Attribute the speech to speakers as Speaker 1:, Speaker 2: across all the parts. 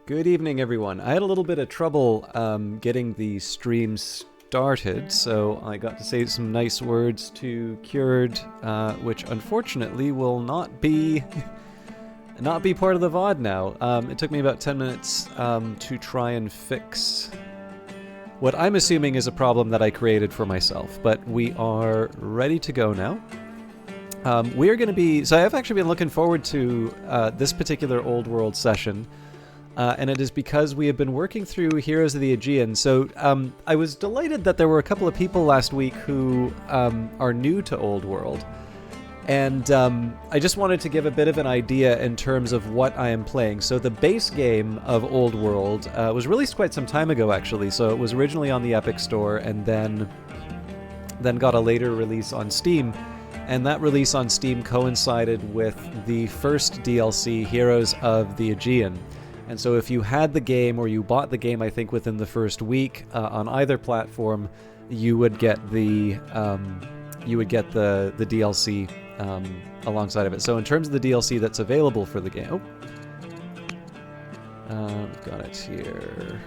Speaker 1: Good evening, everyone. I had a little bit of trouble getting the stream started, so I got to say some nice words to Cured, which unfortunately will not be not be part of the VOD now. It took me about 10 minutes to try and fix what I'm assuming is a problem that I created for myself, but we are ready to go now. We are going to be... So I've actually been looking forward to this particular Old World session, and it is because we have been working through Heroes of the Aegean. So I was delighted that there were a couple of people last week who are new to Old World, and I just wanted to give a bit of an idea in terms of what I am playing. So the base game of Old World was released quite some time ago, actually. So it was originally on the Epic Store, and then got a later release on Steam. And that release on Steam coincided with the first DLC, Heroes of the Aegean. And so if you had the game, or you bought the game, I think within the first week on either platform, you would get the DLC alongside of it. So in terms of the DLC that's available for the game, we've got it here.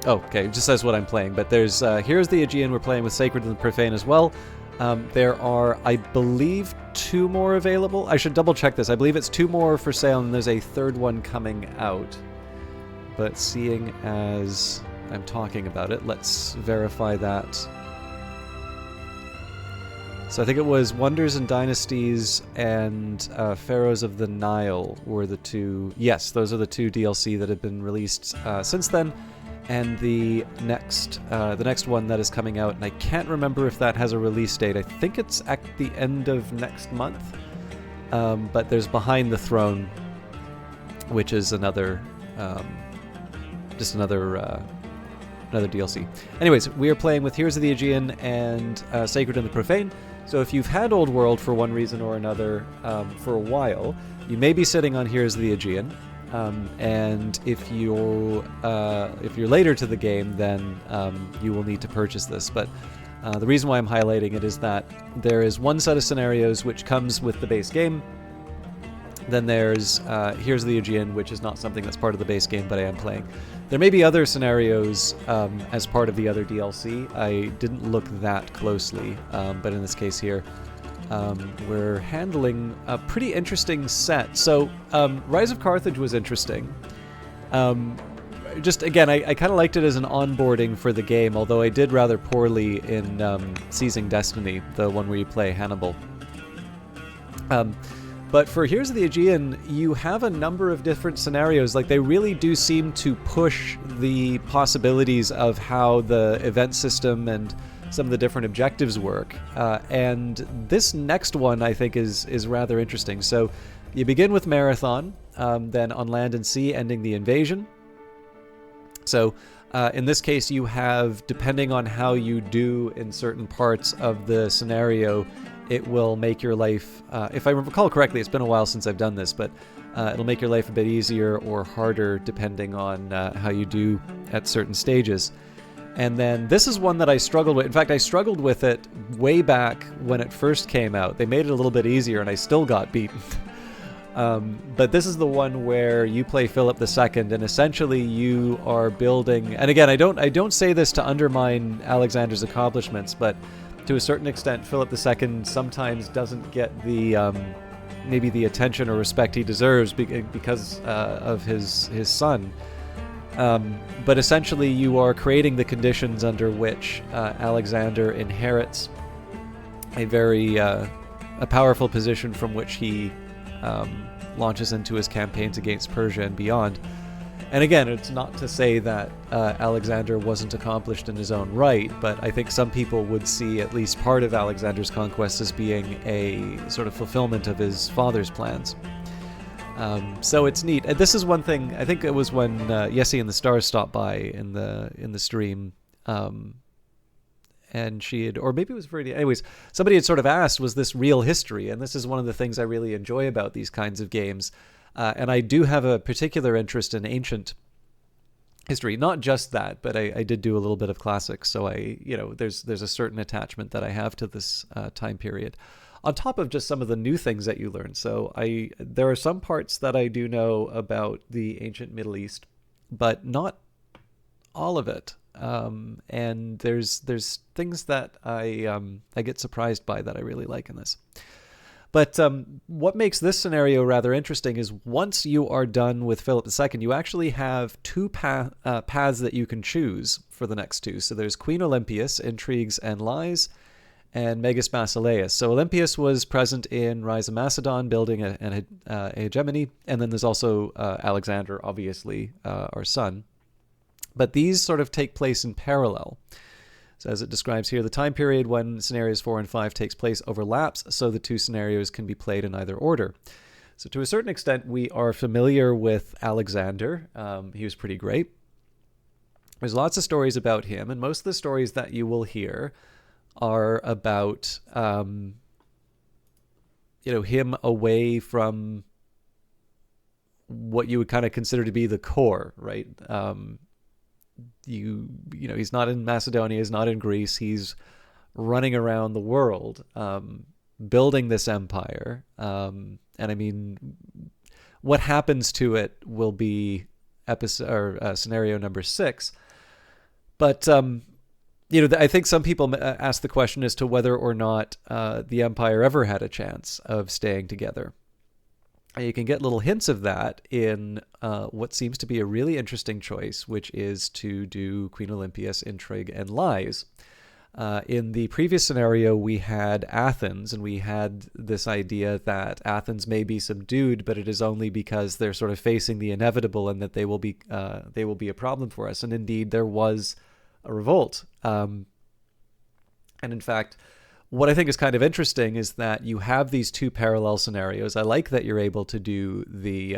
Speaker 1: Oh, okay, it just says what I'm playing, but there's Here's the Aegean. We're playing with Sacred and the Profane as well. There are, I believe, 2 more available. I should double check this. I believe it's 2 more for sale, and there's a 3rd one coming out. But seeing as I'm talking about it, let's verify that. So I think it was Wonders and Dynasties and Pharaohs of the Nile were the 2. Yes, those are the 2 DLC that have been released since then. And the next one that is coming out, and I can't remember if that has a release date. I think it's at the end of next month. But there's Behind the Throne, which is another DLC. Anyways, we are playing with Heroes of the Aegean and Sacred and the Profane. So if you've had Old World for one reason or another for a while, you may be sitting on Heroes of the Aegean. And if you're later to the game, then you will need to purchase this. But the reason why I'm highlighting it is that there is one set of scenarios which comes with the base game. Then there's Here's the Aegean, which is not something that's part of the base game, but I am playing. There may be other scenarios as part of the other DLC. I didn't look that closely, but in this case here, we're handling a pretty interesting set. So, Rise of Carthage was interesting. Just, again, I kind of liked it as an onboarding for the game, although I did rather poorly in Seizing Destiny, the one where you play Hannibal. But for Heroes of the Aegean, you have a number of different scenarios. Like, they really do seem to push the possibilities of how the event system and some of the different objectives work. And this next one, I think, is rather interesting. So you begin with Marathon, then on land and sea, ending the invasion. So in this case, you have, depending on how you do in certain parts of the scenario, it will make your life, if I recall correctly, it's been a while since I've done this, but it'll make your life a bit easier or harder depending on how you do at certain stages. And then this is one that I struggled with. In fact, I struggled with it way back when it first came out. They made it a little bit easier, and I still got beaten. But this is the one where you play Philip II, and essentially you are building... And again, I don't say this to undermine Alexander's accomplishments, but to a certain extent, Philip II sometimes doesn't get the maybe the attention or respect he deserves because of his son. But essentially, you are creating the conditions under which Alexander inherits a very a powerful position from which he launches into his campaigns against Persia and beyond. And again, it's not to say that Alexander wasn't accomplished in his own right, but I think some people would see at least part of Alexander's conquest as being a sort of fulfillment of his father's plans. So it's neat. And this is one thing, I think it was when Yessie and the Stars stopped by in the stream, and she had, or maybe it was Viridian, anyways, somebody had sort of asked, was this real history? And this is one of the things I really enjoy about these kinds of games. And I do have a particular interest in ancient history. Not just that, but I did do a little bit of classics. So there's a certain attachment that I have to this time period. on top of just some of the new things that you learn. So there are some parts that I do know about the ancient Middle East, but not all of it. And there's things that I get surprised by that I really like in this. But what makes this scenario rather interesting is once you are done with Philip II, you actually have two paths that you can choose for the next two. So there's Queen Olympias, Intrigues and Lies, and Megas Basileus. So Olympias was present in Rise of Macedon, building a hegemony, and then there's also Alexander, obviously, our son. But these sort of take place in parallel. So as it describes here, the time period when scenarios 4 and 5 takes place overlaps, so the two scenarios can be played in either order. So to a certain extent, we are familiar with Alexander. He was pretty great. There's lots of stories about him, and most of the stories that you will hear are about, him away from what you would kind of consider to be the core, right? He's not in Macedonia, he's not in Greece, he's running around the world, building this empire. And I mean, what happens to it will be scenario number 6. But, I think some people ask the question as to whether or not the empire ever had a chance of staying together. You can get little hints of that in what seems to be a really interesting choice, which is to do Queen Olympias, Intrigue, and Lies. In the previous scenario, we had Athens, and we had this idea that Athens may be subdued, but it is only because they're sort of facing the inevitable, and that they will be a problem for us. And indeed, there was a revolt. And in fact, what I think is kind of interesting is that you have these two parallel scenarios. I like that you're able to do the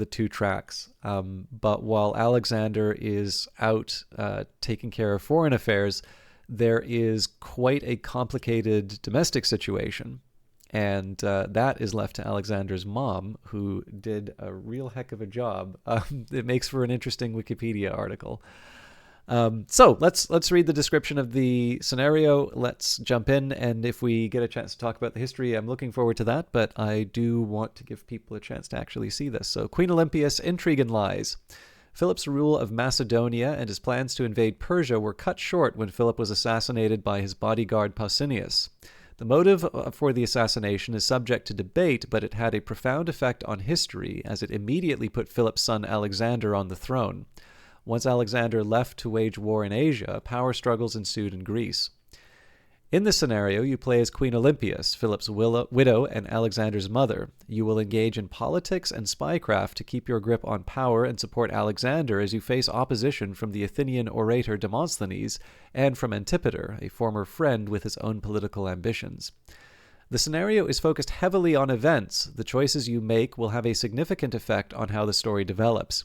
Speaker 1: two tracks. But while Alexander is out taking care of foreign affairs, there is quite a complicated domestic situation. And that is left to Alexander's mom, who did a real heck of a job. It makes for an interesting Wikipedia article. So let's read the description of the scenario. Let's jump in, and if we get a chance to talk about the history, I'm looking forward to that, but I do want to give people a chance to actually see this. So Queen Olympias, Intrigue and Lies. Philip's rule of Macedonia and his plans to invade Persia were cut short when Philip was assassinated by his bodyguard Pausanias. The motive for the assassination is subject to debate, but it had a profound effect on history, as it immediately put Philip's son Alexander on the throne. Once Alexander left to wage war in Asia, power struggles ensued in Greece. In this scenario, you play as Queen Olympias, Philip's widow and Alexander's mother. You will engage in politics and spycraft to keep your grip on power and support Alexander as you face opposition from the Athenian orator Demosthenes and from Antipater, a former friend with his own political ambitions. The scenario is focused heavily on events. The choices you make will have a significant effect on how the story develops.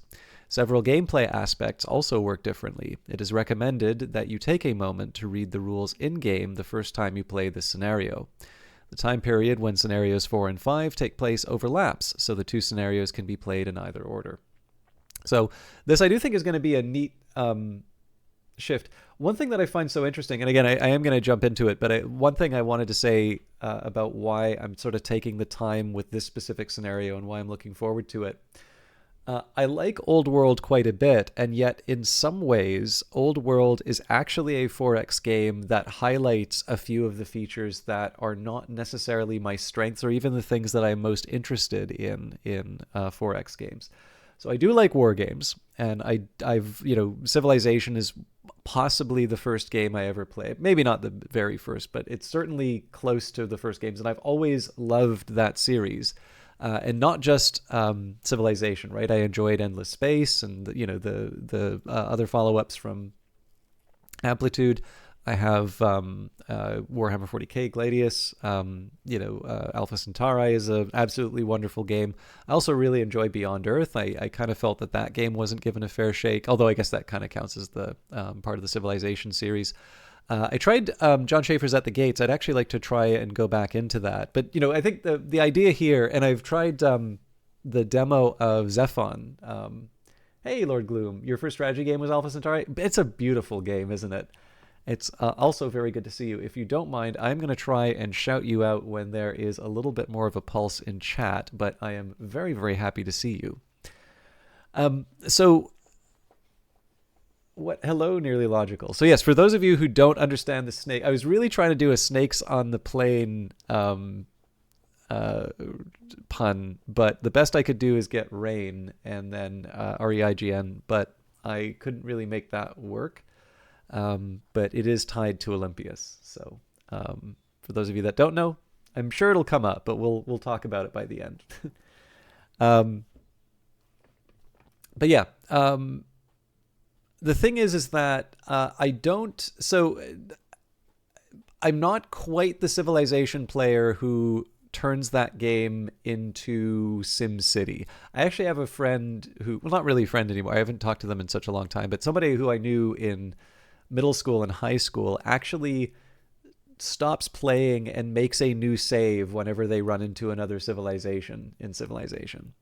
Speaker 1: Several gameplay aspects also work differently. It is recommended that you take a moment to read the rules in-game the first time you play this scenario. The time period when scenarios 4 and 5 take place overlaps, so the two scenarios can be played in either order. So this I do think is going to be a neat shift. One thing that I find so interesting, and again, I am going to jump into it, but one thing I wanted to say about why I'm sort of taking the time with this specific scenario and why I'm looking forward to it. I like Old World quite a bit, and yet in some ways, Old World is actually a 4X game that highlights a few of the features that are not necessarily my strengths or even the things that I'm most interested in 4X games. So I do like war games, and I've Civilization is possibly the first game I ever played. Maybe not the very first, but it's certainly close to the first games, and I've always loved that series. And not just Civilization, right? I enjoyed Endless Space and the other follow-ups from Amplitude. I have Warhammer 40k Gladius. Alpha Centauri is an absolutely wonderful game. I also really enjoy Beyond Earth. I kind of felt that game wasn't given a fair shake, although I guess that kind of counts as the part of the Civilization series. I tried John Schaefer's At the Gates. I'd actually like to try and go back into that. But, I think the idea here, and I've tried the demo of Zephon. Hey, Lord Gloom, your first strategy game was Alpha Centauri? It's a beautiful game, isn't it? It's also very good to see you. If you don't mind, I'm going to try and shout you out when there is a little bit more of a pulse in chat, but I am very, very happy to see you. So hello, Nearly Logical. So yes, for those of you who don't understand the snake, I was really trying to do a snakes on the plane pun, but the best I could do is get rain and then REIGN, but I couldn't really make that work. But it is tied to Olympias. So for those of you that don't know, I'm sure it'll come up, but we'll talk about it by the end. But yeah, the thing is that I'm not quite the Civilization player who turns that game into SimCity. I actually have a friend who, well, not really a friend anymore. I haven't talked to them in such a long time, but somebody who I knew in middle school and high school actually stops playing and makes a new save whenever they run into another civilization in Civilization.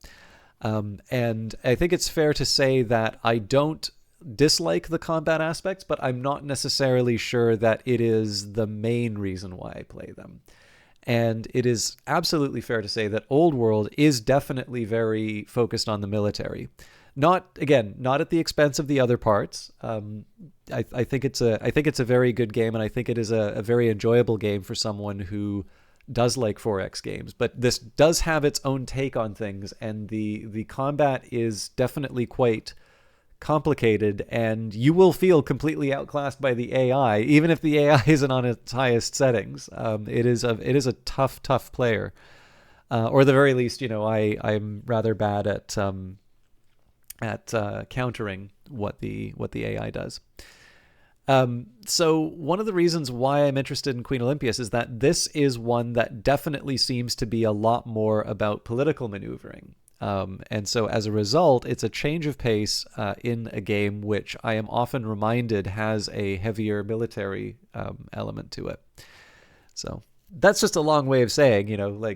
Speaker 1: And I think it's fair to say that I don't dislike the combat aspects, but I'm not necessarily sure that it is the main reason why I play them. And it is absolutely fair to say that Old World is definitely very focused on the military. Not at the expense of the other parts. I think it's a very good game, and I think it is a very enjoyable game for someone who does like 4X games. But this does have its own take on things, and the combat is definitely quite complicated, and you will feel completely outclassed by the AI, even if the AI isn't on its highest settings. It is a tough player, or at the very least, I'm rather bad at countering what the AI does. So one of the reasons why I'm interested in Queen Olympias is that this is one that definitely seems to be a lot more about political maneuvering. And so as a result, it's a change of pace in a game which I am often reminded has a heavier military element to it. So that's just a long way of saying,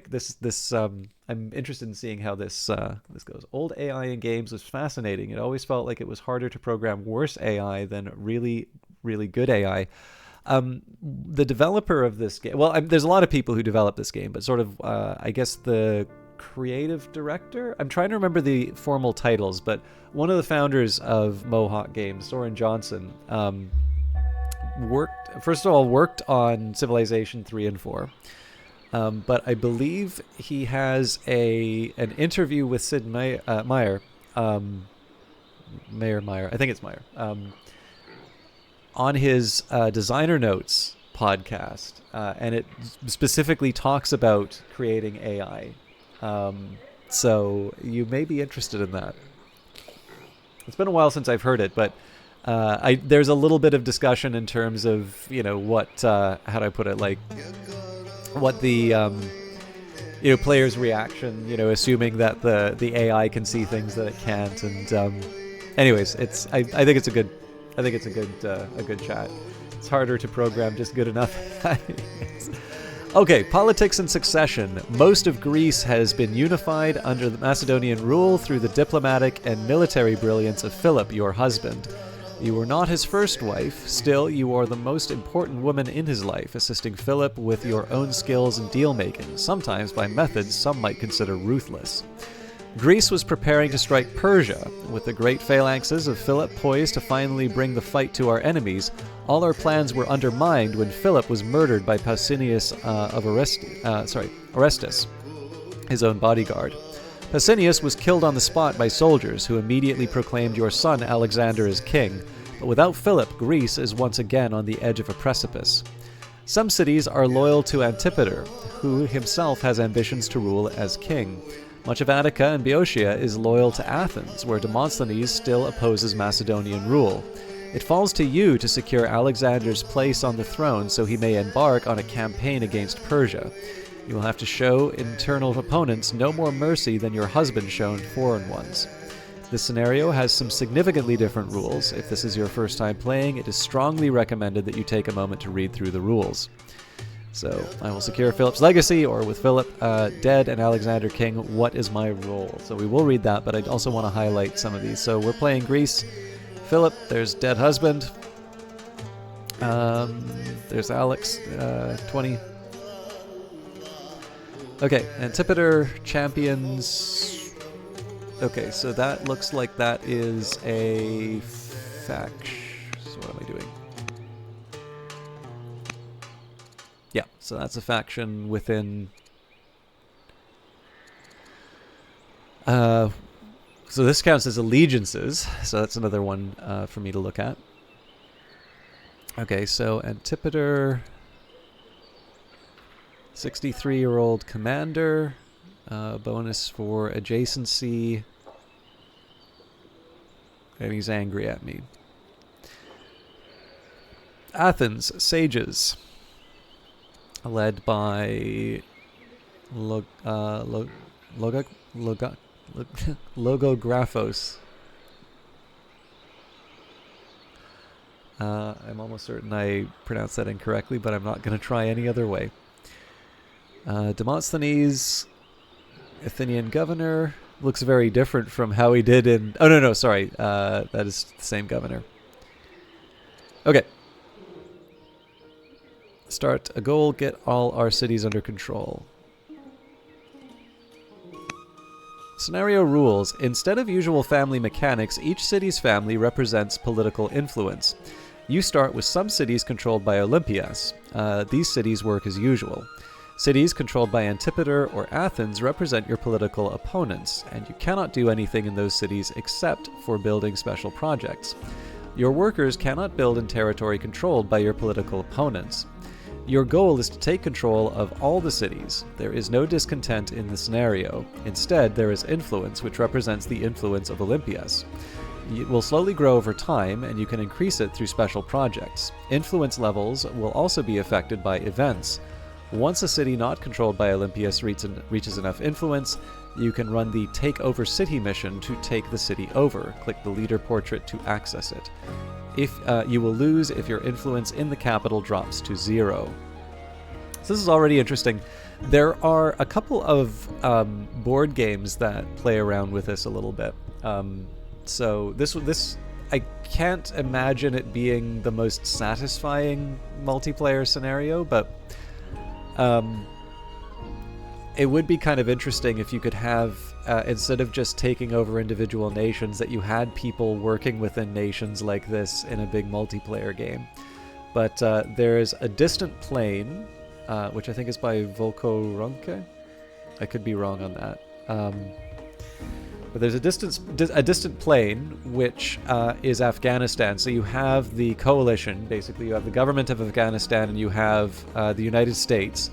Speaker 1: this I'm interested in seeing how this goes. Old AI in games was fascinating. It always felt like it was harder to program worse AI than really, really good AI. The developer of this game, there's a lot of people who develop this game, but sort of, I guess the creative director, I'm trying to remember the formal titles, but one of the founders of Mohawk Games, Soren Johnson, worked on Civilization 3 and 4. But I believe he has an interview with Sid Meier, I think it's Meyer, on his Designer Notes podcast, and it specifically talks about creating AI. So you may be interested in that. It's been a while since I've heard it, but there's a little bit of discussion in terms of, what, how do I put it, like what the, player's reaction, assuming that the AI can see things that it can't. And anyways, I think it's a good chat. It's harder to program just good enough. Okay, politics and succession. Most of Greece has been unified under the Macedonian rule through the diplomatic and military brilliance of Philip, your husband. You were not his first wife, still you are the most important woman in his life, assisting Philip with your own skills and deal-making, sometimes by methods some might consider ruthless. Greece was preparing to strike Persia. With the great phalanxes of Philip poised to finally bring the fight to our enemies, all our plans were undermined when Philip was murdered by Pausanias of Orestes, his own bodyguard. Pausanias was killed on the spot by soldiers who immediately proclaimed your son Alexander as king, but without Philip, Greece is once again on the edge of a precipice. Some cities are loyal to Antipater, who himself has ambitions to rule as king. Much of Attica and Boeotia is loyal to Athens, where Demosthenes still opposes Macedonian rule. It falls to you to secure Alexander's place on the throne so he may embark on a campaign against Persia. You will have to show internal opponents no more mercy than your husband shown foreign ones. This scenario has some significantly different rules. If this is your first time playing, it is strongly recommended that you take a moment to read through the rules. So, I will secure Philip's legacy, or with Philip dead and Alexander king, what is my role? So we will read that, but I also want to highlight some of these. So we're playing Greece. Philip, there's dead husband. There's Alex, 20. Okay, Antipater champions. Okay, so that looks like that is a faction. So what am I doing? Yeah, so that's a faction within. So this counts as allegiances, so that's another one for me to look at. Okay, so Antipater, 63-year-old commander, bonus for adjacency, and he's angry at me. Athens, sages, led by Logographos. I'm almost certain I pronounced that incorrectly, but I'm not going to try any other way. Demosthenes, Athenian governor, looks very different from how he did in... Oh, no, sorry. That is the same governor. Okay. Start a goal, get all our cities under control. Scenario rules. Instead of usual family mechanics, each city's family represents political influence. You start with some cities controlled by Olympias. These cities work as usual. Cities controlled by Antipater or Athens represent your political opponents, and you cannot do anything in those cities except for building special projects. Your workers cannot build in territory controlled by your political opponents. Your goal is to take control of all the cities. There is no discontent in the scenario. Instead, there is influence, which represents the influence of Olympias. It will slowly grow over time, and you can increase it through special projects. Influence levels will also be affected by events. Once a city not controlled by Olympias reaches enough influence, you can run the Take Over City mission to take the city over. Click the leader portrait to access it. If you will lose if your influence in the capital drops to 0. So this is already interesting. There are a couple of board games that play around with this a little bit. So this I can't imagine it being the most satisfying multiplayer scenario, but it would be kind of interesting if you could have, instead of just taking over individual nations, that you had people working within nations like this in a big multiplayer game. But there's A Distant Plane, which I think is by Volkoronke. I could be wrong on that. But there's a distant plane, which is Afghanistan. So you have the coalition, basically. You have the government of Afghanistan, and you have the United States.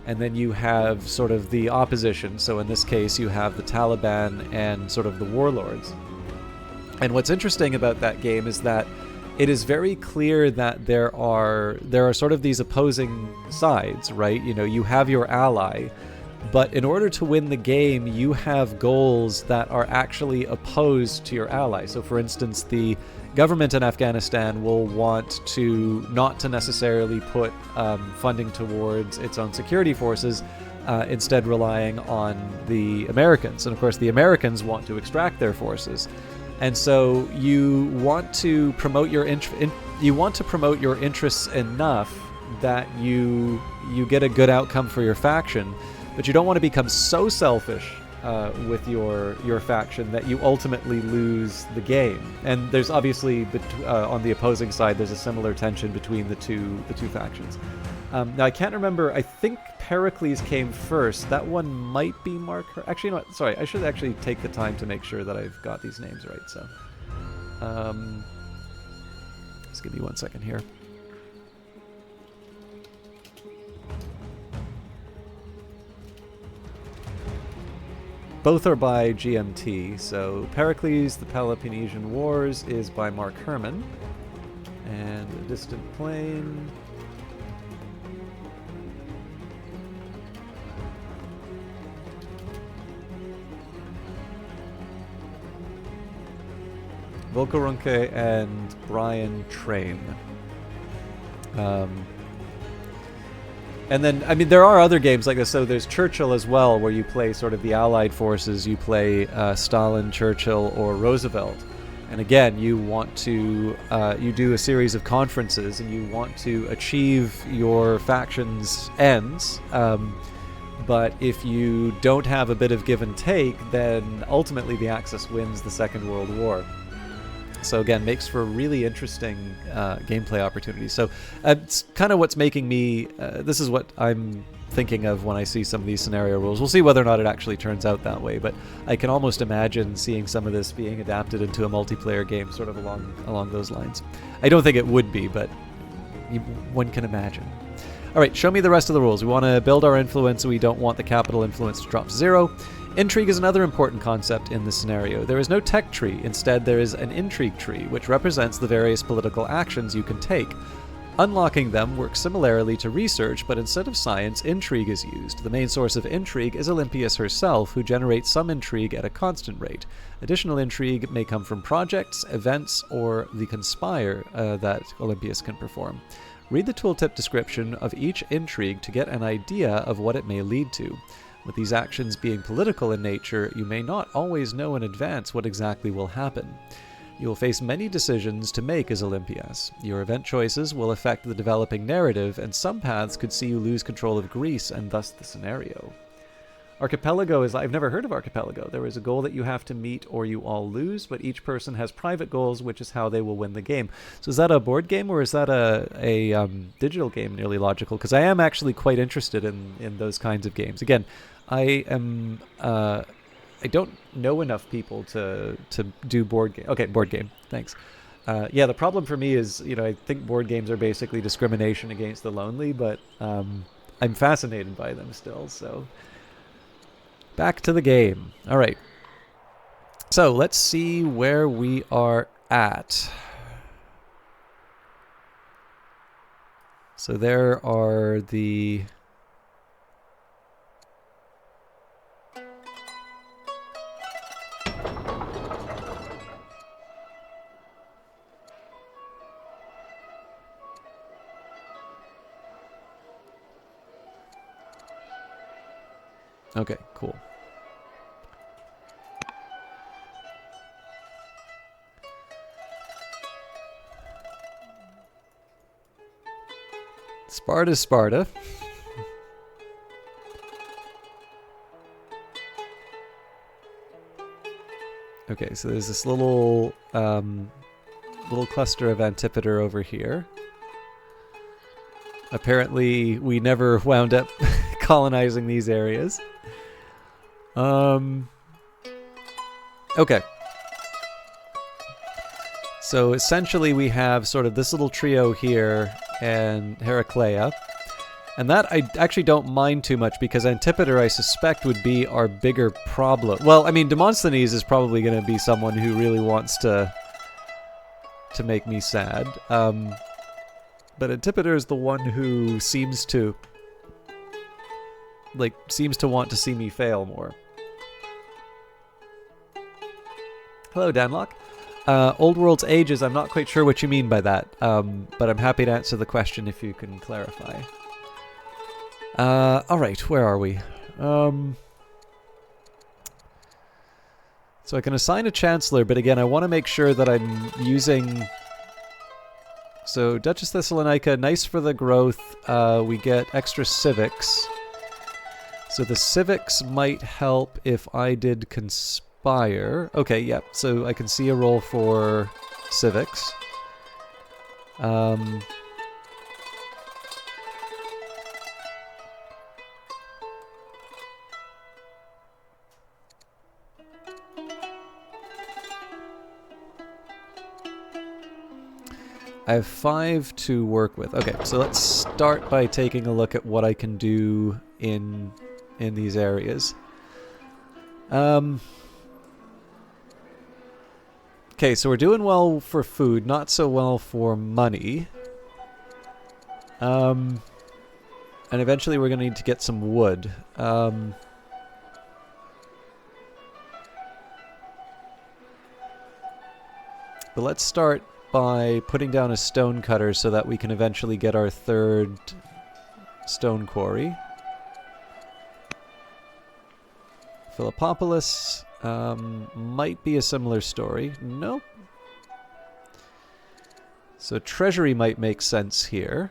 Speaker 1: And then you have sort of the opposition. So in this case, you have the Taliban and sort of the warlords. And what's interesting about that game is that it is very clear that there are sort of these opposing sides, right? You know, you have your ally, but in order to win the game, you have goals that are actually opposed to your ally. So for instance, the government in Afghanistan will want to not to necessarily put funding towards its own security forces, instead relying on the Americans. And of course, the Americans want to extract their forces. And so you want to promote your interests enough that you get a good outcome for your faction, but you don't want to become so selfish with your faction that you ultimately lose the game. And there's obviously on the opposing side, there's a similar tension between the two factions. Now I can't remember. I think Pericles came first. That one might be Mark. Actually, no. Sorry, I should actually take the time to make sure that I've got these names right. So, just give me 1 second here. Both are by GMT. So Pericles, the Peloponnesian Wars, is by Mark Herman, and A Distant Plane. Volkoronke and Brian Train. And then, I mean, there are other games like this. So there's Churchill as well, where you play sort of the Allied forces. You play Stalin, Churchill, or Roosevelt. And again, you want to you do a series of conferences, and you want to achieve your faction's ends. But if you don't have a bit of give and take, then ultimately the Axis wins the Second World War. So again, makes for a really interesting gameplay opportunity. So it's kind of what's making me... this is what I'm thinking of when I see some of these scenario rules. We'll see whether or not it actually turns out that way, but I can almost imagine seeing some of this being adapted into a multiplayer game sort of along those lines. I don't think it would be, but one can imagine. All right, show me the rest of the rules. We want to build our influence, so we don't want the capital influence to drop to 0. Intrigue is another important concept in this scenario. There is no tech tree. Instead, there is an intrigue tree, which represents the various political actions you can take. Unlocking them works similarly to research, but instead of science, intrigue is used. The main source of intrigue is Olympias herself, who generates some intrigue at a constant rate. Additional intrigue may come from projects, events, or the conspire that Olympias can perform. Read the tooltip description of each intrigue to get an idea of what it may lead to. With these actions being political in nature, you may not always know in advance what exactly will happen. You will face many decisions to make as Olympias. Your event choices will affect the developing narrative, and some paths could see you lose control of Greece and thus the scenario. Archipelago is... I've never heard of Archipelago. There is a goal that you have to meet or you all lose, but each person has private goals, which is how they will win the game. So is that a board game, or is that a digital game, Nearly Logical? Because I am actually quite interested in those kinds of games. Again, I am... I don't know enough people to do board game. Okay, board game. Thanks. Yeah, the problem for me is, I think board games are basically discrimination against the lonely, but I'm fascinated by them still, so... Back to the game. All right. So let's see where we are at. So there are the... Okay, cool. Sparta's Sparta. Okay, so there's this little cluster of Antipater over here. Apparently, we never wound up colonizing these areas. Okay. So essentially we have sort of this little trio here and Heraclea. And that I actually don't mind too much, because Antipater, I suspect, would be our bigger problem. Well, I mean, Demosthenes is probably going to be someone who really wants to make me sad. But Antipater is the one who seems to want to see me fail more. Hello, Danlock. Old World's Ages, I'm not quite sure what you mean by that, but I'm happy to answer the question if you can clarify. Alright, where are we? So I can assign a Chancellor, but again, I want to make sure that I'm using... So, Duchess Thessalonica, nice for the growth. We get extra civics. So the civics might help if I did conspire. Okay, yeah, so I can see a role for civics. I have 5 to work with. Okay, so let's start by taking a look at what I can do in these areas. Okay, so we're doing well for food, not so well for money. And eventually we're going to need to get some wood. But let's start by putting down a stone cutter so that we can eventually get our 3rd stone quarry. Philippopolis might be a similar story. Nope. So treasury might make sense here.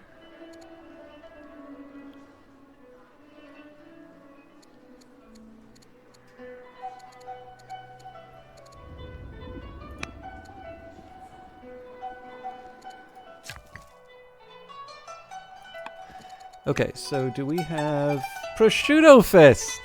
Speaker 1: Okay, so do we have Prosciutto Fist?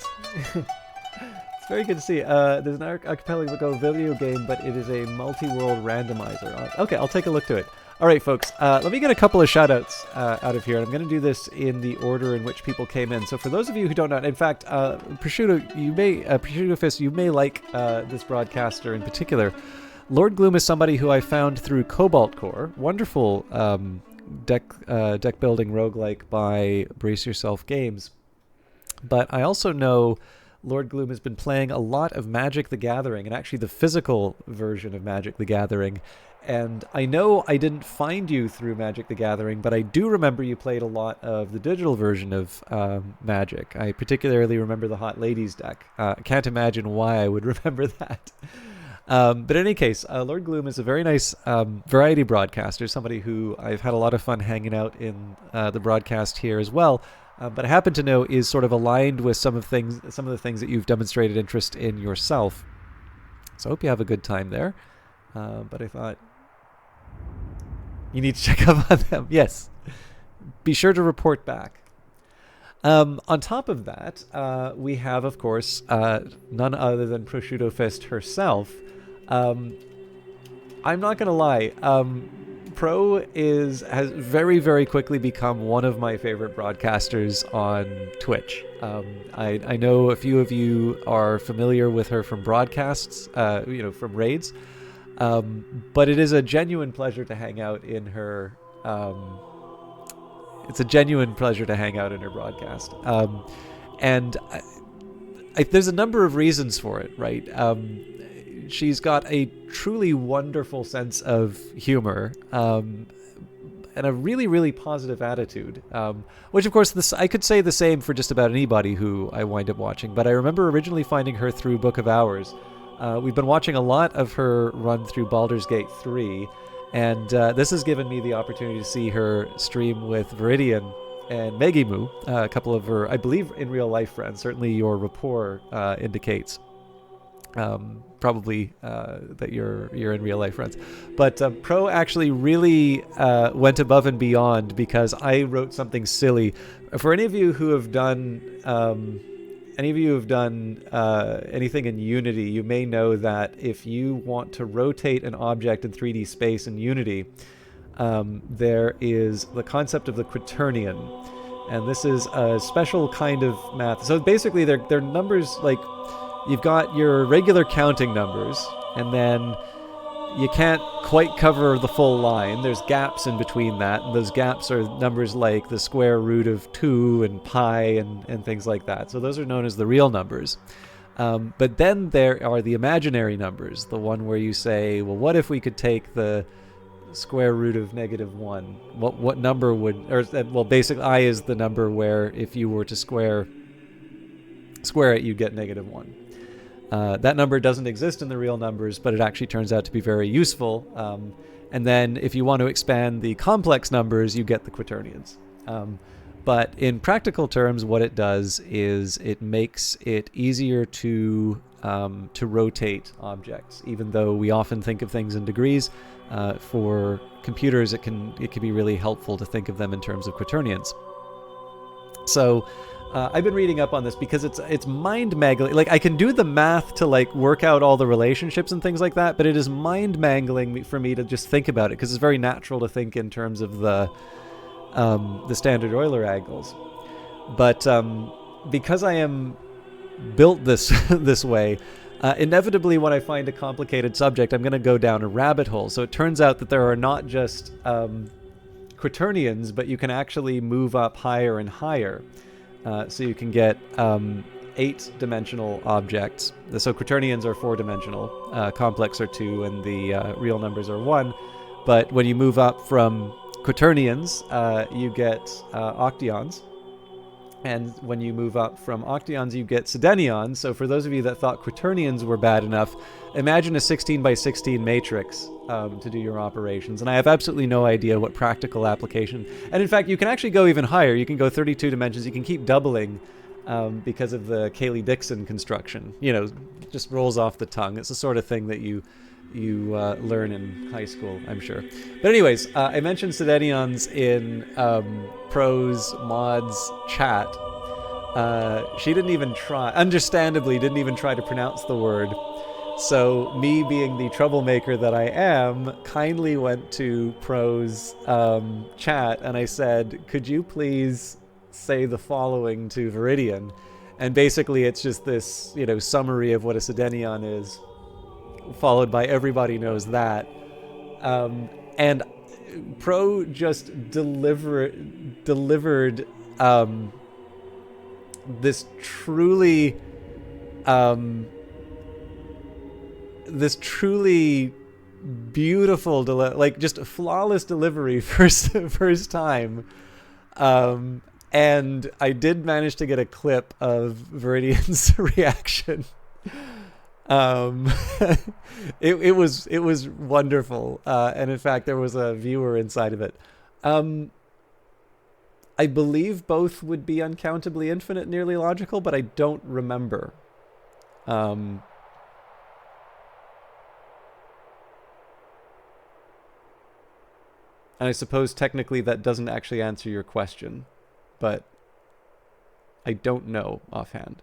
Speaker 1: It's very good to see. There's an archipelago video game, but it is a multi-world randomizer. Okay, I'll take a look to it. All right, folks, let me get a couple of shout-outs out of here. I'm going to do this in the order in which people came in. So for those of you who don't know, in fact, Prosciutto Fist, you may like this broadcaster in particular. Lord Gloom is somebody who I found through Cobalt Core. Wonderful deck building roguelike by Brace Yourself Games. But I also know Lord Gloom has been playing a lot of Magic the Gathering, and actually the physical version of Magic the Gathering. And I know I didn't find you through Magic the Gathering, but I do remember you played a lot of the digital version of Magic. I particularly remember the Hot Ladies deck. I can't imagine why I would remember that. But in any case, Lord Gloom is a very nice variety broadcaster, somebody who I've had a lot of fun hanging out in the broadcast here as well. But I happen to know is sort of aligned with some of the things that you've demonstrated interest in yourself. So I hope you have a good time there. But I thought you need to check up on them. Yes, be sure to report back. On top of that, we have, of course, none other than Prosciutto Fist herself. I'm not going to lie. Pro has very, very quickly become one of my favorite broadcasters on Twitch. I know a few of you are familiar with her from broadcasts, from raids. But it is a genuine pleasure to hang out in her. It's a genuine pleasure to hang out in her broadcast. And there's a number of reasons for it, right? She's got a truly wonderful sense of humor, and a really, really positive attitude, which, of course, I could say the same for just about anybody who I wind up watching. But I remember originally finding her through Book of Hours. We've been watching a lot of her run through Baldur's Gate 3, and this has given me the opportunity to see her stream with Viridian and Megimu, a couple of her, I believe, in real life friends. Certainly your rapport indicates probably that you're in real life friends. But Pro actually really went above and beyond, because I wrote something silly. For any of you who have done anything in Unity, you may know that if you want to rotate an object in 3D space in Unity, there is the concept of the quaternion. And this is a special kind of math. So basically, they're numbers like you've got your regular counting numbers, and then you can't quite cover the full line. There's gaps in between that, and those gaps are numbers like the square root of 2 and pi and things like that. So those are known as the real numbers. But then there are the imaginary numbers, the one where you say, well, what if we could take the square root of -1? What number would, basically I is the number where if you were to square it, you'd get -1. That number doesn't exist in the real numbers, but it actually turns out to be very useful. And then if you want to expand the complex numbers, you get the quaternions. But in practical terms, what it does is it makes it easier to rotate objects. Even though we often think of things in degrees, for computers it can be really helpful to think of them in terms of quaternions. So I've been reading up on this because it's mind-mangling. Like, I can do the math to like work out all the relationships and things like that, but it is mind-mangling for me to just think about it, because it's very natural to think in terms of the standard Euler angles. But because I am built this way, inevitably when I find a complicated subject, I'm going to go down a rabbit hole. So it turns out that there are not just quaternions, but you can actually move up higher and higher. So you can get 8-dimensional objects. So quaternions are 4-dimensional, complex are 2, and the real numbers are 1. But when you move up from quaternions, you get octions. And when you move up from Octeons, you get Sedenions. So for those of you that thought Quaternions were bad enough, imagine a 16 by 16 matrix to do your operations. And I have absolutely no idea what practical application. And in fact, you can actually go even higher. You can go 32 dimensions. You can keep doubling because of the Cayley-Dixon construction. You know, just rolls off the tongue. It's the sort of thing that you learn in high school, I'm sure. But anyways, I mentioned Sedenions in Pro's Mod's chat. She didn't even try, understandably, didn't even try to pronounce the word. So me, being the troublemaker that I am, kindly went to Pro's chat and I said, could you please say the following to Viridian? And basically it's just this, you know, summary of what a Sedenion is, followed by everybody knows that. And Pro just delivered this truly beautiful, like just a flawless delivery first time. And I did manage to get a clip of Viridian's reaction. It was wonderful, and in fact there was a viewer inside of it. I believe both would be uncountably infinite, nearly logical, but I don't remember. And I suppose technically that doesn't actually answer your question, but I don't know offhand.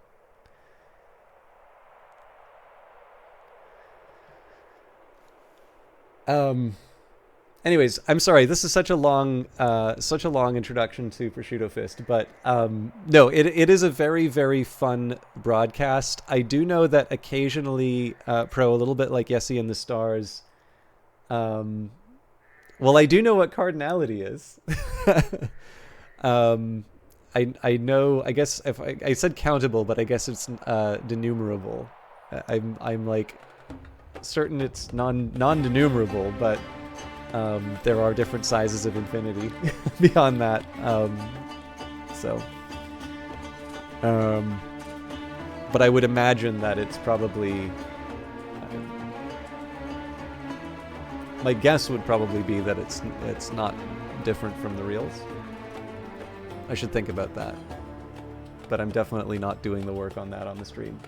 Speaker 1: Anyways, I'm sorry. This is such a long introduction to Prosciutto Fist, but no, it is a very, very fun broadcast. I do know that occasionally, Pro, a little bit like Yessie and the Stars. Well, I do know what cardinality is. I know. I guess if I said countable, but I guess it's denumerable. I'm like certain it's non-denumerable, but there are different sizes of infinity beyond that. But I would imagine that it's probably. My guess would probably be that it's not different from the reals. I should think about that, but I'm definitely not doing the work on that on the stream.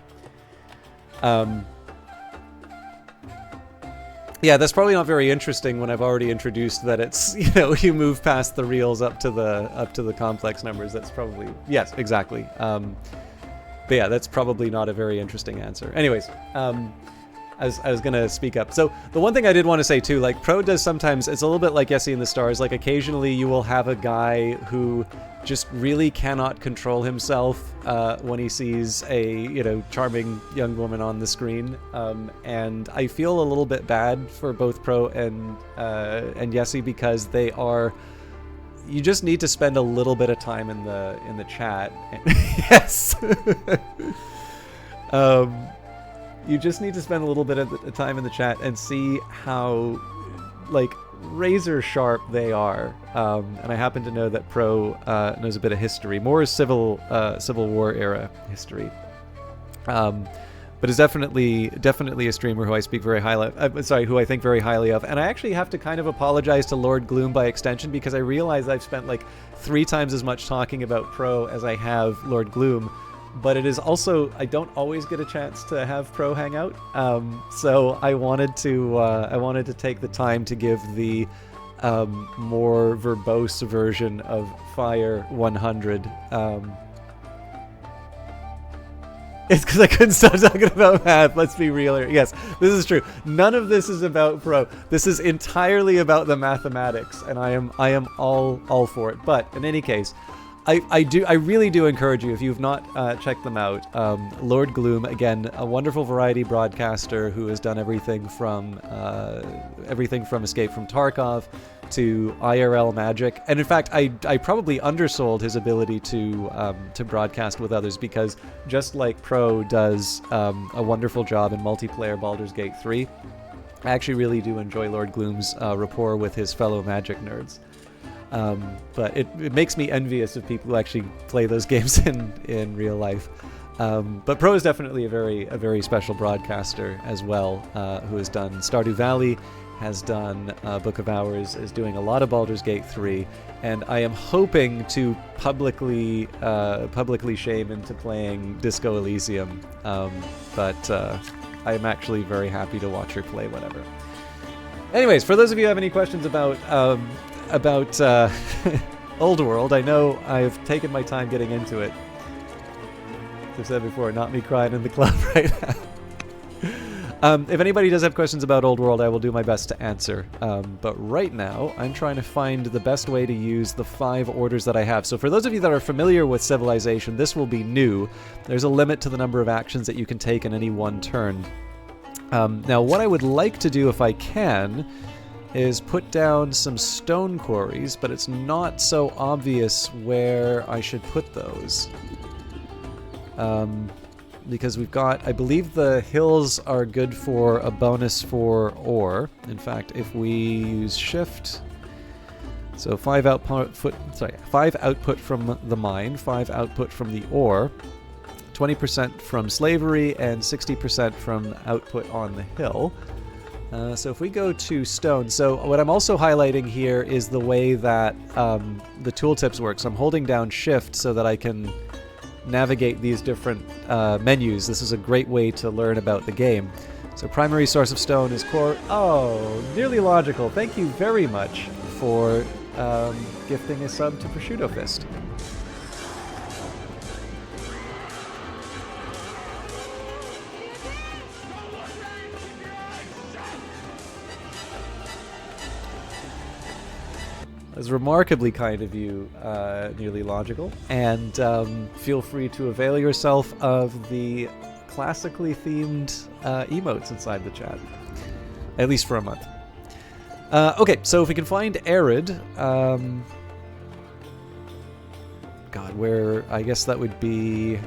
Speaker 1: Yeah, that's probably not very interesting when I've already introduced that it's, you know, you move past the reals up to the complex numbers. That's probably, yes, exactly. But yeah, that's probably not a very interesting answer. Anyways, I was gonna speak up. So the one thing I did want to say too, like Pro does sometimes, it's a little bit like Yessie and the Stars. Like occasionally you will have a guy who just really cannot control himself when he sees a, you know, charming young woman on the screen, and I feel a little bit bad for both Pro and Yessie because they are. You just need to spend a little bit of time in the chat. Yes. You just need to spend a little bit of time in the chat and see how, like, razor sharp they are. And I happen to know that Pro knows a bit of history, more Civil War era history. But is definitely a streamer who I speak very highly of, who I think very highly of. And I actually have to kind of apologize to Lord Gloom by extension because I realize I've spent like 3 times as much talking about Pro as I have Lord Gloom. But it is also, I don't always get a chance to have Pro hang out. So I wanted to take the time to give the more verbose version of Fire 100. It's because I couldn't stop talking about math. Let's be real here. Yes, this is true. None of this is about Pro. This is entirely about the mathematics, and I am all for it. But in any case, I really do encourage you, if you've not checked them out. Lord Gloom, again, a wonderful variety broadcaster who has done everything from Escape from Tarkov to IRL Magic, and in fact, I probably undersold his ability to broadcast with others, because just like Pro does a wonderful job in multiplayer Baldur's Gate 3, I actually really do enjoy Lord Gloom's rapport with his fellow Magic nerds. But it makes me envious of people who actually play those games in real life. But Pro is definitely a very special broadcaster as well, who has done Stardew Valley, has done Book of Hours, is doing a lot of Baldur's Gate 3, and I am hoping to publicly shame into playing Disco Elysium, but I am actually very happy to watch her play whatever. Anyways, for those of you who have any questions about Old World, I know I've taken my time getting into it. As I've said before, not me crying in the club right now. If anybody does have questions about Old World, I will do my best to answer. But right now, I'm trying to find the best way to use the 5 orders that I have. So for those of you that are familiar with Civilization, this will be new. There's a limit to the number of actions that you can take in any one turn. Now, what I would like to do, if I can, is put down some stone quarries, but it's not so obvious where I should put those. Because we've got, I believe the hills are good for a bonus for ore. In fact, if we use shift, so 5 output from the mine, 5 output from the ore, 20% from slavery, and 60% from output on the hill. So if we go to stone, so what I'm also highlighting here is the way that the tooltips work. So I'm holding down shift so that I can navigate these different menus. This is a great way to learn about the game. So primary source of stone is core. Oh, nearly logical. Thank you very much for gifting a sub to Prosciutto Fist. It's remarkably kind of you, nearly logical, and feel free to avail yourself of the classically themed emotes inside the chat, at least for a month. Okay, so if we can find Arid, God, where, I guess that would be,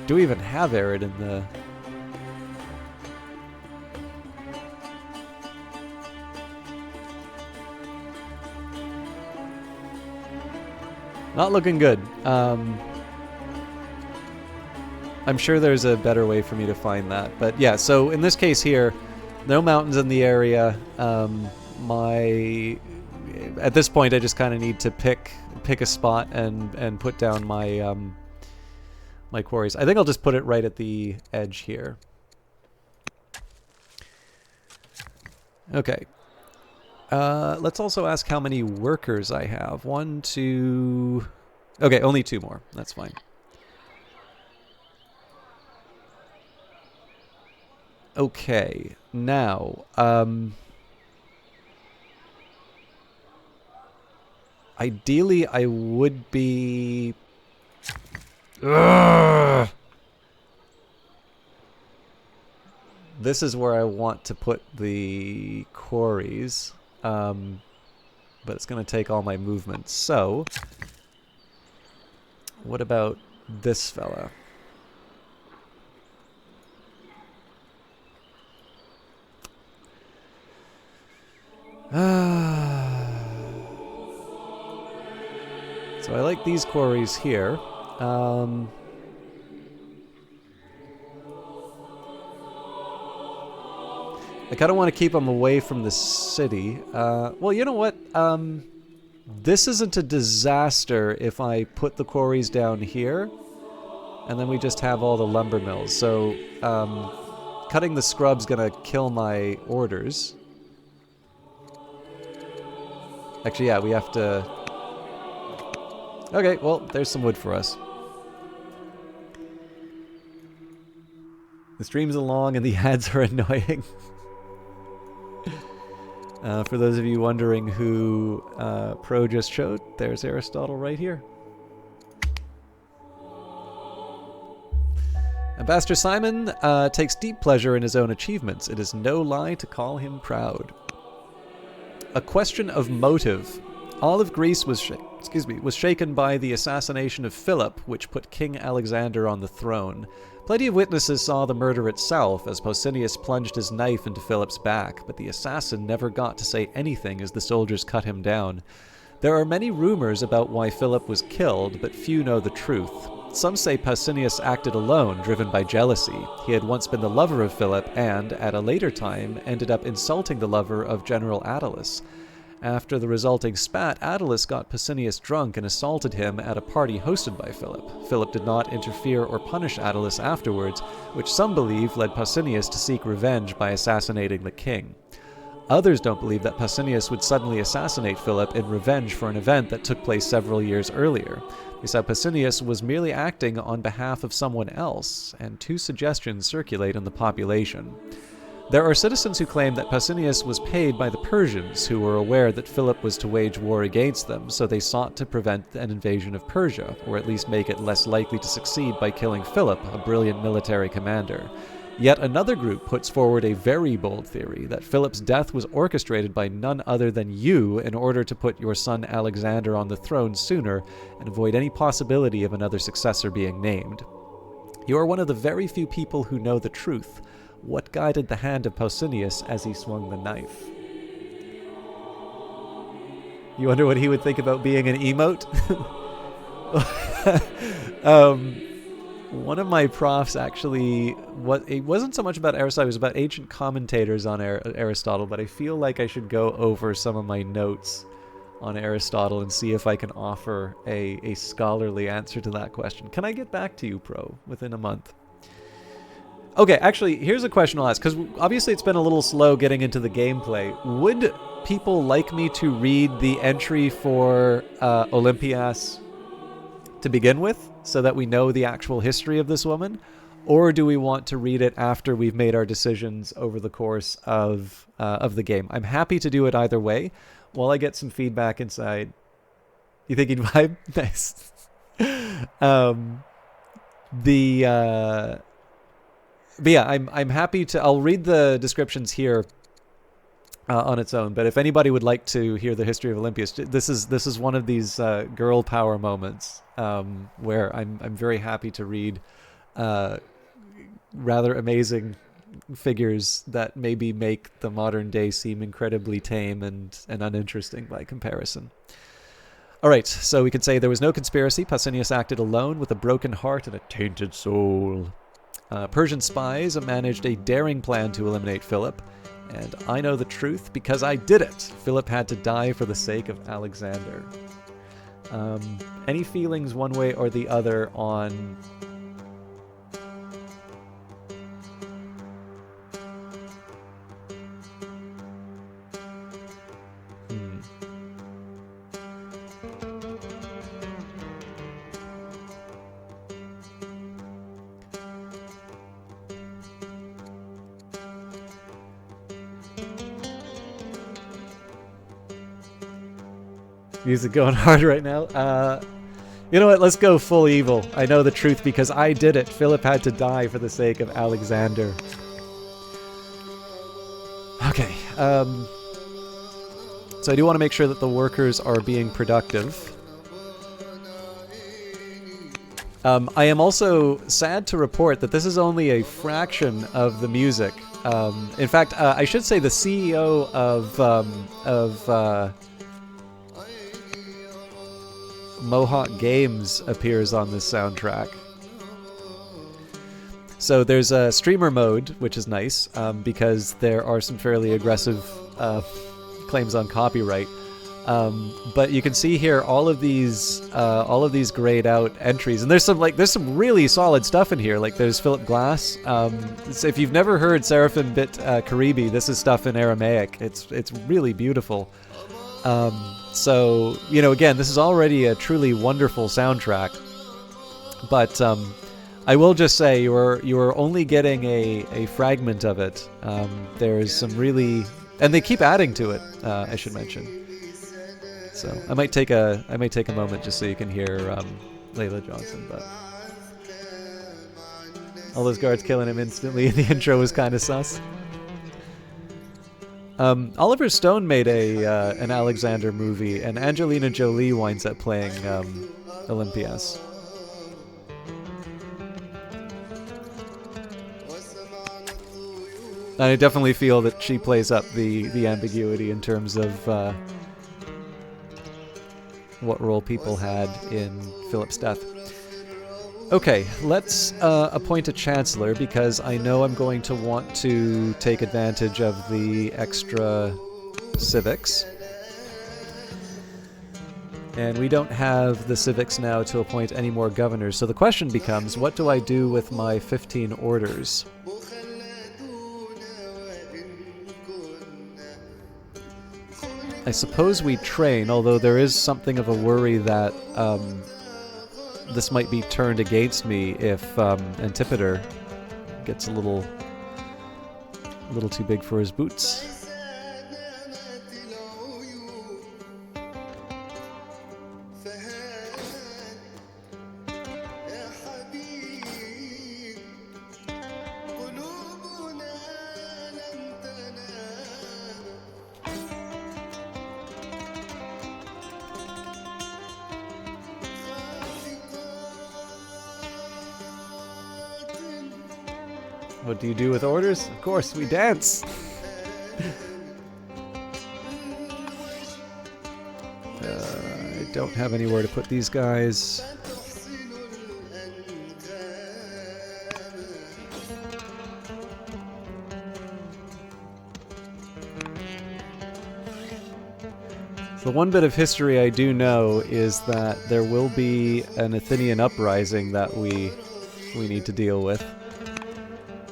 Speaker 1: do we even have Arid in the... Not looking good. I'm sure there's a better way for me to find that. But yeah, so in this case here, no mountains in the area. At this point, I just kind of need to pick a spot and put down my my quarries. I think I'll just put it right at the edge here. Okay. Let's also ask how many workers I have. 1, 2... Okay, only 2 more. That's fine. Okay, now, ideally I would be... Ugh! This is where I want to put the quarries. But it's going to take all my movement. So, what about this fella? So I like these quarries here. I kind of want to keep them away from the city. Well, you know what? This isn't a disaster if I put the quarries down here, and then we just have all the lumber mills. So, cutting the scrub's gonna kill my orders. Actually, yeah, we have to... Okay, well, there's some wood for us. The streams are long and the ads are annoying. For those of you wondering who Pro just showed, there's Aristotle right here. Ambassador Simon takes deep pleasure in his own achievements. It is no lie to call him proud. A question of motive. All of Greece was shaken by the assassination of Philip, which put King Alexander on the throne. Plenty of witnesses saw the murder itself, as Pausanias plunged his knife into Philip's back, but the assassin never got to say anything as the soldiers cut him down. There are many rumors about why Philip was killed, but few know the truth. Some say Pausanias acted alone, driven by jealousy. He had once been the lover of Philip and, at a later time, ended up insulting the lover of General Attalus. After the resulting spat, Attalus got Pausanias drunk and assaulted him at a party hosted by Philip. Philip did not interfere or punish Attalus afterwards, which some believe led Pausanias to seek revenge by assassinating the king. Others don't believe that Pausanias would suddenly assassinate Philip in revenge for an event that took place several years earlier. They said Pausanias was merely acting on behalf of someone else, and two suggestions circulate in the population. There are citizens who claim that Pausanias was paid by the Persians, who were aware that Philip was to wage war against them, so they sought to prevent an invasion of Persia, or at least make it less likely to succeed by killing Philip, a brilliant military commander. Yet another group puts forward a very bold theory that Philip's death was orchestrated by none other than you in order to put your son Alexander on the throne sooner and avoid any possibility of another successor being named. You are one of the very few people who know the truth. What guided the hand of Pausanias as he swung the knife? You wonder what he would think about being an emote? One of my profs actually, it wasn't so much about Aristotle, it was about ancient commentators on Aristotle, but I feel like I should go over some of my notes on Aristotle and see if I can offer a scholarly answer to that question. Can I get back to you, Pro, within a month? Okay, actually, here's a question I'll ask, because obviously it's been a little slow getting into the gameplay. Would people like me to read the entry for Olympias to begin with, so that we know the actual history of this woman? Or do we want to read it after we've made our decisions over the course of the game? I'm happy to do it either way, while I get some feedback inside. You think he'd vibe? Nice. But yeah, I'm happy to. I'll read the descriptions here on its own. But if anybody would like to hear the history of Olympias, this is one of these girl power moments where I'm very happy to read rather amazing figures that maybe make the modern day seem incredibly tame and uninteresting by comparison. All right, so we could say there was no conspiracy. Pausanias acted alone with a broken heart and a tainted soul. Persian spies managed a daring plan to eliminate Philip, and I know the truth because I did it. Philip had to die for the sake of Alexander. Any feelings one way or the other on... Music going hard right now. You know what? Let's go full evil. I know the truth because I did it. Philip had to die for the sake of Alexander. Okay. So I do want to make sure that the workers are being productive. I am also sad to report that this is only a fraction of the music. In fact, I should say the CEO of Mohawk Games appears on this soundtrack. So there's a streamer mode, which is nice, because there are some fairly aggressive claims on copyright. But you can see here all of these grayed out entries, and there's some really solid stuff in here. Like there's Philip Glass. So if you've never heard Seraphim Bit Karibi, this is stuff in Aramaic. It's really beautiful. So, you know, again, this is already a truly wonderful soundtrack, but I will just say you are only getting a fragment of it. There's some really, and they keep adding to it. I should mention. So I might take a moment just so you can hear Layla Johnson. But all those guards killing him instantly in the intro was kind of sus. Oliver Stone made an Alexander movie, and Angelina Jolie winds up playing Olympias. And I definitely feel that she plays up the ambiguity in terms of what role people had in Philip's death. Okay, let's appoint a chancellor, because I know I'm going to want to take advantage of the extra civics. And we don't have the civics now to appoint any more governors, so the question becomes, what do I do with my 15 orders? I suppose we train, although there is something of a worry that this might be turned against me if Antipater gets a little too big for his boots. What do you do with orders? Of course, we dance! I don't have anywhere to put these guys. The one bit of history I do know is that there will be an Athenian uprising that we need to deal with.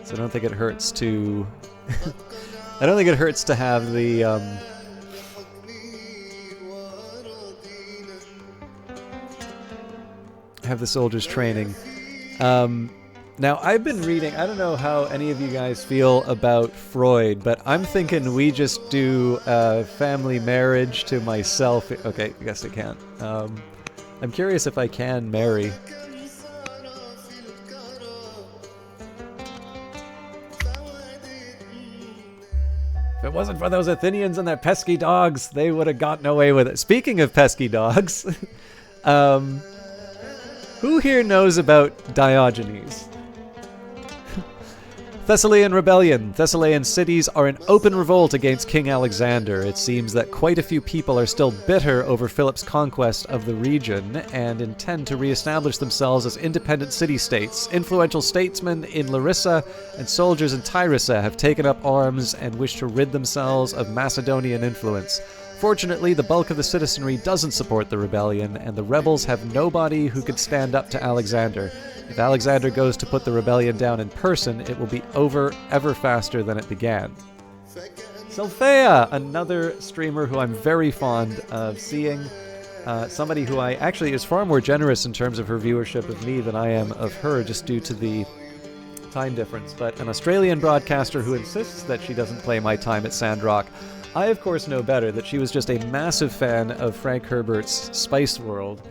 Speaker 1: So I don't think it hurts to... I don't think it hurts to have the... have the soldiers training. Now, I've been reading... I don't know how any of you guys feel about Freud, but I'm thinking we just do family marriage to myself. Okay, I guess I can't. I'm curious if I can marry. If it wasn't for those Athenians and their pesky dogs, they would have gotten away with it. Speaking of pesky dogs, who here knows about Diogenes? Thessalian rebellion. Thessalian cities are in open revolt against King Alexander. It seems that quite a few people are still bitter over Philip's conquest of the region and intend to re-establish themselves as independent city-states. Influential statesmen in Larissa and soldiers in Tyrissa have taken up arms and wish to rid themselves of Macedonian influence. Fortunately, the bulk of the citizenry doesn't support the rebellion, and the rebels have nobody who could stand up to Alexander. If Alexander goes to put the rebellion down in person, it will be over ever faster than it began. Sylphea, another streamer who I'm very fond of seeing. Somebody who I actually is far more generous in terms of her viewership of me than I am of her, just due to the time difference. But an Australian broadcaster who insists that she doesn't play my time at Sandrock. I, of course, know better, that she was just a massive fan of Frank Herbert's Spice World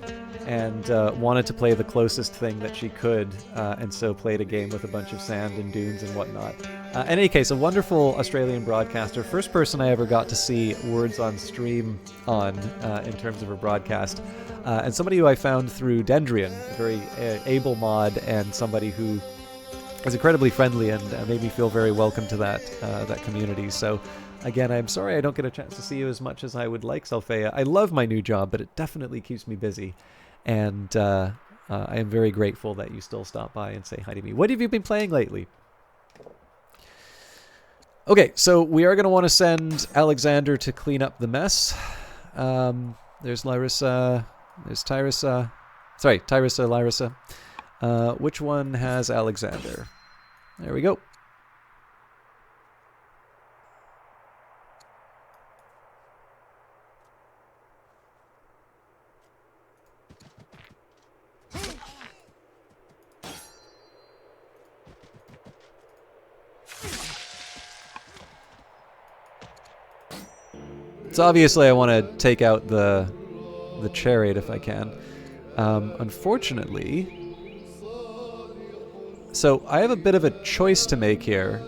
Speaker 1: and wanted to play the closest thing that she could, and so played a game with a bunch of sand and dunes and whatnot. In any case, a wonderful Australian broadcaster, first person I ever got to see words on stream on in terms of her broadcast, and somebody who I found through Dendrian, a very able mod, and somebody who is incredibly friendly and made me feel very welcome to that community. So again, I'm sorry I don't get a chance to see you as much as I would like, Sylphea. I love my new job, but it definitely keeps me busy. And I am very grateful that you still stop by and say hi to me. What have you been playing lately? Okay, so we are going to want to send Alexander to clean up the mess. There's Larissa. There's Tyrissa. Sorry, Tyrissa, Larissa. Which one has Alexander? There we go. So obviously I want to take out the chariot if I can. Unfortunately... So I have a bit of a choice to make here.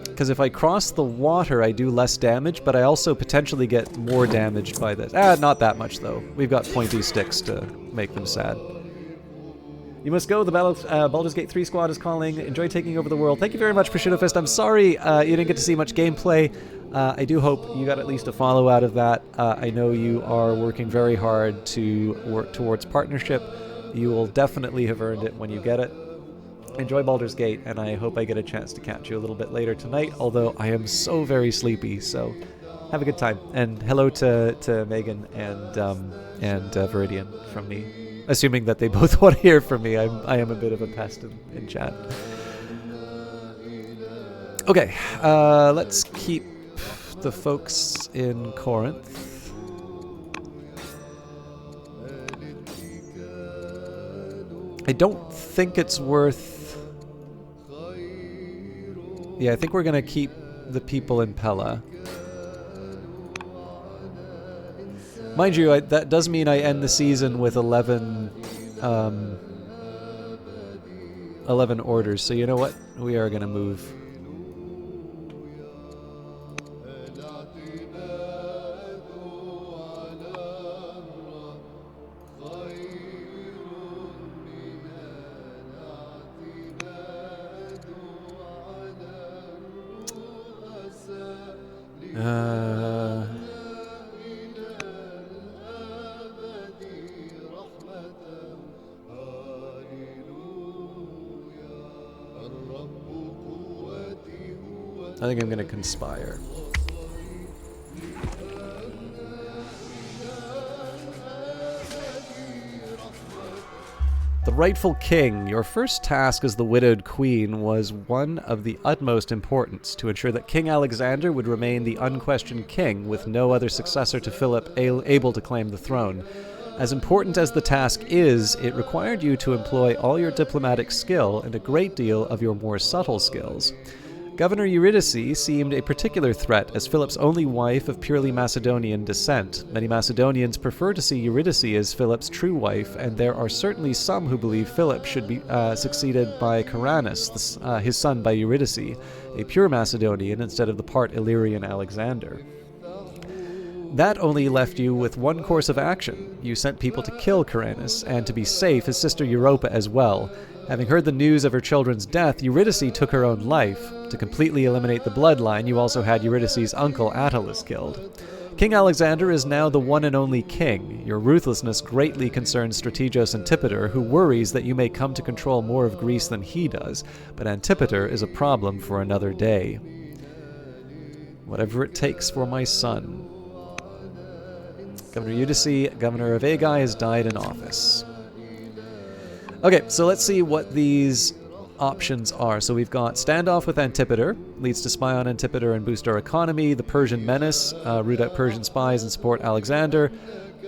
Speaker 1: Because because if I cross the water, I do less damage, but I also potentially get more damaged by this. Not that much, though. We've got pointy sticks to make them sad. You must go. The Baldur's Gate 3 squad is calling. Enjoy taking over the world. Thank you very much, Prosciutto Fist. I'm sorry you didn't get to see much gameplay. I do hope you got at least a follow out of that. I know you are working very hard to work towards partnership. You will definitely have earned it when you get it. Enjoy Baldur's Gate, and I hope I get a chance to catch you a little bit later tonight, although I am so very sleepy, so have a good time. And hello to Megan and Viridian from me, assuming that they both want to hear from me. I am a bit of a pest in chat. Okay, let's keep the folks in Corinth. I don't think it's worth... Yeah, I think we're going to keep the people in Pella. Mind you, that does mean I end the season with 11 orders. So you know what? We are going to move. I think I'm going to conspire. The rightful king, your first task as the widowed queen was one of the utmost importance, to ensure that King Alexander would remain the unquestioned king, with no other successor to Philip able to claim the throne. As important as the task is, it required you to employ all your diplomatic skill and a great deal of your more subtle skills. Governor Eurydice seemed a particular threat as Philip's only wife of purely Macedonian descent. Many Macedonians prefer to see Eurydice as Philip's true wife, and there are certainly some who believe Philip should be succeeded by Caranus, his son by Eurydice, a pure Macedonian instead of the part Illyrian Alexander. That only left you with one course of action. You sent people to kill Caranus, and to be safe, his sister Europa as well. Having heard the news of her children's death, Eurydice took her own life. To completely eliminate the bloodline, you also had Eurydice's uncle Attalus killed. King Alexander is now the one and only king. Your ruthlessness greatly concerns Strategos Antipater, who worries that you may come to control more of Greece than he does, but Antipater is a problem for another day. Whatever it takes for my son. Governor Eurydice, governor of Aigai, has died in office. Okay, so let's see what these options are. So we've got standoff with Antipater, leads to spy on Antipater and boost our economy. The Persian menace, root out Persian spies and support Alexander.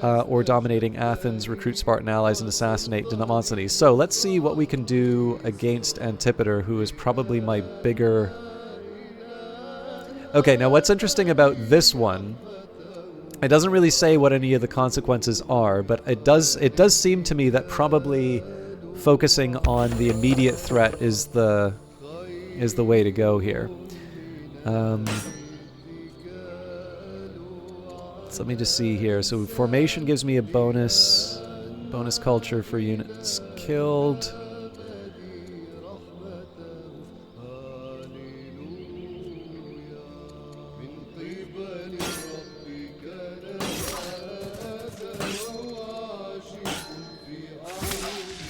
Speaker 1: Or dominating Athens, recruit Spartan allies and assassinate Demosthenes. So let's see what we can do against Antipater, who is probably my bigger... Okay, now what's interesting about this one... It doesn't really say what any of the consequences are, but it does seem to me that probably focusing on the immediate threat is the way to go here. So let me just see here. So formation gives me a bonus culture for units killed.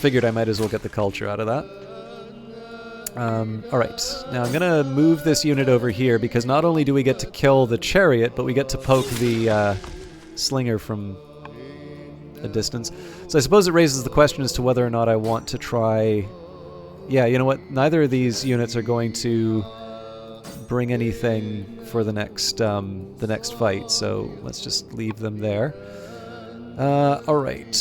Speaker 1: Figured I might as well get the culture out of that. Alright, now I'm going to move this unit over here because not only do we get to kill the chariot, but we get to poke the slinger from a distance. So I suppose it raises the question as to whether or not I want to try... Yeah, you know what? Neither of these units are going to bring anything for the next fight, so let's just leave them there. Alright.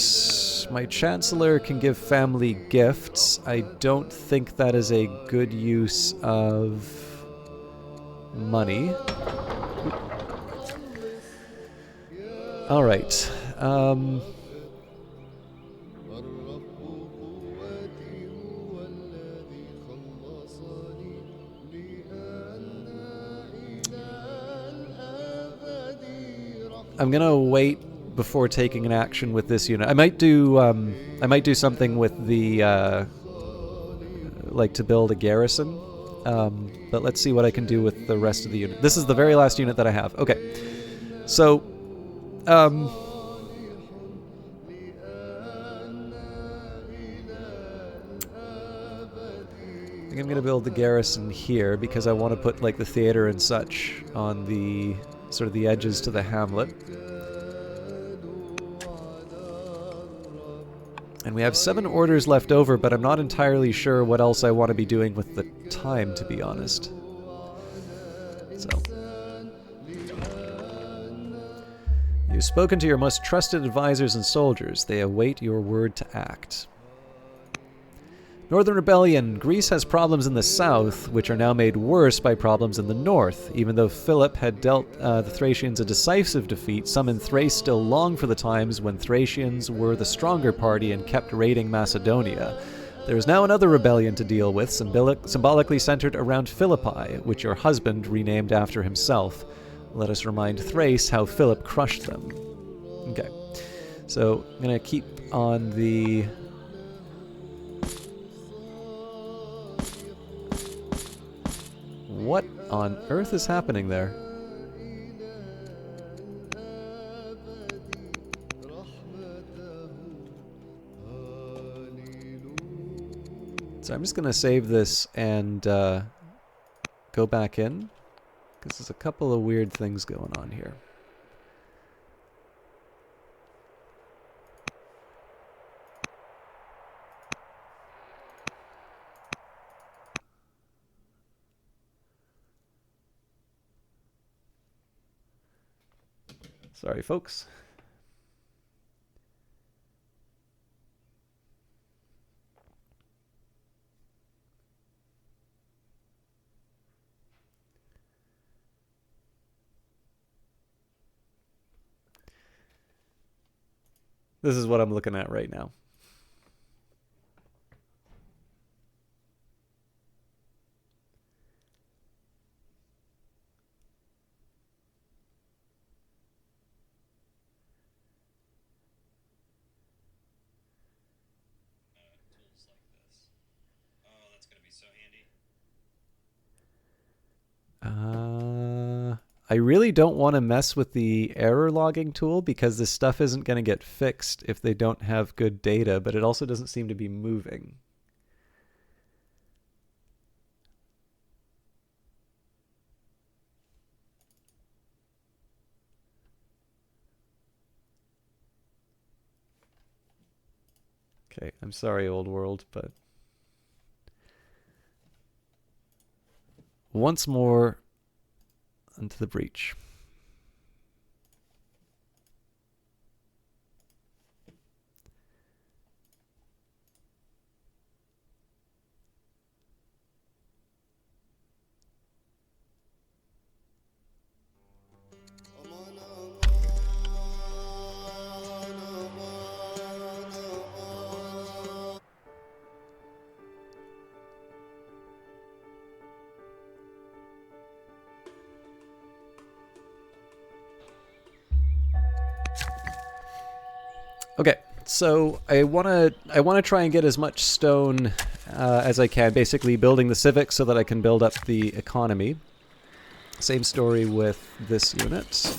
Speaker 1: My Chancellor can give family gifts. I don't think that is a good use of money. Alright. I'm gonna wait before taking an action with this unit. I might do something with the like to build a garrison, but let's see what I can do with the rest of the unit. This is the very last unit that I have. Okay, so I think I'm gonna build the garrison here because I want to put like the theater and such on the sort of the edges to the hamlet. And we have 7 orders left over, but I'm not entirely sure what else I want to be doing with the time, to be honest. So. You've spoken to your most trusted advisors and soldiers. They await your word to act. Northern Rebellion. Greece has problems in the south, which are now made worse by problems in the north. Even though Philip had dealt the Thracians a decisive defeat, some in Thrace still long for the times when Thracians were the stronger party and kept raiding Macedonia. There is now another rebellion to deal with, symbolically centered around Philippi, which your husband renamed after himself. Let us remind Thrace how Philip crushed them. Okay, so I'm going to keep on the... What on earth is happening there? So I'm just going to save this and go back in, because there's a couple of weird things going on here. Sorry, folks. This is what I'm looking at right now. I really don't want to mess with the error logging tool because this stuff isn't going to get fixed if they don't have good data, but it also doesn't seem to be moving. Okay, I'm sorry, old world, but once more into the breach. Okay, so I wanna try and get as much stone as I can, basically building the civic so that I can build up the economy. Same story with this unit.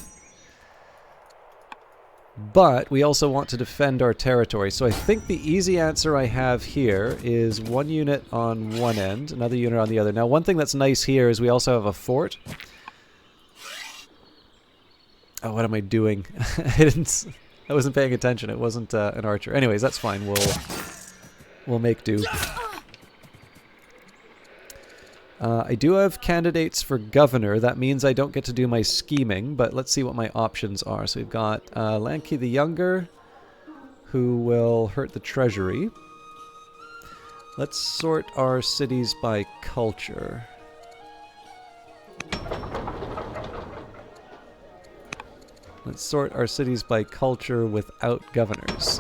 Speaker 1: But we also want to defend our territory, so I think the easy answer I have here is one unit on one end, another unit on the other. Now, one thing that's nice here is we also have a fort. Oh, what am I doing? I wasn't paying attention. It wasn't an archer. Anyways, that's fine. We'll make do. I do have candidates for governor. That means I don't get to do my scheming, but let's see what my options are. So we've got Lanki the Younger, who will hurt the treasury. Let's sort our cities by culture. Let's sort our cities by culture without governors.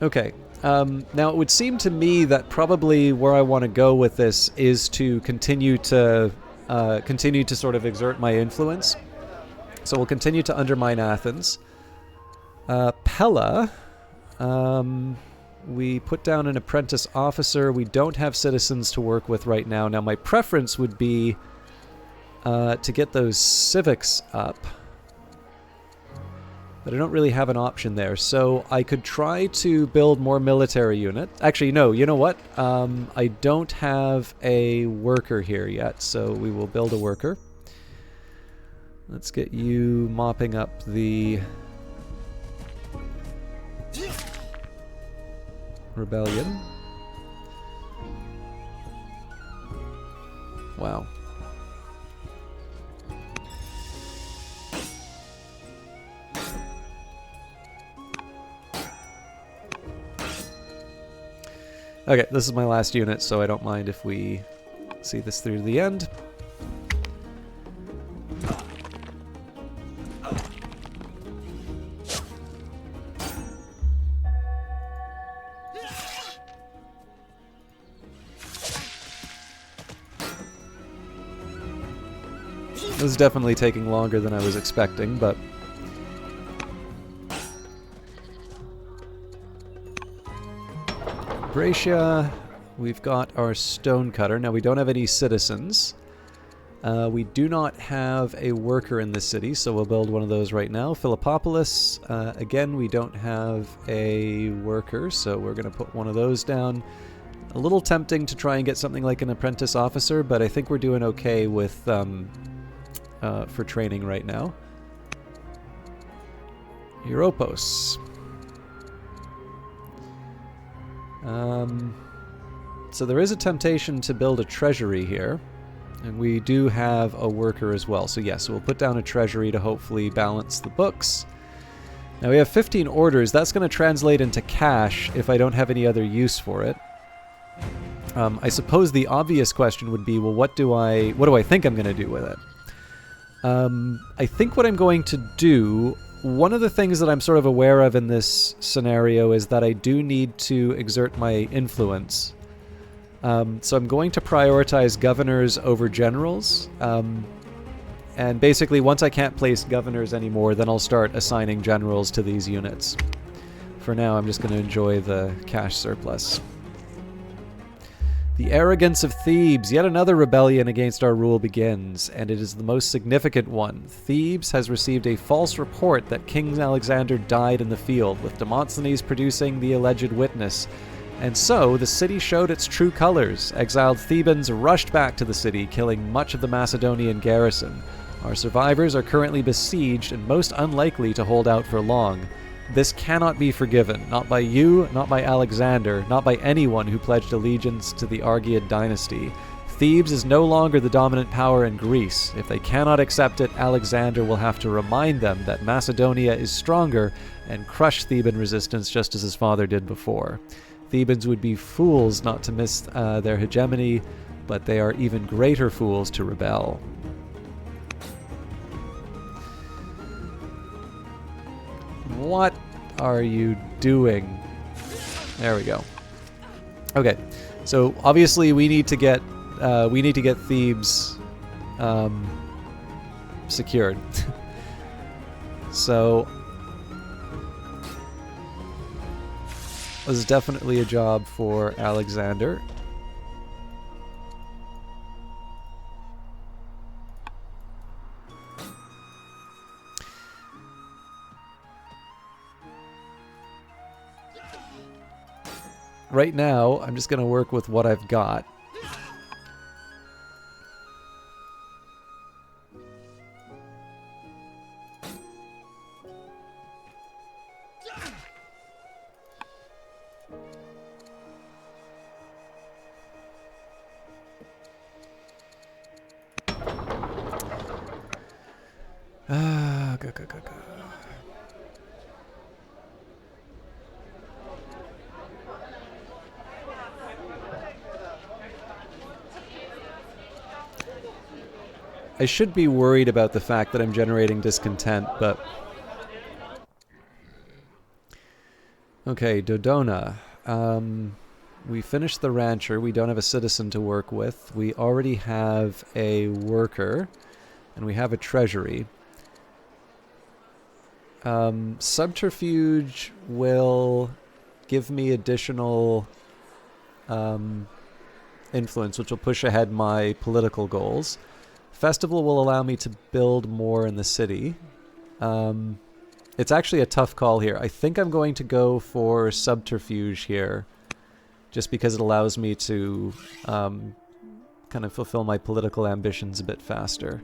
Speaker 1: Okay, Now, it would seem to me that probably where I want to go with this is to continue to sort of exert my influence. So we'll continue to undermine Athens. Pella, we put down an apprentice officer. We don't have citizens to work with right now. Now, my preference would be to get those civics up. But I don't really have an option there, so I could try to build more military units. Actually, no, you know what? I don't have a worker here yet, so we will build a worker. Let's get you mopping up the rebellion. Wow. Okay, this is my last unit, so I don't mind if we see this through to the end. This is definitely taking longer than I was expecting, but Brescia, we've got our stonecutter. Now, we don't have any citizens. We do not have a worker in this city, so we'll build one of those right now. Philippopolis, again, we don't have a worker, so we're going to put one of those down. A little tempting to try and get something like an apprentice officer, but I think we're doing okay with for training right now. Europos. So there is a temptation to build a treasury here, and we do have a worker as well. So yes, we'll put down a treasury to hopefully balance the books. Now we have 15 orders. That's going to translate into cash if I don't have any other use for it. I suppose the obvious question would be, well, what do I think I'm going to do with it? I think what I'm going to do, one of the things that I'm sort of aware of in this scenario is that I do need to exert my influence. So I'm going to prioritize governors over generals. And basically, once I can't place governors anymore, then I'll start assigning generals to these units. For now, I'm just going to enjoy the cash surplus. The arrogance of Thebes. Yet another rebellion against our rule begins, and it is the most significant one. Thebes has received a false report that King Alexander died in the field, with Demosthenes producing the alleged witness. And so, the city showed its true colors. Exiled Thebans rushed back to the city, killing much of the Macedonian garrison. Our survivors are currently besieged and most unlikely to hold out for long. This cannot be forgiven, not by you, not by Alexander, not by anyone who pledged allegiance to the Argead dynasty. Thebes is no longer the dominant power in Greece. If they cannot accept it, Alexander will have to remind them that Macedonia is stronger and crush Theban resistance just as his father did before. Thebans would be fools not to miss their hegemony, but they are even greater fools to rebel. What are you doing? There we go. Okay, so obviously we need to get Thebes secured. So this is definitely a job for Alexander. Right now, I'm just going to work with what I've got. Go. I should be worried about the fact that I'm generating discontent, but... Okay, Dodona. We finished the rancher. We don't have a citizen to work with. We already have a worker, and we have a treasury. Subterfuge will give me additional influence, which will push ahead my political goals. Festival will allow me to build more in the city. It's actually a tough call here. I think I'm going to go for subterfuge here, just because it allows me to kind of fulfill my political ambitions a bit faster.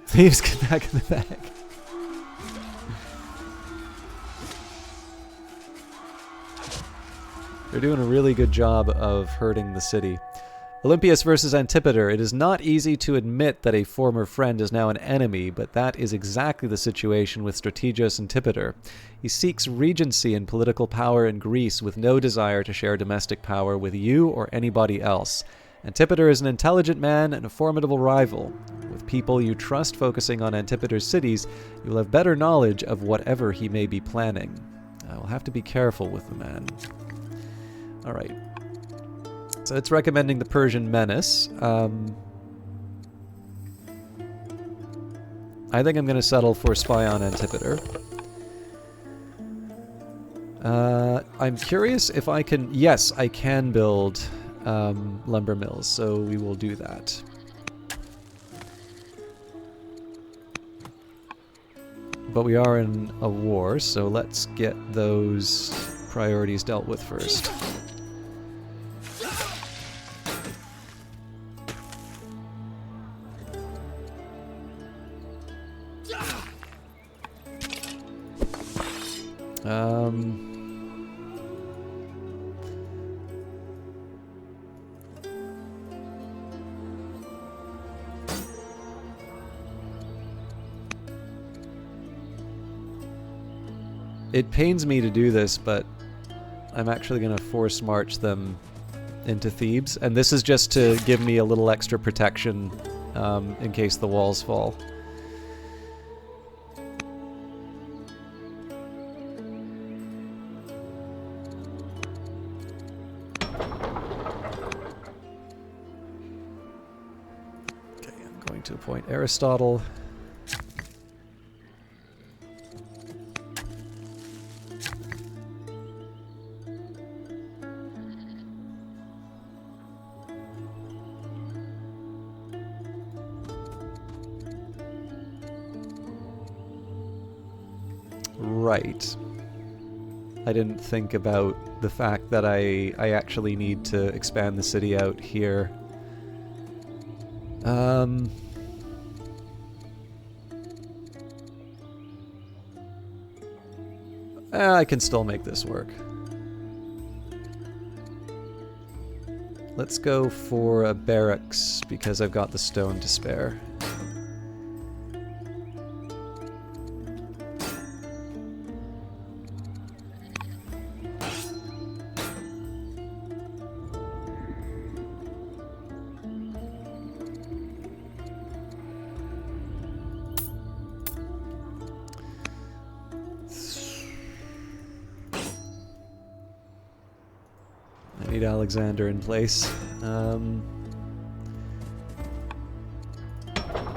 Speaker 1: Thieves get back in the bag. They're doing a really good job of hurting the city. Olympius versus Antipater. It is not easy to admit that a former friend is now an enemy, but that is exactly the situation with Strategios Antipater. He seeks regency and political power in Greece with no desire to share domestic power with you or anybody else. Antipater is an intelligent man and a formidable rival. With people you trust focusing on Antipater's cities, you will have better knowledge of whatever he may be planning. I will have to be careful with the man. Alright. So it's recommending the Persian menace. I think I'm going to settle for spy on Antipater. I'm curious if I can... Yes, I can build lumber mills, so we will do that. But we are in a war, so let's get those priorities dealt with first. It pains me to do this, but I'm actually going to force march them into Thebes, and this is just to give me a little extra protection in case the walls fall. Okay, I'm going to appoint Aristotle. Right. I didn't think about the fact that I actually need to expand the city out here. I can still make this work. Let's go for a barracks because I've got the stone to spare. I need Alexander in place.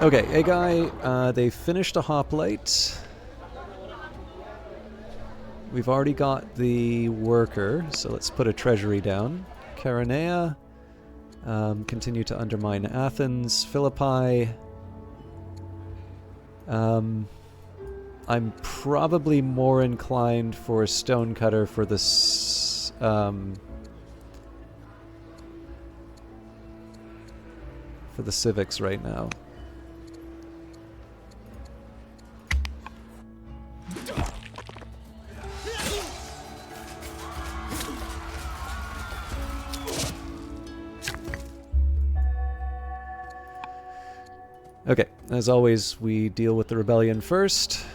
Speaker 1: Okay, Agai, they finished a hoplite. We've already got the worker, so let's put a treasury down. Charonea, continue to undermine Athens. Philippi. I'm probably more inclined for a stonecutter for this. For the civics right now. Okay, as always, we deal with the rebellion first.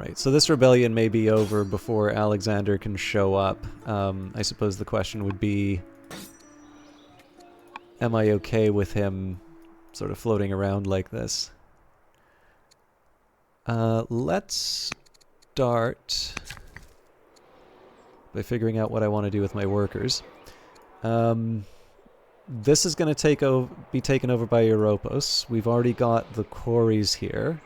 Speaker 1: Alright, so this rebellion may be over before Alexander can show up. I suppose the question would be, am I okay with him sort of floating around like this? Let's start by figuring out what I want to do with my workers. This is going to be taken over by Europos. We've already got the quarries here.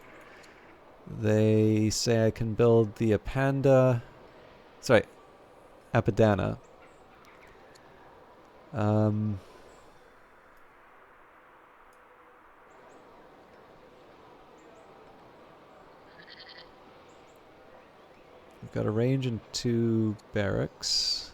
Speaker 1: They say I can build the Apanda... Sorry, Apadana. We've got a range and 2 barracks.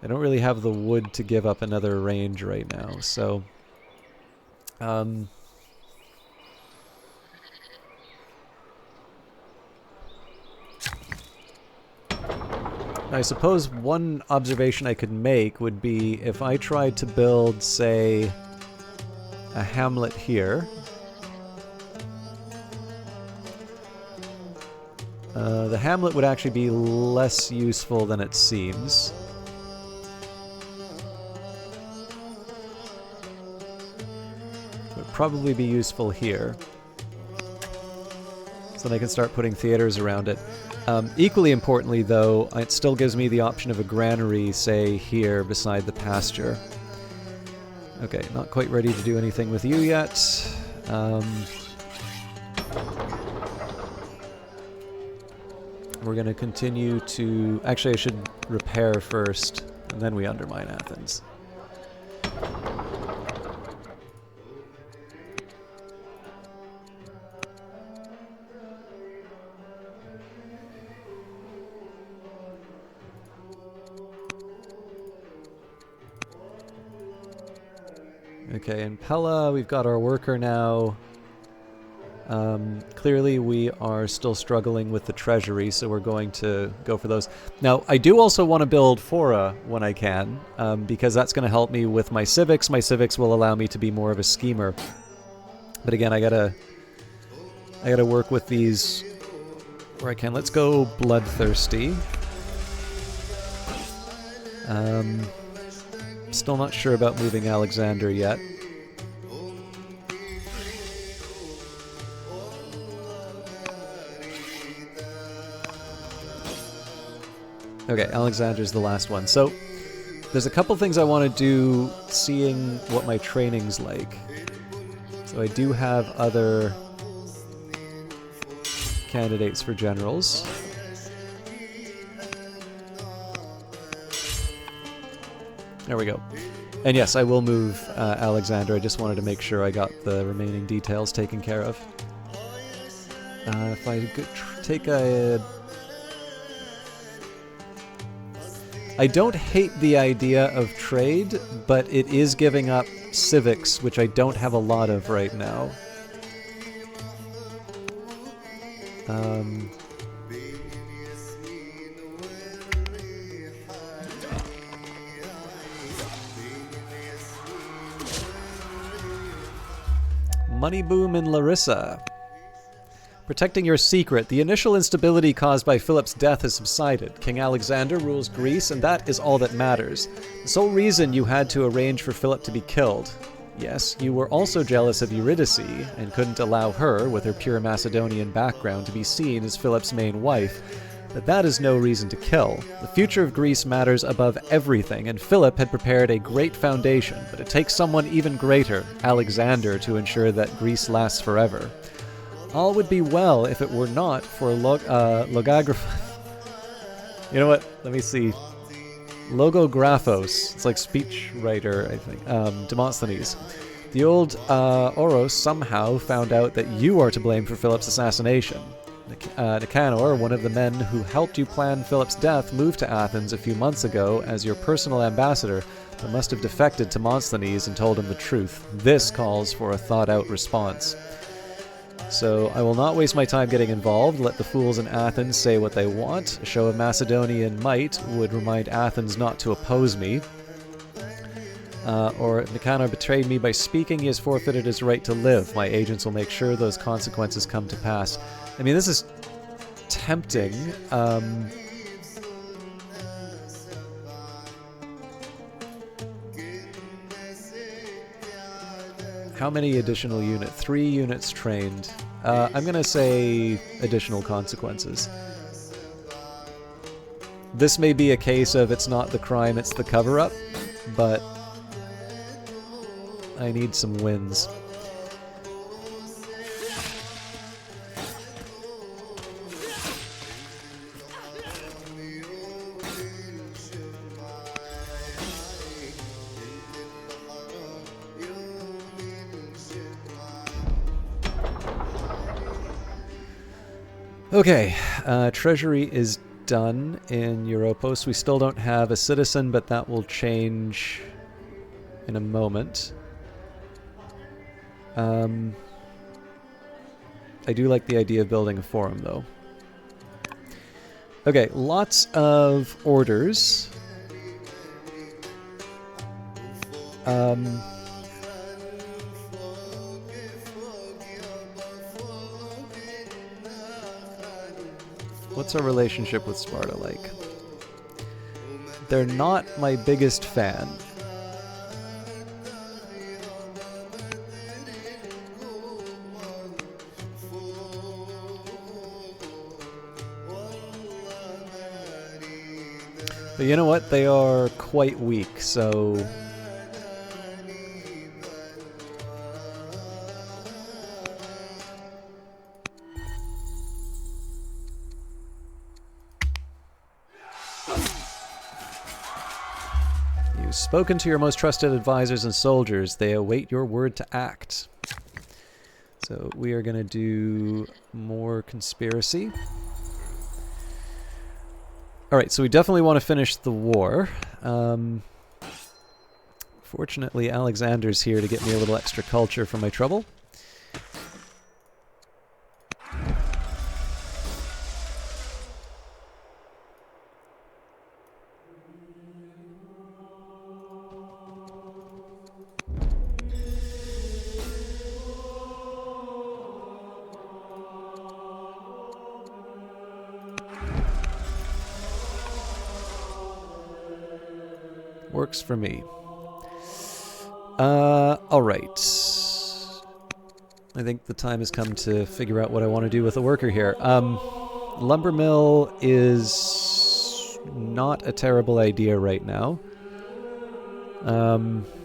Speaker 1: I don't really have the wood to give up another range right now, so... I suppose one observation I could make would be if I tried to build, say, a hamlet here. The hamlet would actually be less useful than it seems. Would probably be useful here. So then I can start putting theaters around it. Equally importantly, though, it still gives me the option of a granary, say, here beside the pasture. Okay, not quite ready to do anything with you yet. We're going to continue to... Actually, I should repair first, and then we undermine Athens. Okay, in Pella, we've got our worker now. Clearly we are still struggling with the treasury, so we're going to go for those. Now, I do also want to build Fora when I can, because that's going to help me with my civics. My civics will allow me to be more of a schemer. But again, I gotta work with these where I can. Let's go Bloodthirsty. Still not sure about moving Alexander yet. Okay, Alexander's the last one. So, there's a couple things I want to do, seeing what my training's like. So I do have other candidates for generals. There we go. And yes, I will move Alexander. I just wanted to make sure I got the remaining details taken care of. If I take a... I don't hate the idea of trade, but it is giving up civics, which I don't have a lot of right now. Money boom in Larissa. Protecting your secret. The initial instability caused by Philip's death has subsided. King Alexander rules Greece, and that is all that matters. The sole reason you had to arrange for Philip to be killed. Yes, you were also jealous of Eurydice, and couldn't allow her, with her pure Macedonian background, to be seen as Philip's main wife. But that is no reason to kill. The future of Greece matters above everything, and Philip had prepared a great foundation, but it takes someone even greater, Alexander, to ensure that Greece lasts forever. All would be well if it were not for Logographos. You know what? Let me see. Logographos. It's like speech writer, I think. Demosthenes. The old Oros somehow found out that you are to blame for Philip's assassination. Nicanor, one of the men who helped you plan Philip's death, moved to Athens a few months ago as your personal ambassador, but must have defected to Demosthenes and told him the truth. This calls for a thought-out response. So I will not waste my time getting involved. Let the fools in Athens say what they want. A show of Macedonian might would remind Athens not to oppose me. Or Nicanor betrayed me by speaking. He has forfeited his right to live. My agents will make sure those consequences come to pass. I mean, this is tempting. How many additional units? 3 units trained. I'm going to say additional consequences. This may be a case of it's not the crime, it's the cover-up, but I need some wins. Okay, Treasury is done in Europos. We still don't have a citizen, but that will change in a moment. I do like the idea of building a forum, though. Okay, lots of orders. What's our relationship with Sparta like? They're not my biggest fan. But you know what? They are quite weak, so... You've spoken to your most trusted advisors and soldiers. They await your word to act. So we are going to do more conspiracy. Alright, so we definitely want to finish the war. Fortunately, Alexander's here to get me a little extra culture for my trouble. Works for me. Alright. I think the time has come to figure out what I want to do with a worker here. Lumber mill is not a terrible idea right now.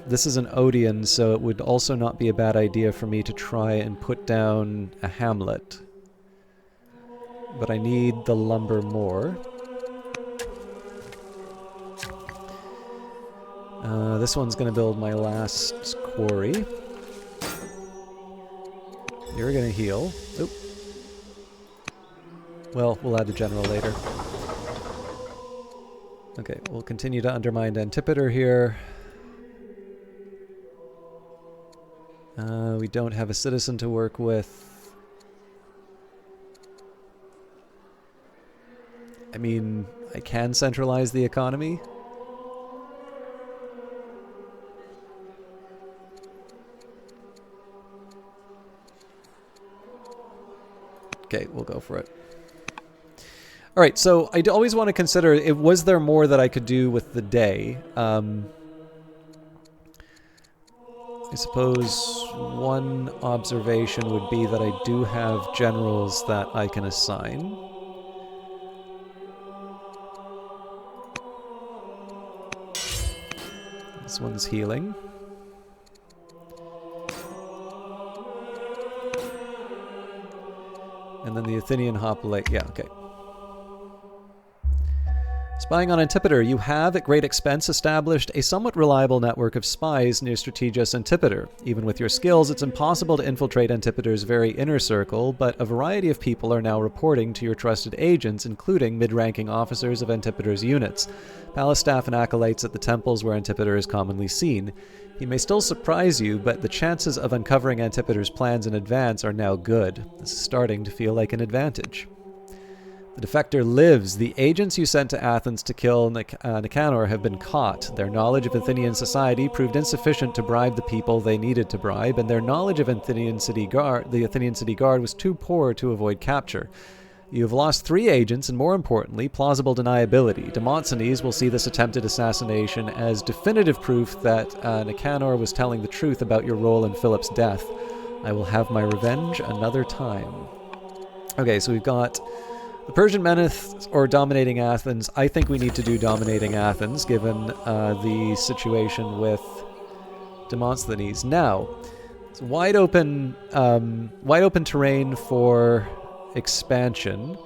Speaker 1: This is an Odeon, so it would also not be a bad idea for me to try and put down a hamlet. But I need the lumber more. This one's going to build my last quarry. You're going to heal. Oop. Well, we'll add the general later. Okay, we'll continue to undermine Antipater here. We don't have a citizen to work with. I mean, I can centralize the economy. Okay, we'll go for it. Alright, so I'd always want to consider, was there more that I could do with the day? I suppose one observation would be that I do have generals that I can assign. This one's healing. And then the Athenian hoplite, yeah, okay. Spying on Antipater, you have, at great expense, established a somewhat reliable network of spies near Strategius Antipater. Even with your skills, it's impossible to infiltrate Antipater's very inner circle, but a variety of people are now reporting to your trusted agents, including mid-ranking officers of Antipater's units, palace staff and acolytes at the temples where Antipater is commonly seen. He may still surprise you, but the chances of uncovering Antipater's plans in advance are now good. This is starting to feel like an advantage. The defector lives. The agents you sent to Athens to kill Nicanor have been caught. Their knowledge of Athenian society proved insufficient to bribe the people they needed to bribe, and their knowledge of the Athenian city guard was too poor to avoid capture. You have lost 3 agents, and more importantly, plausible deniability. Demosthenes will see this attempted assassination as definitive proof that Nicanor was telling the truth about your role in Philip's death. I will have my revenge another time. Okay, so we've got the Persian Menace or dominating Athens. I think we need to do dominating Athens, given the situation with Demosthenes. Now, it's wide open terrain for expansion.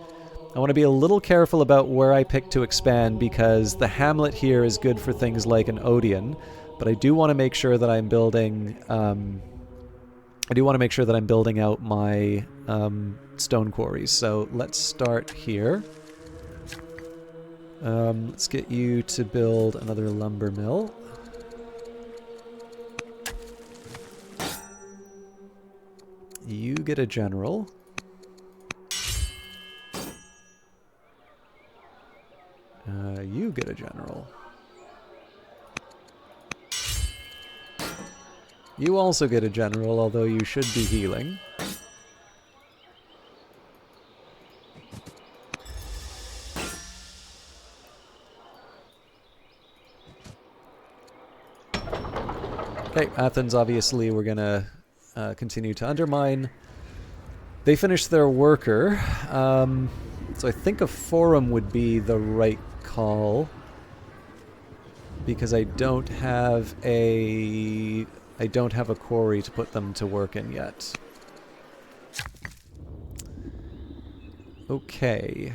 Speaker 1: I want to be a little careful about where I pick to expand because the hamlet here is good for things like an Odeon, but I do want to make sure that I'm building. I do want to make sure that I'm building out my stone quarries. So let's start here. Let's get you to build another lumber mill. You get a general. You get a general. You also get a general, although you should be healing. Okay, Athens, obviously, we're going to continue to undermine. They finished their worker. So I think a forum would be the right call. Because I don't have a quarry to put them to work in yet. Okay.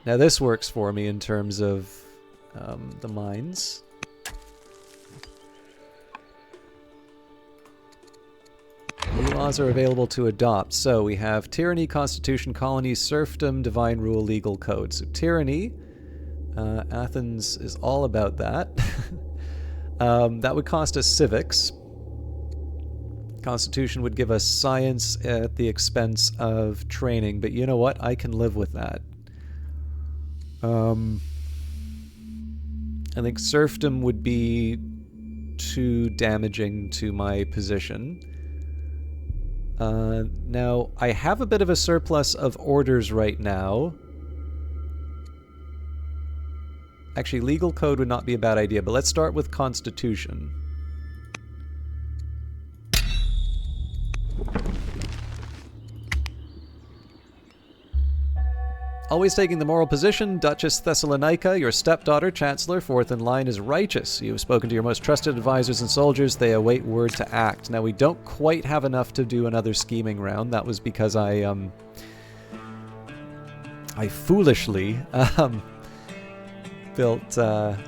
Speaker 1: Now this works for me in terms of the mines. New laws are available to adopt. So we have tyranny, constitution, colony, serfdom, divine rule, legal code. So tyranny, Athens is all about that. That would cost us civics. Constitution would give us science at the expense of training, but you know what? I can live with that. I think serfdom would be too damaging to my position. Now, I have a bit of a surplus of orders right now. Actually, legal code would not be a bad idea, but let's start with constitution. Always taking the moral position, Duchess Thessalonica, your stepdaughter, Chancellor, fourth in line, is righteous. You have spoken to your most trusted advisors and soldiers. They await word to act. Now, we don't quite have enough to do another scheming round. That was because I foolishly built, got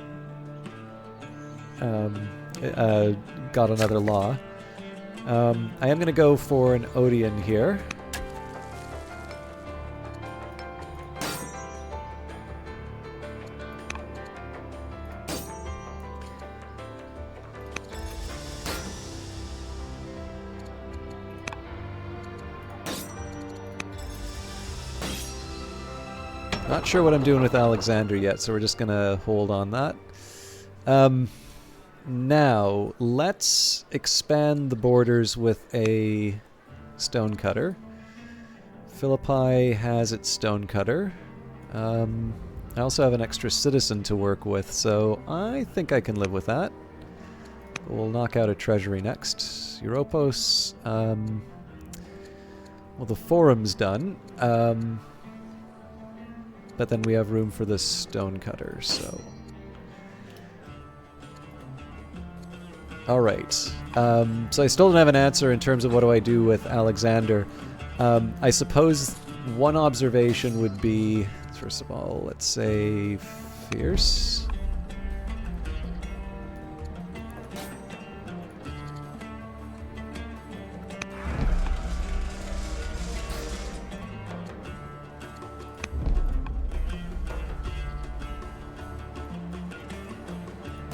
Speaker 1: another law. I am going to go for an Odeon here. Not sure what I'm doing with Alexander yet, so we're just going to hold on that. Now, let's expand the borders with a stonecutter. Philippi has its stonecutter. I also have an extra citizen to work with, so I think I can live with that. We'll knock out a treasury next. Europos. Well, the forum's done. But then we have room for the stonecutter, so... Alright. So I still don't have an answer in terms of what do I do with Alexander. I suppose one observation would be, first of all, let's say fierce.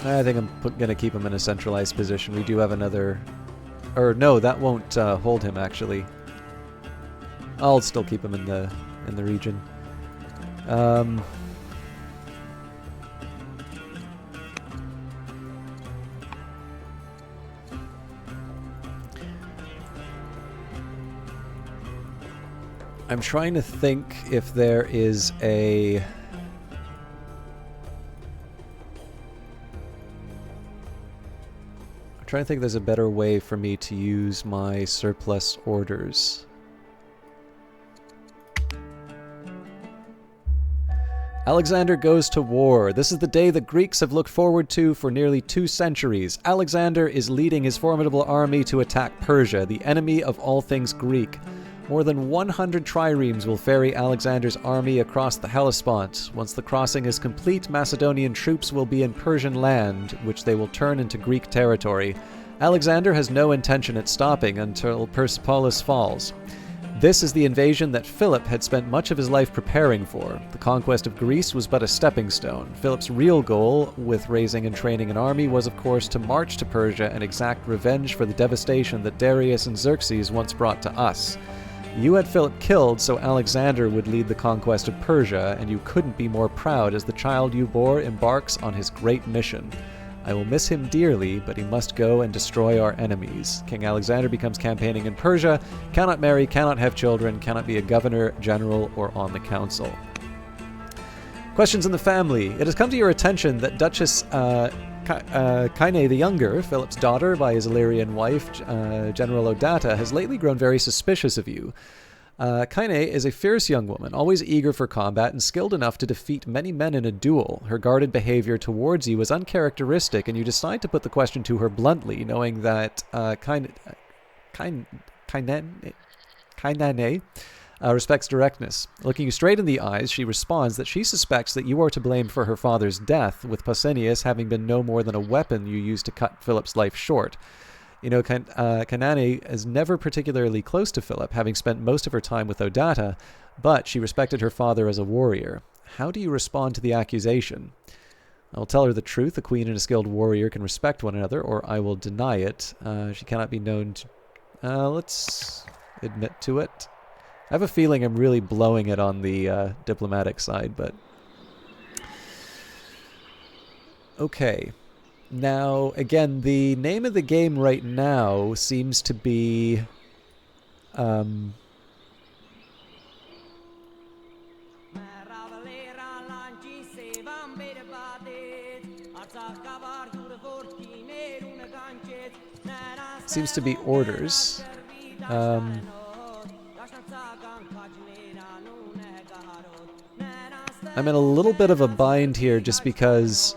Speaker 1: I think I'm going to keep him in a centralized position. We do have another... Or no, that won't hold him, actually. I'll still keep him in the region. I'm trying to think if there is a... I'm trying to think if there's a better way for me to use my surplus orders. Alexander goes to war. This is the day the Greeks have looked forward to for nearly 2 centuries. Alexander is leading his formidable army to attack Persia, the enemy of all things Greek. More than 100 triremes will ferry Alexander's army across the Hellespont. Once the crossing is complete, Macedonian troops will be in Persian land, which they will turn into Greek territory. Alexander has no intention at stopping until Persepolis falls. This is the invasion that Philip had spent much of his life preparing for. The conquest of Greece was but a stepping stone. Philip's real goal with raising and training an army was, of course, to march to Persia and exact revenge for the devastation that Darius and Xerxes once brought to us. You had Philip killed so Alexander would lead the conquest of Persia, and you couldn't be more proud as the child you bore embarks on his great mission. I will miss him dearly, but he must go and destroy our enemies. King Alexander becomes campaigning in Persia, cannot marry, cannot have children, cannot be a governor, general, or on the council. Questions in the family. It has come to your attention that Duchess Kaine the Younger, Philip's daughter by his Illyrian wife, General Odata, has lately grown very suspicious of you. Kaine is a fierce young woman, always eager for combat and skilled enough to defeat many men in a duel. Her guarded behavior towards you is uncharacteristic, and you decide to put the question to her bluntly, knowing that Kainane respects directness. Looking you straight in the eyes, she responds that she suspects that you are to blame for her father's death, with Pausanias having been no more than a weapon you used to cut Philip's life short. You know, Kainane is never particularly close to Philip, having spent most of her time with Odata, but she respected her father as a warrior. How do you respond to the accusation? I will tell her the truth. A queen and a skilled warrior can respect one another, or I will deny it. She cannot be known to... let's admit to it. I have a feeling I'm really blowing it on the diplomatic side, but... Okay. Now, again, the name of the game right now seems to be... seems to be orders. I'm in a little bit of a bind here just because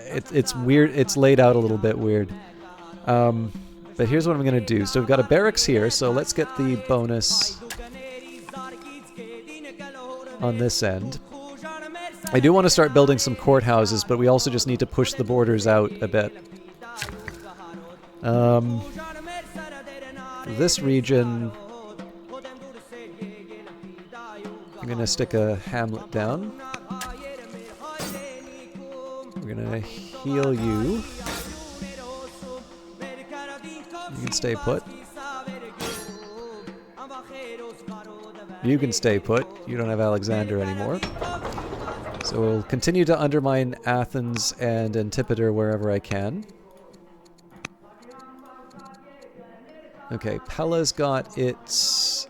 Speaker 1: it's weird. It's laid out a little bit weird. But here's what I'm going to do. So we've got a barracks here, so let's get the bonus on this end. I do want to start building some courthouses, but we also just need to push the borders out a bit. This region, I'm going to stick a hamlet down. We're going to heal you. You can stay put. You can stay put. You don't have Alexander anymore. So we'll continue to undermine Athens and Antipater wherever I can. Okay, Pella's got its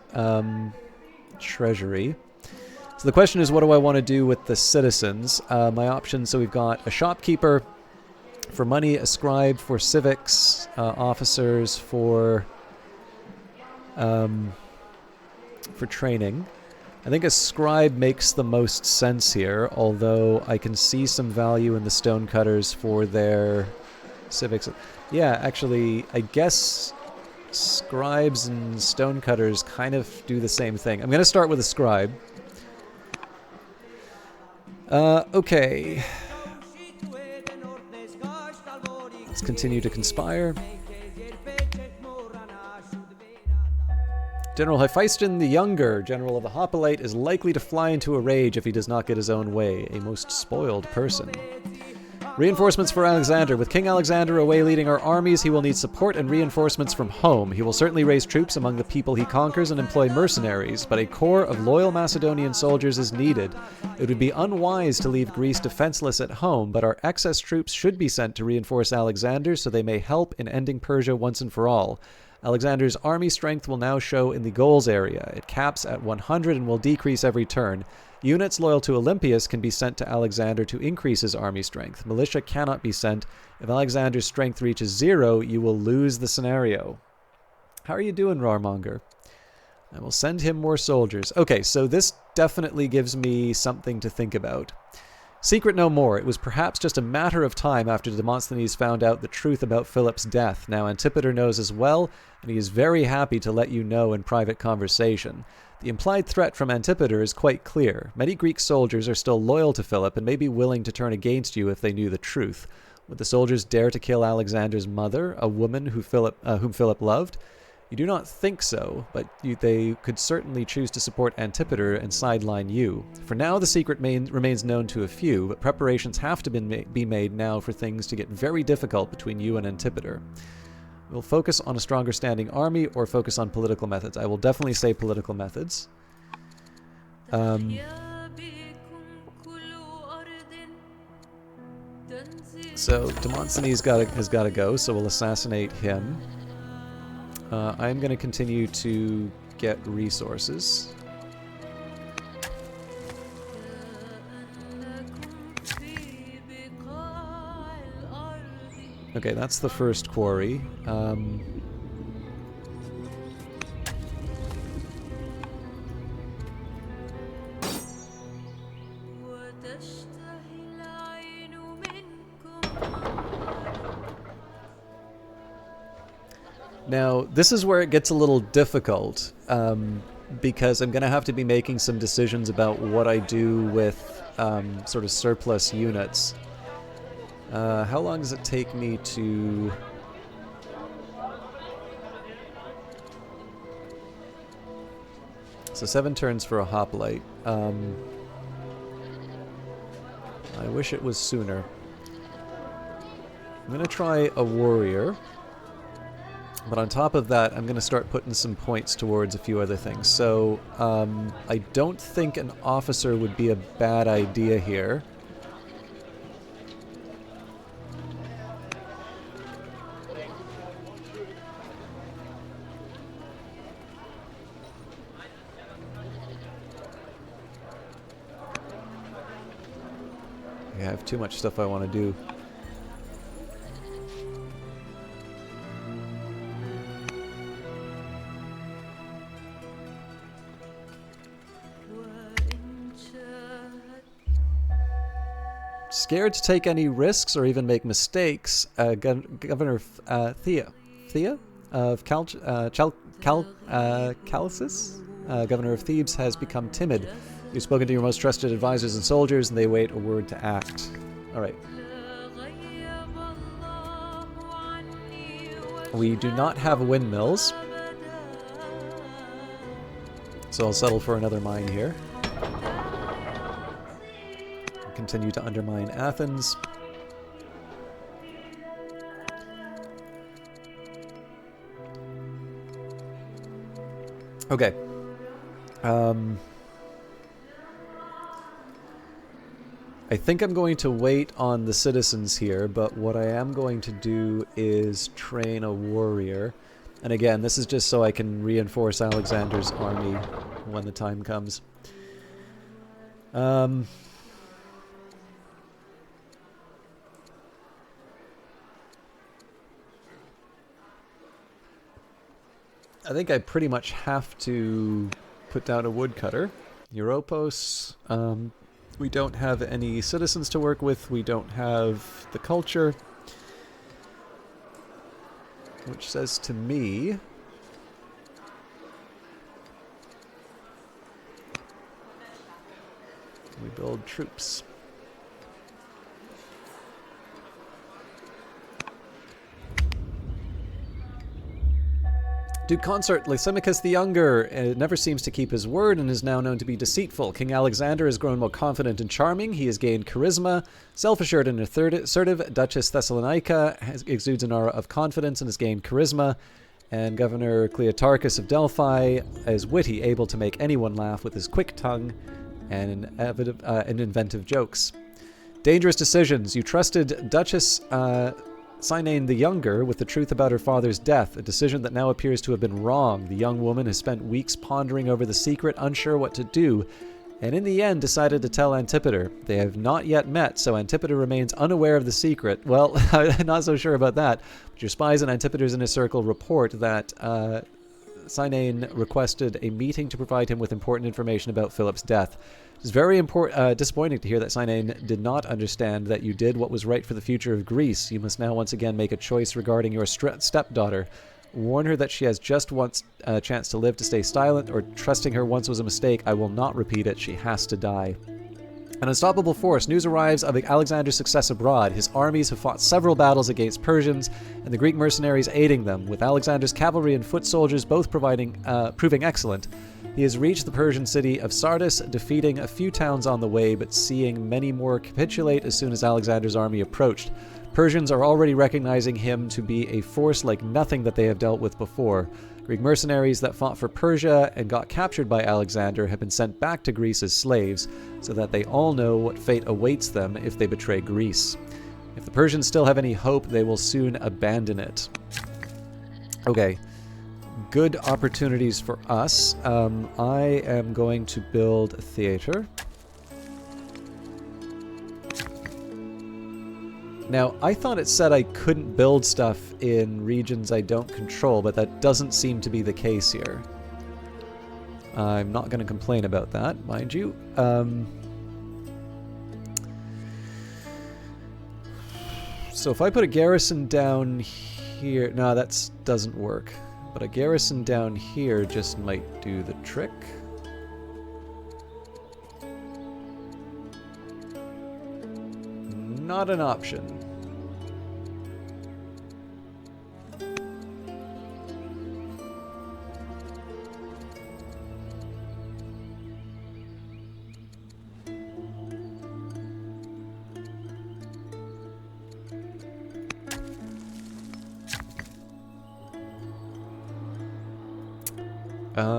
Speaker 1: treasury. So the question is, what do I want to do with the citizens? My options, so we've got a shopkeeper for money, a scribe for civics, officers for training. I think a scribe makes the most sense here, although I can see some value in the stonecutters for their civics. Yeah, actually, I guess scribes and stonecutters kind of do the same thing. I'm going to start with a scribe. Okay. Let's continue to conspire. General Hephaestion the Younger, General of the Hoplite, is likely to fly into a rage if he does not get his own way. A most spoiled person. Reinforcements for Alexander. With King Alexander away leading our armies, he will need support and reinforcements from home. He will certainly raise troops among the people he conquers and employ mercenaries, but a corps of loyal Macedonian soldiers is needed. It would be unwise to leave Greece defenseless at home, but our excess troops should be sent to reinforce Alexander so they may help in ending Persia once and for all. Alexander's army strength will now show in the goals area. It caps at 100 and will decrease every turn. Units loyal to Olympias can be sent to Alexander to increase his army strength. Militia cannot be sent. If Alexander's strength reaches 0, you will lose the scenario. How are you doing, Rarmonger? I will send him more soldiers. Okay, so this definitely gives me something to think about. Secret no more. It was perhaps just a matter of time after Demosthenes found out the truth about Philip's death. Now Antipater knows as well, and he is very happy to let you know in private conversation. The implied threat from Antipater is quite clear. Many Greek soldiers are still loyal to Philip and may be willing to turn against you if they knew the truth. Would the soldiers dare to kill Alexander's mother, a woman whom Philip loved? You do not think so, but they could certainly choose to support Antipater and sideline you. For now, the secret remains known to a few, but preparations have to be made now for things to get very difficult between you and Antipater. We'll focus on a stronger standing army or focus on political methods. I will definitely say political methods. So Demosthenes has got to go, so we'll assassinate him. I'm going to continue to get resources. Okay, that's the first quarry. Now, this is where it gets a little difficult, because I'm going to have to be making some decisions about what I do with sort of surplus units. How long does it take me to... So 7 turns for a hoplite. I wish it was sooner. I'm going to try a warrior. But on top of that, I'm going to start putting some points towards a few other things. So I don't think an officer would be a bad idea here. I have too much stuff I want to do. Scared to take any risks or even make mistakes, Governor Thea of Chalcis, Governor of Thebes, has become timid. You've spoken to your most trusted advisors and soldiers, and they wait a word to act. All right. We do not have windmills, so I'll settle for another mine here. Continue to undermine Athens. Okay. I think I'm going to wait on the citizens here, but what I am going to do is train a warrior. And again, this is just so I can reinforce Alexander's army when the time comes. I think I pretty much have to put down a woodcutter. Europos. We don't have any citizens to work with. We don't have the culture. Which says to me... we build troops. Duke Consort Lysimachus the Younger never seems to keep his word and is now known to be deceitful. King Alexander has grown more confident and charming. He has gained charisma. Self-assured and assertive, Duchess Thessalonica exudes an aura of confidence and has gained charisma. And Governor Cleotarchus of Delphi is witty, able to make anyone laugh with his quick tongue and inventive jokes. Dangerous decisions. You trusted Duchess Cynaen the Younger with the truth about her father's death, a decision that now appears to have been wrong. The young woman has spent weeks pondering over the secret, unsure what to do, and in the end decided to tell Antipater. They have not yet met, so Antipater remains unaware of the secret. Well, I'm not so sure about that, but your spies and Antipater's inner circle report that Cynaen requested a meeting to provide him with important information about Philip's death. It's very disappointing to hear that Cynaen did not understand that you did what was right for the future of Greece. You must now once again make a choice regarding your stepdaughter. Warn her that she has just once a chance to live to stay silent, or trusting her once was a mistake. I will not repeat it. She has to die. An unstoppable force. News arrives of Alexander's success abroad. His armies have fought several battles against Persians, and the Greek mercenaries aiding them, with Alexander's cavalry and foot soldiers both proving excellent. He has reached the Persian city of Sardis, defeating a few towns on the way, but seeing many more capitulate as soon as Alexander's army approached. Persians are already recognizing him to be a force like nothing that they have dealt with before. Greek mercenaries that fought for Persia and got captured by Alexander have been sent back to Greece as slaves, so that they all know what fate awaits them if they betray Greece. If the Persians still have any hope, they will soon abandon it. Okay. Good opportunities for us. I am going to build a theater. Now, I thought it said I couldn't build stuff in regions I don't control, but that doesn't seem to be the case here. I'm not going to complain about that, mind you. So if I put a garrison down here... No, that doesn't work. But a garrison down here just might do the trick. Not an option.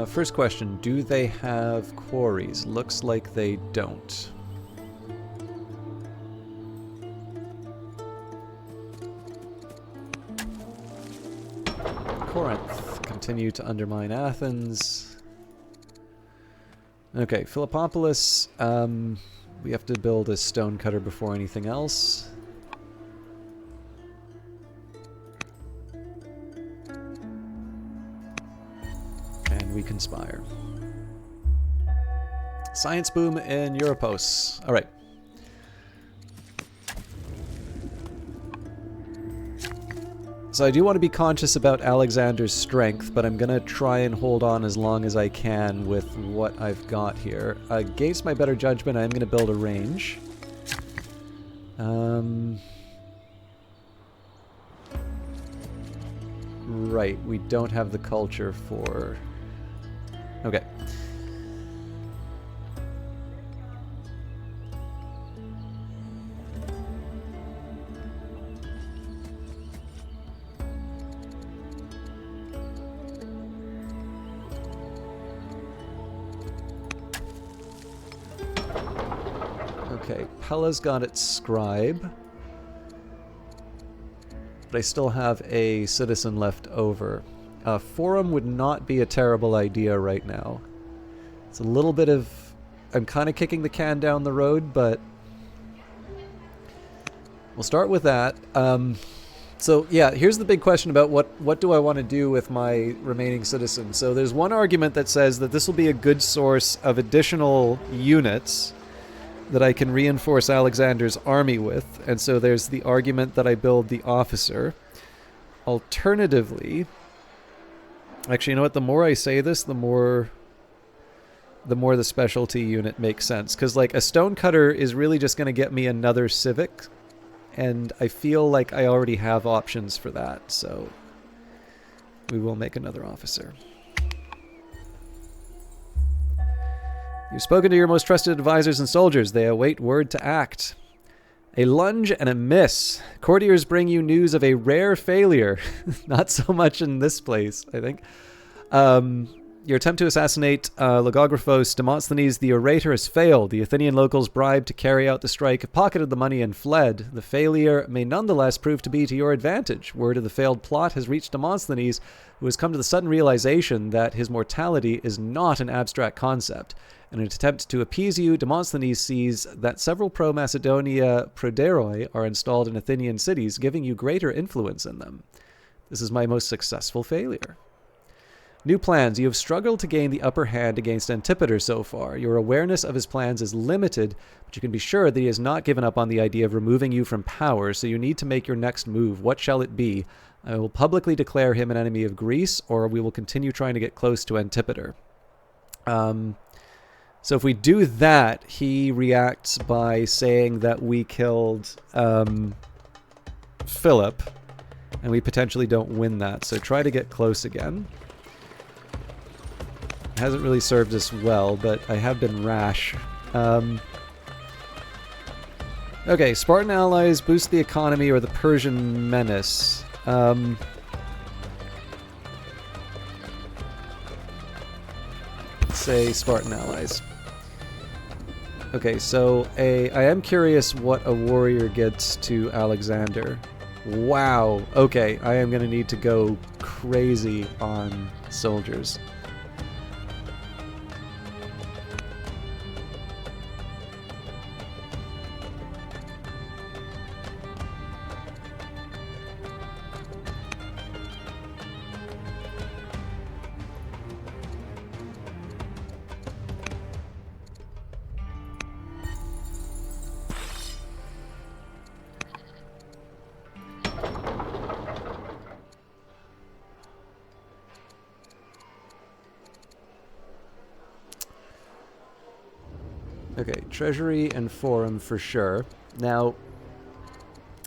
Speaker 1: First question, do they have quarries? Looks like they don't. Corinth, continue to undermine Athens. Okay, Philippopolis, we have to build a stonecutter before anything else. We conspire. Science boom in Europos. All right. So I do want to be conscious about Alexander's strength, but I'm going to try and hold on as long as I can with what I've got here. Against my better judgment, I'm going to build a range. Right, we don't have the culture for... Okay. Okay, Pella's got its scribe. But I still have a citizen left over. Forum would not be a terrible idea right now. It's a little bit of... I'm kind of kicking the can down the road, but... We'll start with that. So, yeah, here's the big question about what do I want to do with my remaining citizens. So there's one argument that says that this will be a good source of additional units that I can reinforce Alexander's army with. And so there's the argument that I build the officer. Alternatively... Actually, you know what? The more I say this, the more the specialty unit makes sense. Because, like, a stonecutter is really just going to get me another civic. And I feel like I already have options for that, so... We will make another officer. You've spoken to your most trusted advisors and soldiers. They await word to act. A lunge and a miss. Courtiers bring you news of a rare failure. Not so much in this place, I think. Your attempt to assassinate Logographos Demosthenes the Orator has failed. The Athenian locals bribed to carry out the strike have pocketed the money and fled. The failure may nonetheless prove to be to your advantage. Word of the failed plot has reached Demosthenes, who has come to the sudden realization that his mortality is not an abstract concept. In an attempt to appease you, Demosthenes sees that several pro-Macedonia proderoi are installed in Athenian cities, giving you greater influence in them. This is my most successful failure. New plans. You have struggled to gain the upper hand against Antipater so far. Your awareness of his plans is limited, but you can be sure that he has not given up on the idea of removing you from power, so you need to make your next move. What shall it be? I will publicly declare him an enemy of Greece, or we will continue trying to get close to Antipater. So if we do that, he reacts by saying that we killed Philip, and we potentially don't win that. So try to get close again. Hasn't really served us well, but I have been rash. Okay, Spartan allies boost the economy or the Persian menace. Say Spartan allies. Okay, so I am curious what a warrior gets to Alexander. Wow. Okay, I am going to need to go crazy on soldiers. Okay, Treasury and Forum for sure. Now,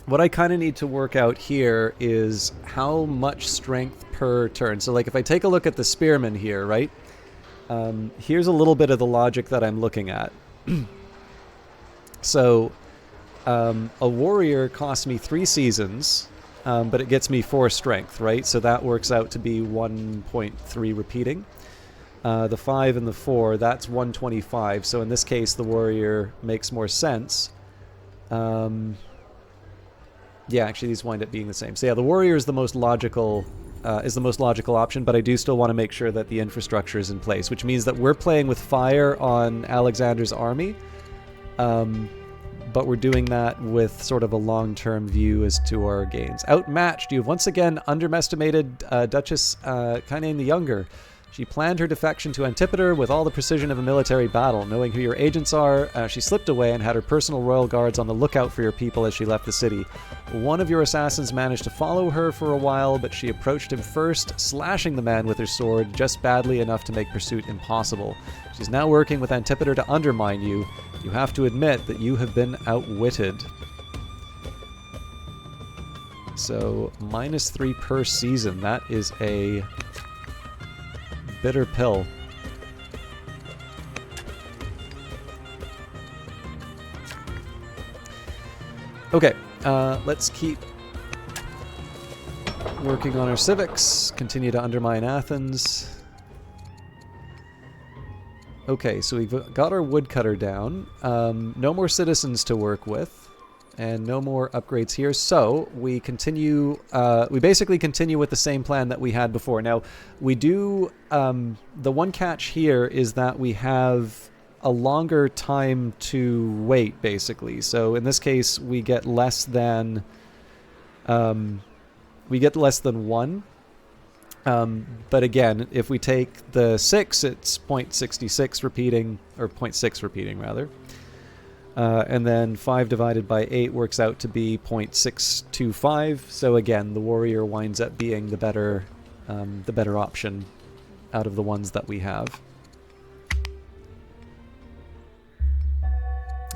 Speaker 1: what I kind of need to work out here is how much strength per turn. So, like, if I take a look at the Spearman here, right? Here's a little bit of the logic that I'm looking at. So, a Warrior costs me 3 seasons, but it gets me 4 strength, right? So that works out to be 1.3 repeating. The 5 and the 4, that's 125. So in this case, the warrior makes more sense. Yeah, actually, these wind up being the same. So yeah, the warrior is the most logical option, but I do still want to make sure that the infrastructure is in place, which means that we're playing with fire on Alexander's army, but we're doing that with sort of a long-term view as to our gains. Outmatched, you've once again underestimated Duchess Kainene the Younger. She planned her defection to Antipater with all the precision of a military battle. Knowing who your agents are, she slipped away and had her personal royal guards on the lookout for your people as she left the city. One of your assassins managed to follow her for a while, but she approached him first, slashing the man with her sword just badly enough to make pursuit impossible. She's now working with Antipater to undermine you. You have to admit that you have been outwitted. So, -3 per season. That is a bitter pill. Okay, let's keep working on our civics, continue to undermine Athens. Okay, so we've got our woodcutter down. No more citizens to work with. And no more upgrades here. So we continue, we basically continue with the same plan that we had before. Now, we do, the one catch here is that we have a longer time to wait, basically. So in this case, we get less than, 1. But again, if we take the 6, it's 0.66 repeating, or 0.6 repeating, rather. And then 5 divided by 8 works out to be 0.625. So again, the warrior winds up being the better option out of the ones that we have.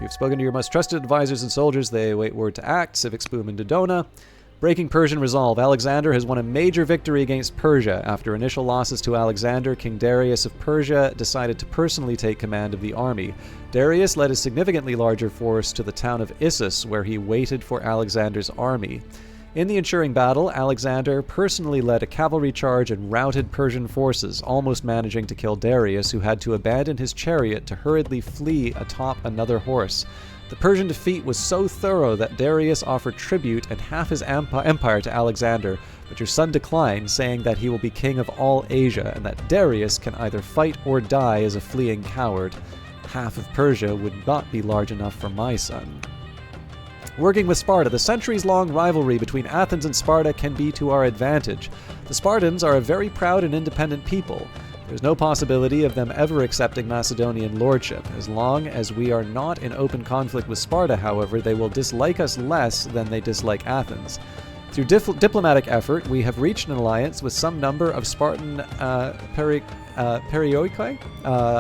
Speaker 1: You've spoken to your most trusted advisors and soldiers. They await word to act. Civics boom in Dodona. Breaking Persian resolve. Alexander has won a major victory against Persia. After initial losses to Alexander, King Darius of Persia decided to personally take command of the army. Darius led a significantly larger force to the town of Issus, where he waited for Alexander's army. In the ensuing battle, Alexander personally led a cavalry charge and routed Persian forces, almost managing to kill Darius, who had to abandon his chariot to hurriedly flee atop another horse. The Persian defeat was so thorough that Darius offered tribute and half his empire to Alexander, but your son declined, saying that he will be king of all Asia, and that Darius can either fight or die as a fleeing coward. Half of Persia would not be large enough for my son. Working with Sparta, the centuries-long rivalry between Athens and Sparta can be to our advantage. The Spartans are a very proud and independent people. There's no possibility of them ever accepting Macedonian lordship. As long as we are not in open conflict with Sparta, however, they will dislike us less than they dislike Athens. Through diplomatic effort, we have reached an alliance with some number of Spartan perioikoi,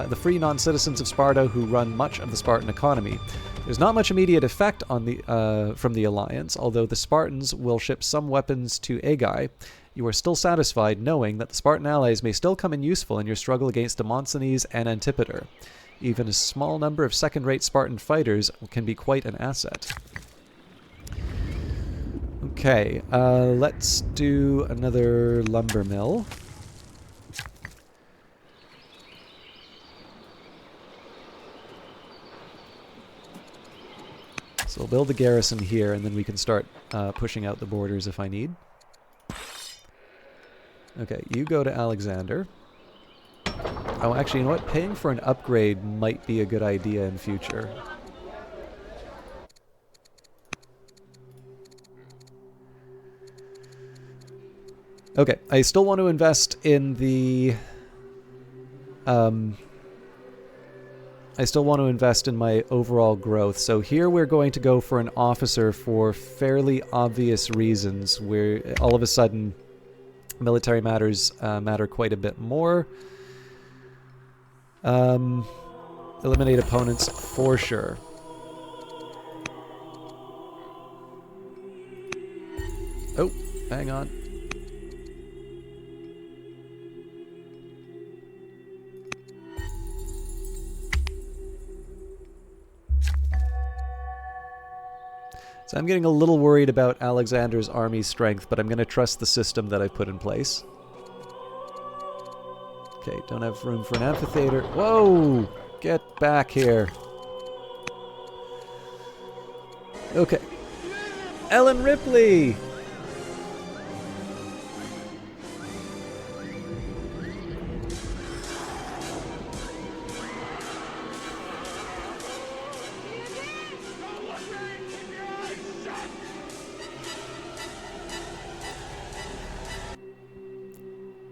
Speaker 1: the free non-citizens of Sparta who run much of the Spartan economy. There's not much immediate effect on from the alliance, although the Spartans will ship some weapons to Aigai. You are still satisfied knowing that the Spartan allies may still come in useful in your struggle against Demosthenes and Antipater. Even a small number of second-rate Spartan fighters can be quite an asset. Okay, let's do another lumber mill. So we'll build the garrison here, and then we can start pushing out the borders if I need. Okay, you go to Alexander. Oh, actually, you know what? Paying for an upgrade might be a good idea in future. Okay, I still want to invest in the... I still want to invest in my overall growth. So here we're going to go for an officer for fairly obvious reasons, where all of a sudden military matters matter quite a bit more. Eliminate opponents for sure. Oh, hang on. So I'm getting a little worried about Alexander's army strength, but I'm going to trust the system that I've put in place. Okay, don't have room for an amphitheater. Whoa! Get back here. Okay. Ellen Ripley!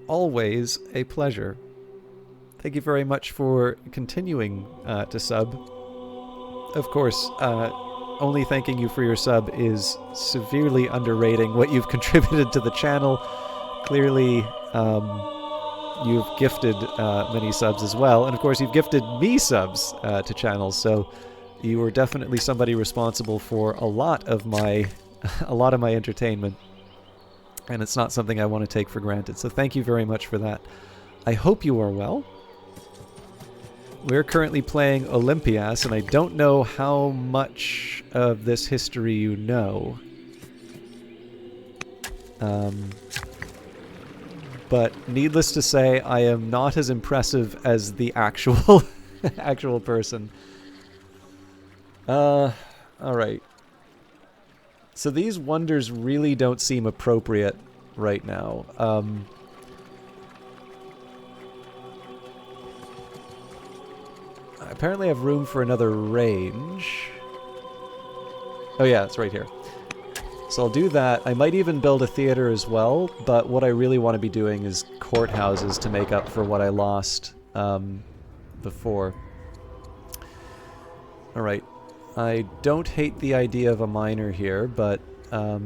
Speaker 1: Always a pleasure. Thank you very much for continuing to sub. Of course, only thanking you for your sub is severely underrating what you've contributed to the channel. Clearly, you've gifted many subs as well, and of course you've gifted me subs to channels, so you are definitely somebody responsible for a lot of my entertainment. And it's not something I want to take for granted. So thank you very much for that. I hope you are well. We're currently playing Olympias, and I don't know how much of this history you know. But needless to say, I am not as impressive as the actual actual person. Alright. So these wonders really don't seem appropriate right now. I apparently have room for another range. Oh yeah, it's right here. So I'll do that. I might even build a theater as well, but what I really want to be doing is courthouses to make up for what I lost before. Alright. I don't hate the idea of a miner here, but yeah,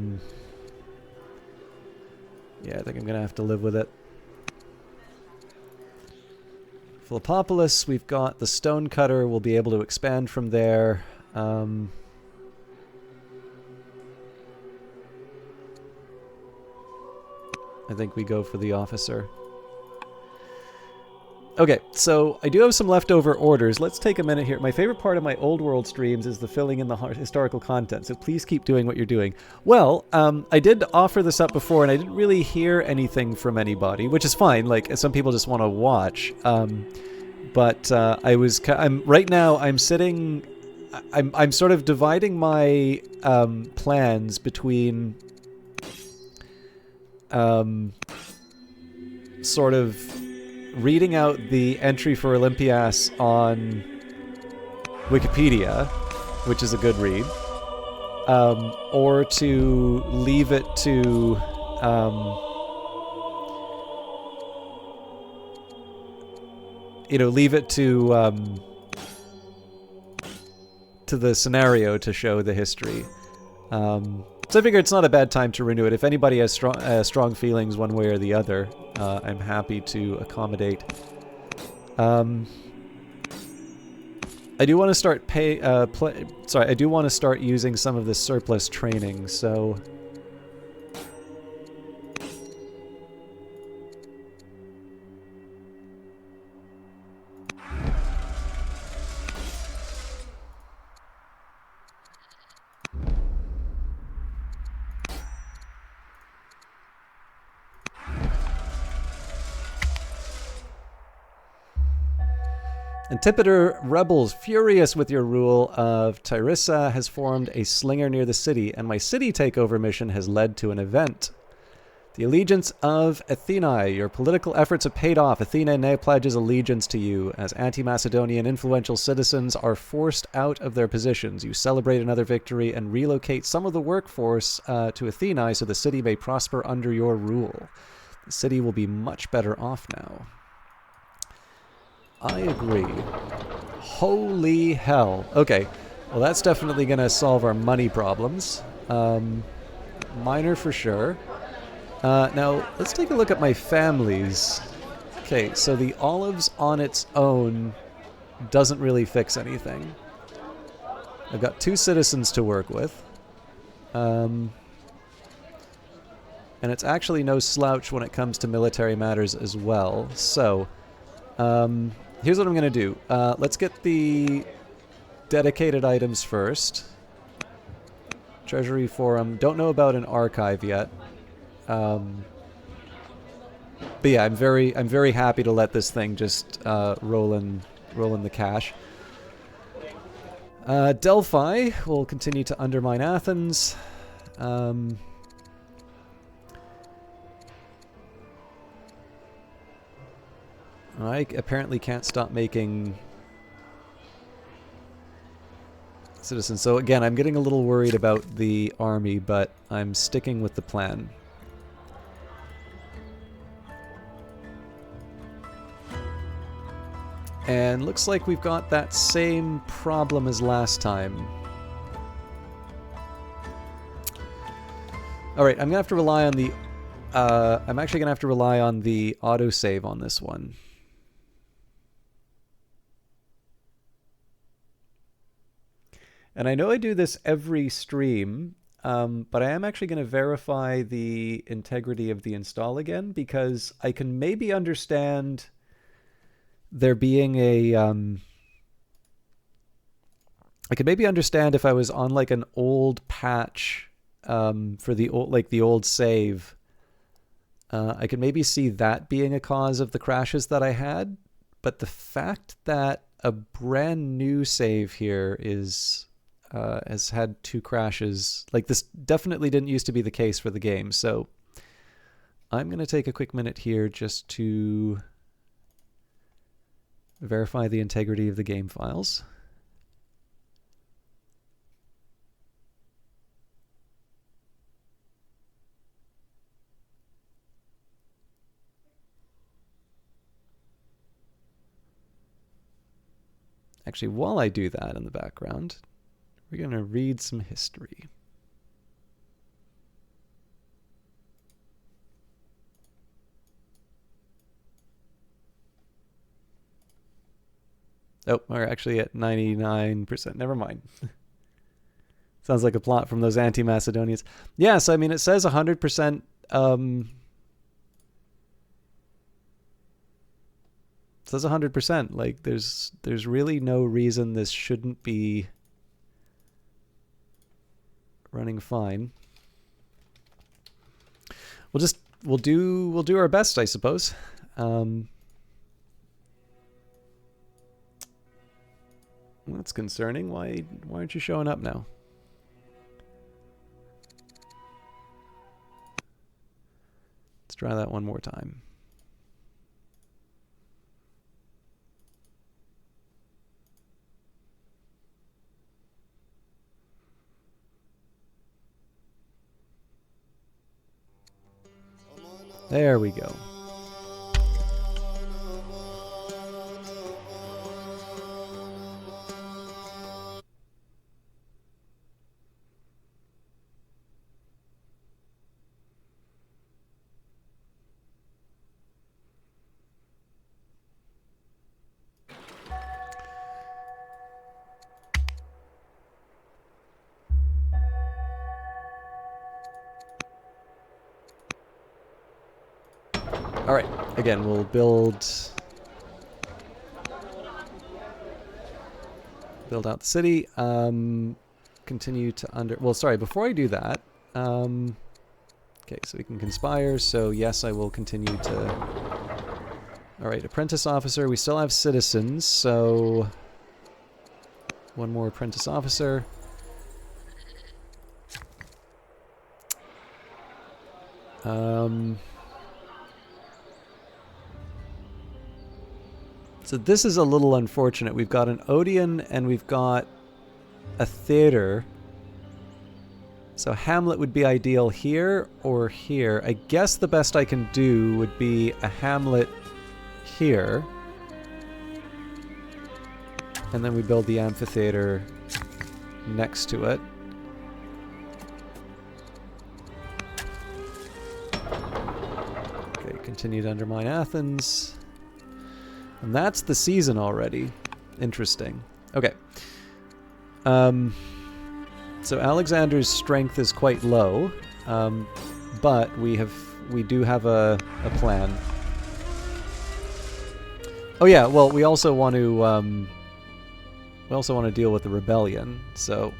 Speaker 1: I think I'm gonna have to live with it. Philippopolis, we've got the stonecutter. We'll be able to expand from there. I think we go for the officer. Okay, so I do have some leftover orders. Let's take a minute here. My favorite part of my old world streams is the filling in the historical content, so please keep doing what you're doing. Well, I did offer this up before, and I didn't really hear anything from anybody, which is fine. Like, some people just want to watch. But I'm right now. I'm sitting. I'm sort of dividing my plans between sort of reading out the entry for Olympias on Wikipedia, which is a good read, or to leave it to the scenario to show the history. So I figure it's not a bad time to renew it. If anybody has strong feelings one way or the other, I'm happy to accommodate. I do want to start I do want to start using some of this surplus training, so Antipater rebels, furious with your rule of Tyrissa, has formed a slinger near the city, and my city takeover mission has led to an event. The allegiance of Athenae. Your political efforts have paid off. Athena now pledges allegiance to you. As anti-Macedonian influential citizens are forced out of their positions, you celebrate another victory and relocate some of the workforce to Athenae so the city may prosper under your rule. The city will be much better off now. I agree. Holy hell. Okay. Well, that's definitely going to solve our money problems. Minor for sure. Now, let's take a look at my families. Okay, so the olives on its own doesn't really fix anything. I've got 2 citizens to work with. And it's actually no slouch when it comes to military matters as well. So, here's what I'm going to do. Let's get the dedicated items first. Treasury Forum. Don't know about an archive yet. But yeah, I'm very happy to let this thing just roll in the cash. Delphi will continue to undermine Athens. I apparently can't stop making citizens. So again, I'm getting a little worried about the army, but I'm sticking with the plan. And looks like we've got that same problem as last time. Alright, I'm going to have to rely on the... I'm actually going to have to rely on the autosave on this one. And I know I do this every stream, but I am actually going to verify the integrity of the install again, because I can maybe understand there being a... I could maybe understand if I was on like an old patch for the old save. I could maybe see that being a cause of the crashes that I had, but the fact that a brand new save here is... has had 2 crashes. Like, this definitely didn't used to be the case for the game, so I'm going to take a quick minute here just to verify the integrity of the game files. Actually, while I do that in the background, we're going to read some history. Oh, we're actually at 99%. Never mind. Sounds like a plot from those anti-Macedonians. Yeah, so I mean, it says 100% It says 100%. Like, there's really no reason this shouldn't be running fine. We'll do our best, I suppose. That's concerning. Why aren't you showing up now? Let's try that one more time. There we go. All right, again, we'll build out the city. Continue to well, sorry, before I do that, okay, so we can conspire. So yes, I will continue to. All right, apprentice officer. We still have citizens, so one more apprentice officer. So this is a little unfortunate. We've got an Odeon and we've got a theater. So Hamlet would be ideal here or here. I guess the best I can do would be a Hamlet here. And then we build the amphitheater next to it. Okay, continue to undermine Athens. And that's the season already. Interesting. Okay. So Alexander's strength is quite low, but we do have a plan. Oh yeah, well we also want to deal with the rebellion. So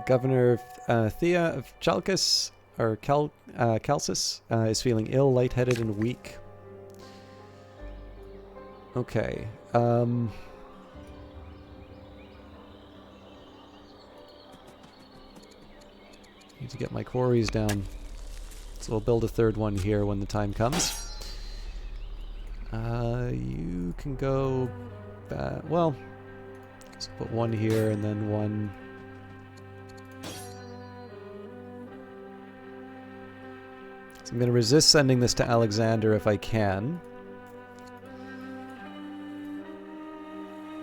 Speaker 1: Governor Thea of Chalcis, or Chalcis, is feeling ill, lightheaded, and weak. Okay. Need to get my quarries down. So we'll build a third one here when the time comes. You can go... well, let's put one here and then one... I'm going to resist sending this to Alexander if I can.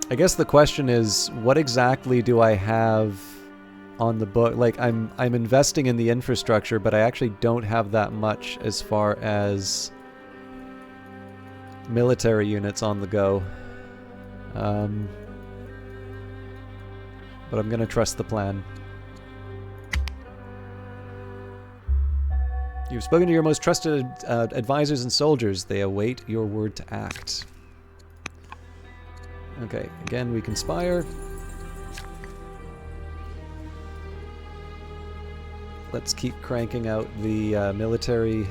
Speaker 1: I guess the question is, what exactly do I have on the book? Like, I'm investing in the infrastructure, but I actually don't have that much as far as military units on the go. But I'm going to trust the plan. You've spoken to your most trusted advisors and soldiers. They await your word to act. Okay, again, we conspire. Let's keep cranking out the military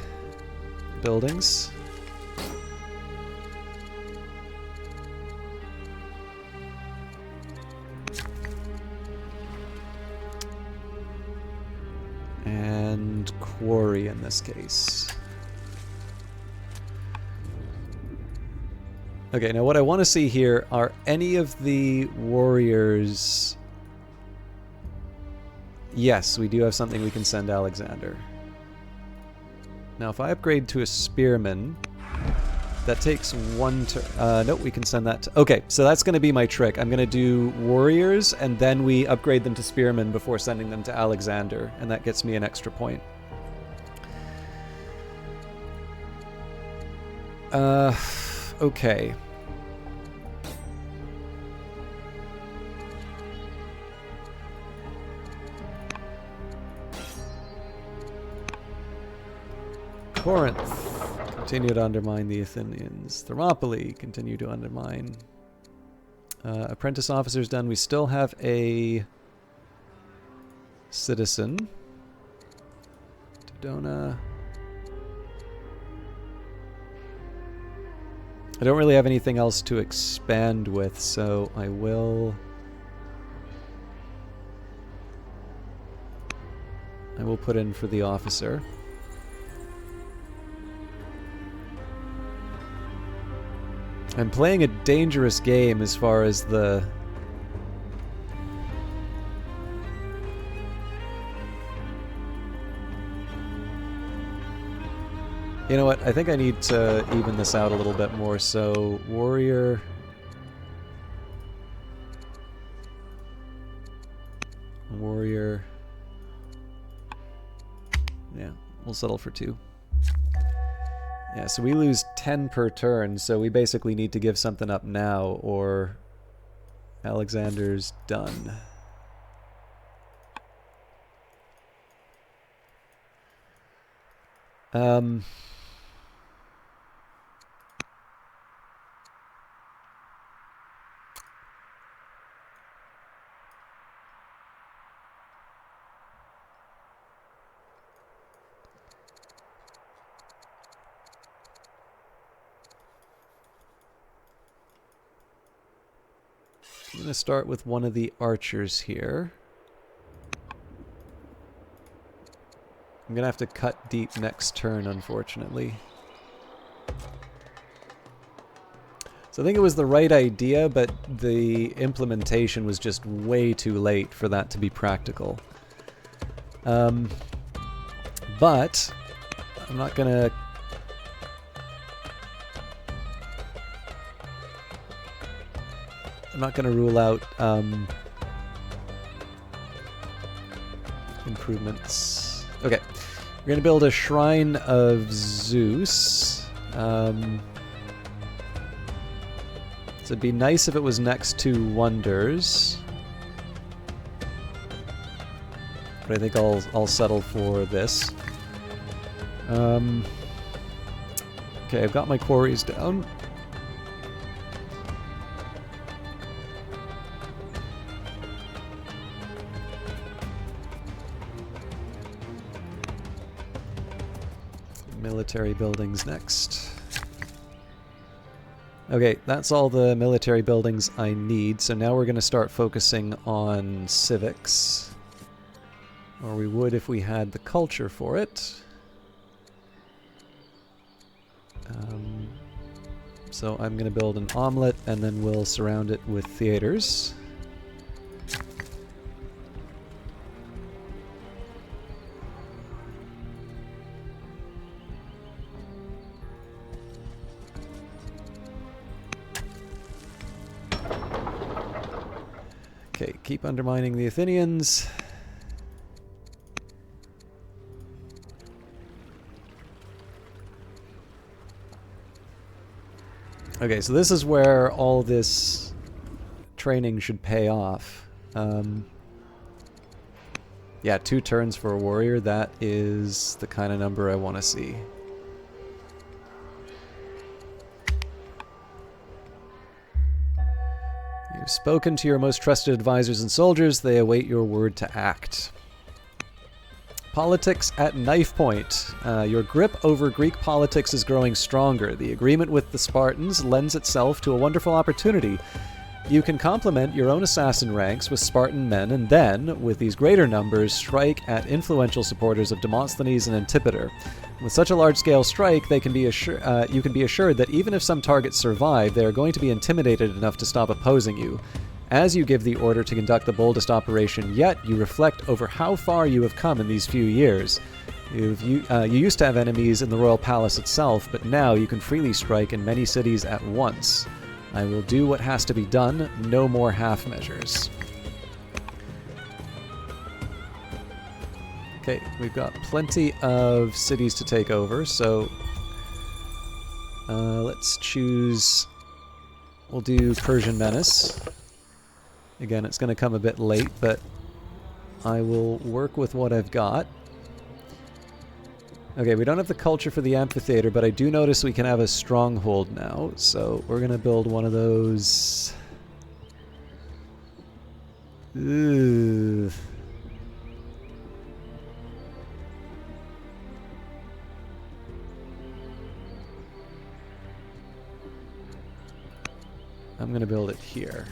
Speaker 1: buildings. And quarry in this case. Okay, now what I want to see here are any of the warriors... Yes, we do have something we can send Alexander. Now, if I upgrade to a spearman, that takes one turn. Nope, we can send that to... Okay, so that's going to be my trick. I'm going to do warriors, and then we upgrade them to spearmen before sending them to Alexander, and that gets me an extra point. Okay. Corinth, continue to undermine the Athenians. Thermopylae, continue to undermine. Apprentice officers done. We still have a citizen. Dodona. I don't really have anything else to expand with, so I will put in for the officer. I'm playing a dangerous game as far as the... You know what? I think I need to even this out a little bit more. So, warrior... Warrior... Yeah, we'll settle for 2. Yeah, so we lose 10 per turn, so we basically need to give something up now, or Alexander's done. I'm going to start with one of the archers here. I'm going to have to cut deep next turn, unfortunately. So I think it was the right idea, but the implementation was just way too late for that to be practical. But I'm not going to... I'm not going to rule out improvements. Okay, we're going to build a Shrine of Zeus. So it'd be nice if it was next to Wonders. But I think I'll settle for this. Okay, I've got my quarries down. Military buildings next. Okay, that's all the military buildings I need, so now we're going to start focusing on civics. Or we would if we had the culture for it. So I'm going to build an omelet, and then we'll surround it with theaters. Okay, keep undermining the Athenians. Okay, so this is where all this training should pay off. Yeah, 2 turns for a warrior, that is the kind of number I want to see. You've spoken to your most trusted advisors and soldiers. They await your word to act. Politics at knife point. Your grip over Greek politics is growing stronger. The agreement with the Spartans lends itself to a wonderful opportunity. You can complement your own assassin ranks with Spartan men, and then, with these greater numbers, strike at influential supporters of Demosthenes and Antipater. With such a large-scale strike, you can be assured that even if some targets survive, they are going to be intimidated enough to stop opposing you. As you give the order to conduct the boldest operation yet, you reflect over how far you have come in these few years. You used to have enemies in the royal palace itself, but now you can freely strike in many cities at once. I will do what has to be done, no more half measures. Okay, we've got plenty of cities to take over, so let's choose... We'll do Persian Menace. Again, it's going to come a bit late, but I will work with what I've got. Okay, we don't have the culture for the amphitheater, but I do notice we can have a stronghold now, so we're going to build one of those... Ugh. I'm going to build it here.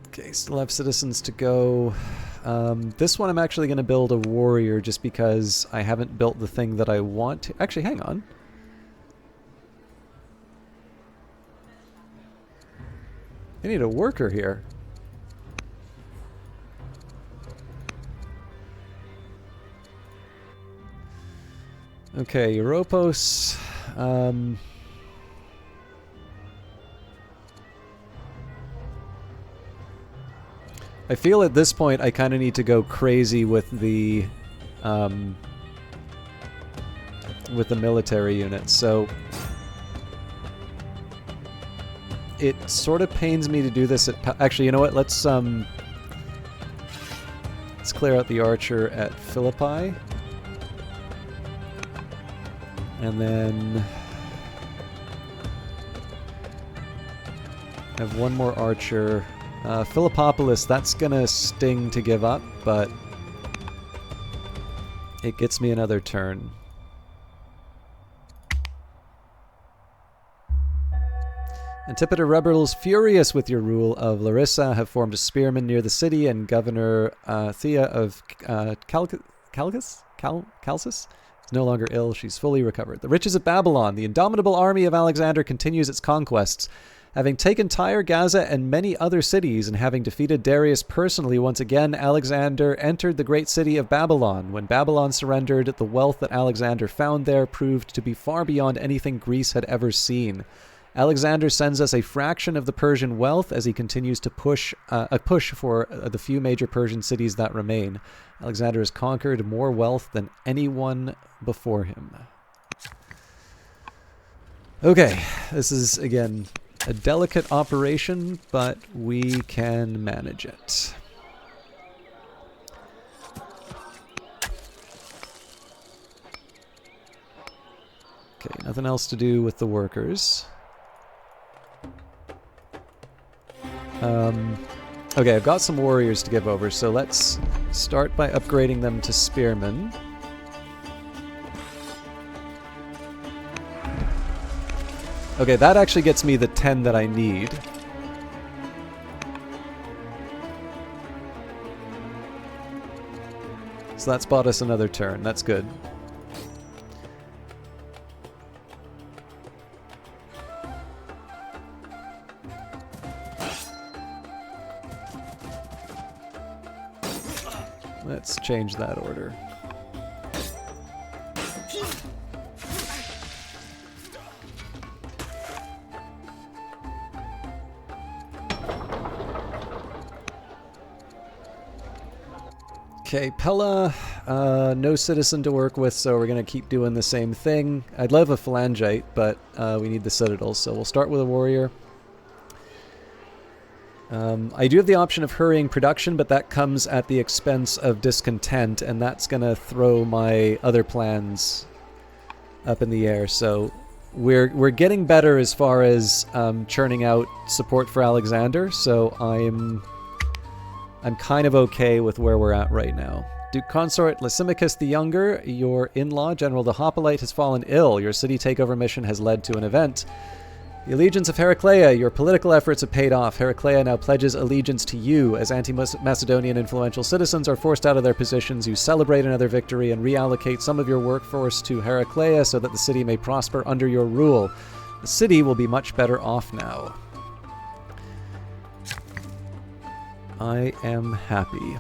Speaker 1: Okay, still have citizens to go. This one I'm actually going to build a warrior just because I haven't built the thing that I want to. Actually, hang on. I need a worker here. Okay, Europos. I feel at this point I kind of need to go crazy with the military units, so it sort of pains me to do this at... Actually, you know what? Let's clear out the archer at Philippi. And then have one more archer. Philippopolis, that's gonna sting to give up, but it gets me another turn. Antipater rebels, furious with your rule of Larissa, have formed a spearman near the city, and Governor Thea of Chalcis is no longer ill. She's fully recovered. The riches of Babylon. The indomitable army of Alexander continues its conquests. Having taken Tyre, Gaza, and many other cities, and having defeated Darius personally once again, Alexander entered the great city of Babylon. When Babylon surrendered, the wealth that Alexander found there proved to be far beyond anything Greece had ever seen. Alexander sends us a fraction of the Persian wealth as he continues to push for the few major Persian cities that remain. Alexander has conquered more wealth than anyone before him. Okay, this is, again, a delicate operation, but we can manage it. Okay, nothing else to do with the workers. Okay, I've got some warriors to give over, so let's start by upgrading them to spearmen. Okay, that actually gets me the 10 that I need. So that's bought us another turn. That's good. Let's change that order. Okay, Pella, no citizen to work with, so we're going to keep doing the same thing. I'd love a phalangite, but we need the citadel, so we'll start with a warrior. I do have the option of hurrying production, but that comes at the expense of discontent, and that's going to throw my other plans up in the air. So we're getting better as far as churning out support for Alexander. So I'm kind of okay with where we're at right now. Duke Consort Lysimachus the Younger, your in-law, General the Hoplite, has fallen ill. Your city takeover mission has led to an event. The allegiance of Heraclea, your political efforts have paid off. Heraclea now pledges allegiance to you. As anti-Macedonian influential citizens are forced out of their positions, you celebrate another victory and reallocate some of your workforce to Heraclea so that the city may prosper under your rule. The city will be much better off now. I am happy.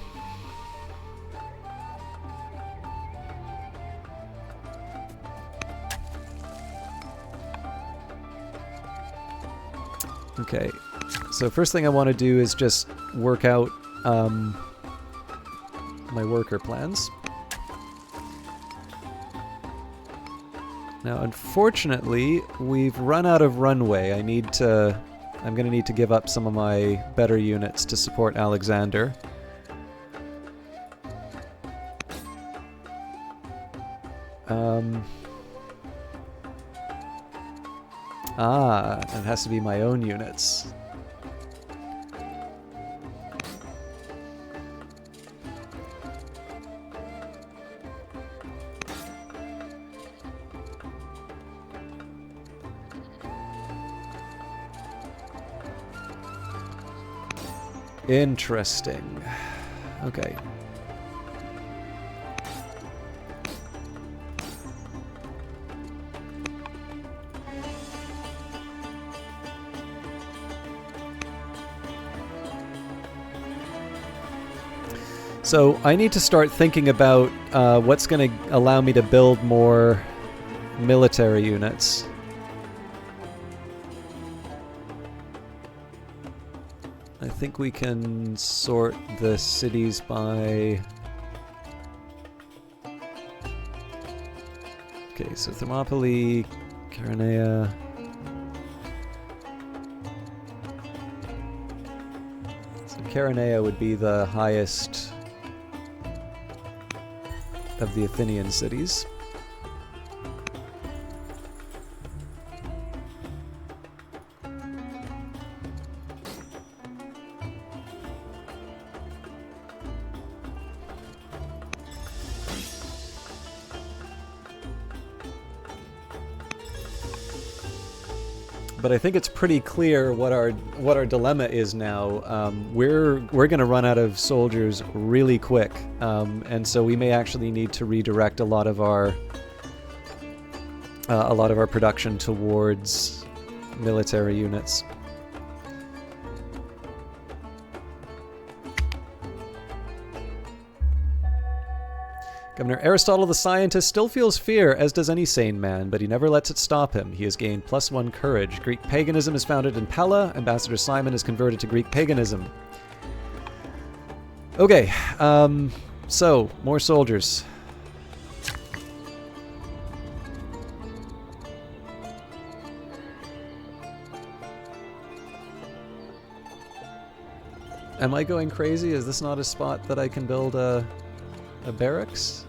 Speaker 1: Okay, so first thing I want to do is just work out my worker plans. Now, unfortunately, we've run out of runway. I'm going to need to give up some of my better units to support Alexander. It has to be my own units. Interesting. Okay. So I need to start thinking about what's going to allow me to build more military units. I think we can sort the cities by... Okay, so Thermopylae, Chaeronea... So Chaeronea would be the highest of the Athenian cities. But I think it's pretty clear what our dilemma is now. We're going to run out of soldiers really quick, and so we may actually need to redirect a lot of our production towards military units. Governor Aristotle the Scientist still feels fear, as does any sane man, but he never lets it stop him. He has gained +1 courage. Greek paganism is founded in Pella. Ambassador Simon is converted to Greek paganism. Okay, so, more soldiers. Am I going crazy? Is this not a spot that I can build a barracks?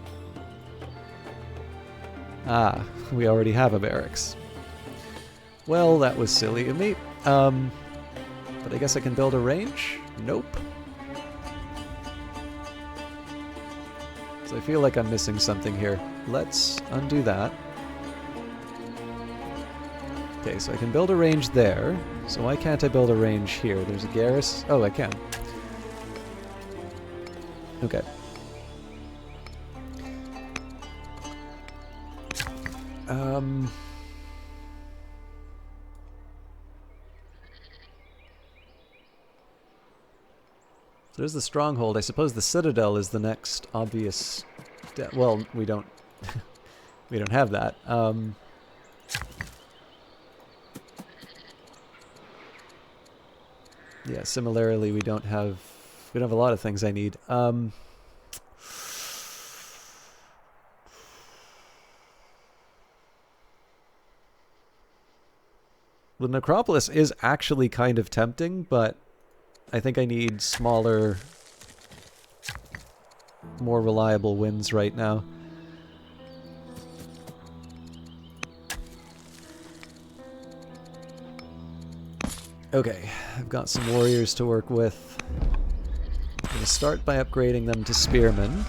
Speaker 1: Ah, we already have a barracks. Well, that was silly of me. But I guess I can build a range? Nope. So I feel like I'm missing something here. Let's undo that. Okay, so I can build a range there. So why can't I build a range here? There's a garrison. Oh, I can. Okay. So there's the stronghold. I suppose the citadel is the next obvious well, we don't we don't have that. Yeah, similarly we don't have a lot of things I need. The necropolis is actually kind of tempting, but I think I need smaller, more reliable winds right now. Okay, I've got some warriors to work with. I'm going to start by upgrading them to spearmen.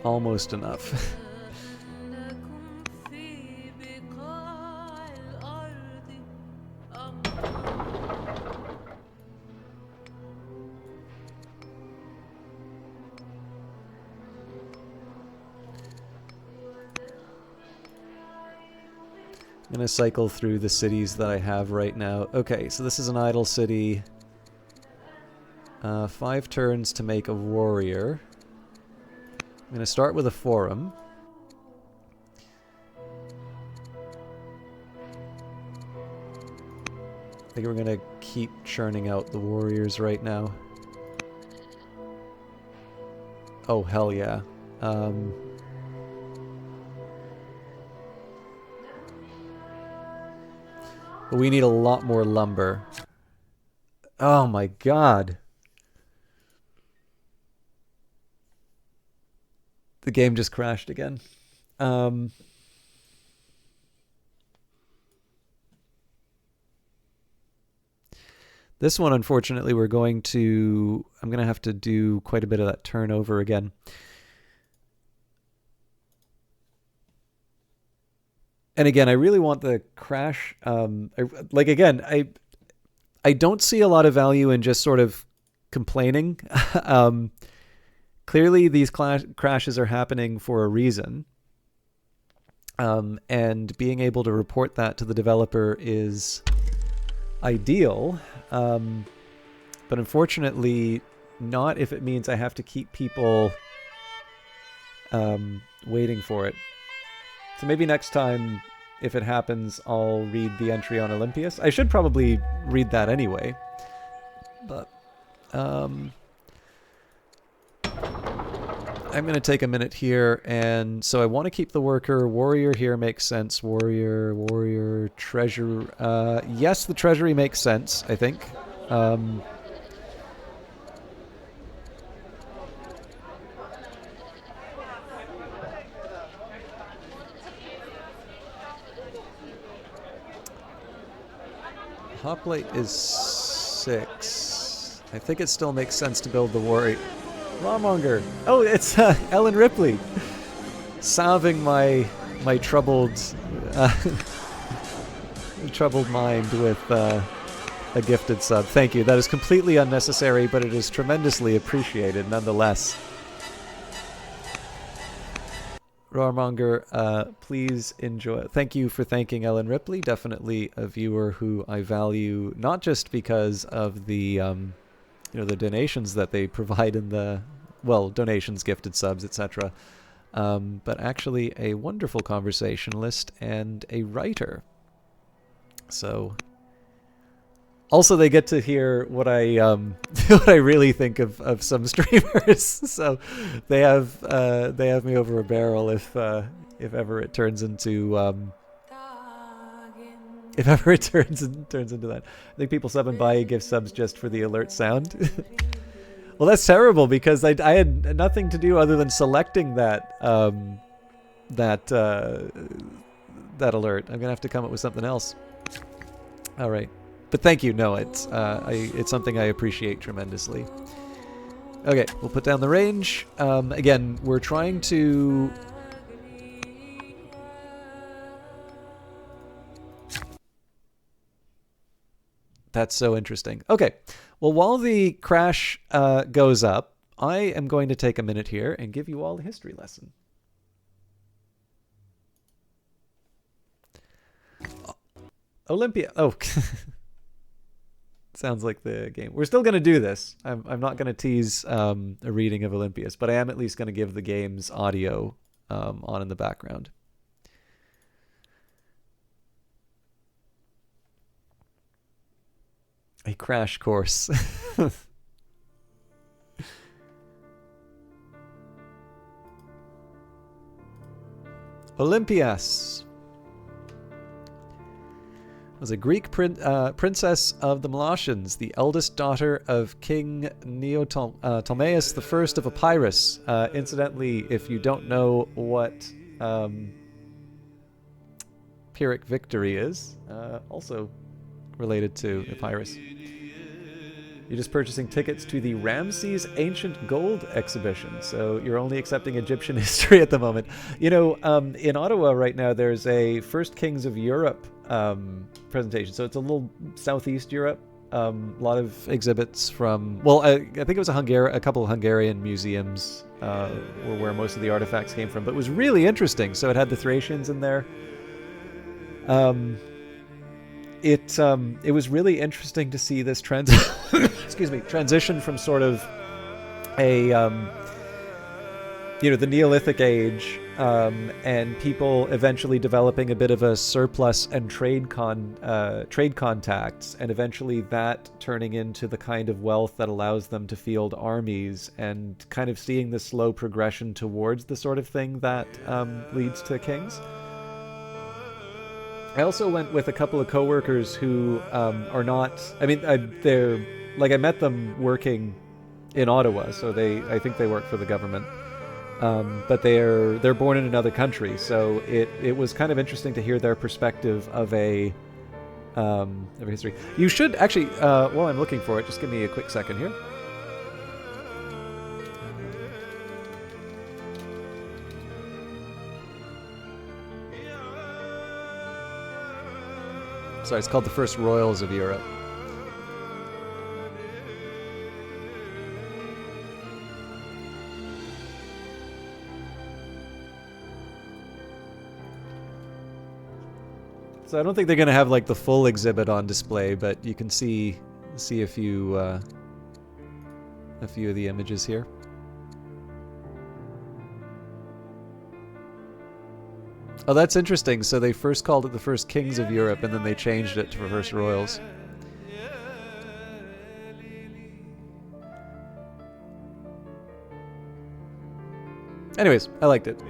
Speaker 1: Almost enough. I'm going to cycle through the cities that I have right now. Okay, so this is an idle city. 5 turns to make a warrior. I'm going to start with a forum. I think we're going to keep churning out the warriors right now. Oh, hell yeah. We need a lot more lumber. Oh my god. The game just crashed again. This one, unfortunately, I'm going to have to do quite a bit of that turnover again. And again, I really want the crash. I don't see a lot of value in just sort of complaining. Clearly, these crashes are happening for a reason. And being able to report that to the developer is ideal. But unfortunately, not if it means I have to keep people waiting for it. So maybe next time, if it happens, I'll read the entry on Olympias. I should probably read that anyway. But I'm going to take a minute here, and so I want to keep the worker. Warrior here makes sense. Warrior, treasure. Yes, the treasury makes sense, I think. Hoplite is 6. I think it still makes sense to build the warrior. Rawmonger! Oh, it's Ellen Ripley! Salving my troubled troubled mind with a gifted sub. Thank you. That is completely unnecessary, but it is tremendously appreciated nonetheless. Rawmonger, please enjoy. Thank you for thanking Ellen Ripley. Definitely a viewer who I value, not just because of the the donations that they provide in the, well, donations, gifted subs, etc. But actually a wonderful conversationalist and a writer. So, also they get to hear what I what I really think of some streamers. So they have me over a barrel if ever it turns into turns into that. I think people sub and buy gift subs just for the alert sound. Well, that's terrible because I had nothing to do other than selecting that that alert. I'm gonna have to come up with something else. All right, but thank you. No, it's something I appreciate tremendously. Okay, we'll put down the range. Again, we're trying to. That's so interesting. Okay, well, while the crash goes up, I am going to take a minute here and give you all a history lesson. Olympia. Oh, sounds like the game. We're still going to do this. I'm not going to tease a reading of Olympias, but I am at least going to give the game's audio on in the background. A crash course. Olympias. was a Greek princess of the Molossians, the eldest daughter of King Neoptolemus I of Epirus. Incidentally, if you don't know what Pyrrhic victory is, also related to Epirus. You're just purchasing tickets to the Ramses Ancient Gold exhibition, so you're only accepting Egyptian history at the moment. You know, in Ottawa right now, there's a First Kings of Europe presentation, so it's a little Southeast Europe. A lot of exhibits from, well, I think it was a couple of Hungarian museums were where most of the artifacts came from, but it was really interesting. So it had the Thracians in there. It was really interesting to see this transition from sort of a the Neolithic age and people eventually developing a bit of a surplus and trade contacts, and eventually that turning into the kind of wealth that allows them to field armies, and kind of seeing the slow progression towards the sort of thing that leads to kings. I also went with a couple of coworkers who are not. I mean, they're like, I met them working in Ottawa, so I think they work for the government. But they're born in another country, so it was kind of interesting to hear their perspective of a history. You should actually, while I'm looking for it, just give me a quick second here. Sorry, it's called the First Royals of Europe. So I don't think they're going to have like the full exhibit on display, but you can see a few of the images here. Oh, that's interesting. So they first called it the First Kings of Europe, and then they changed it to First Royals. Anyways, I liked it.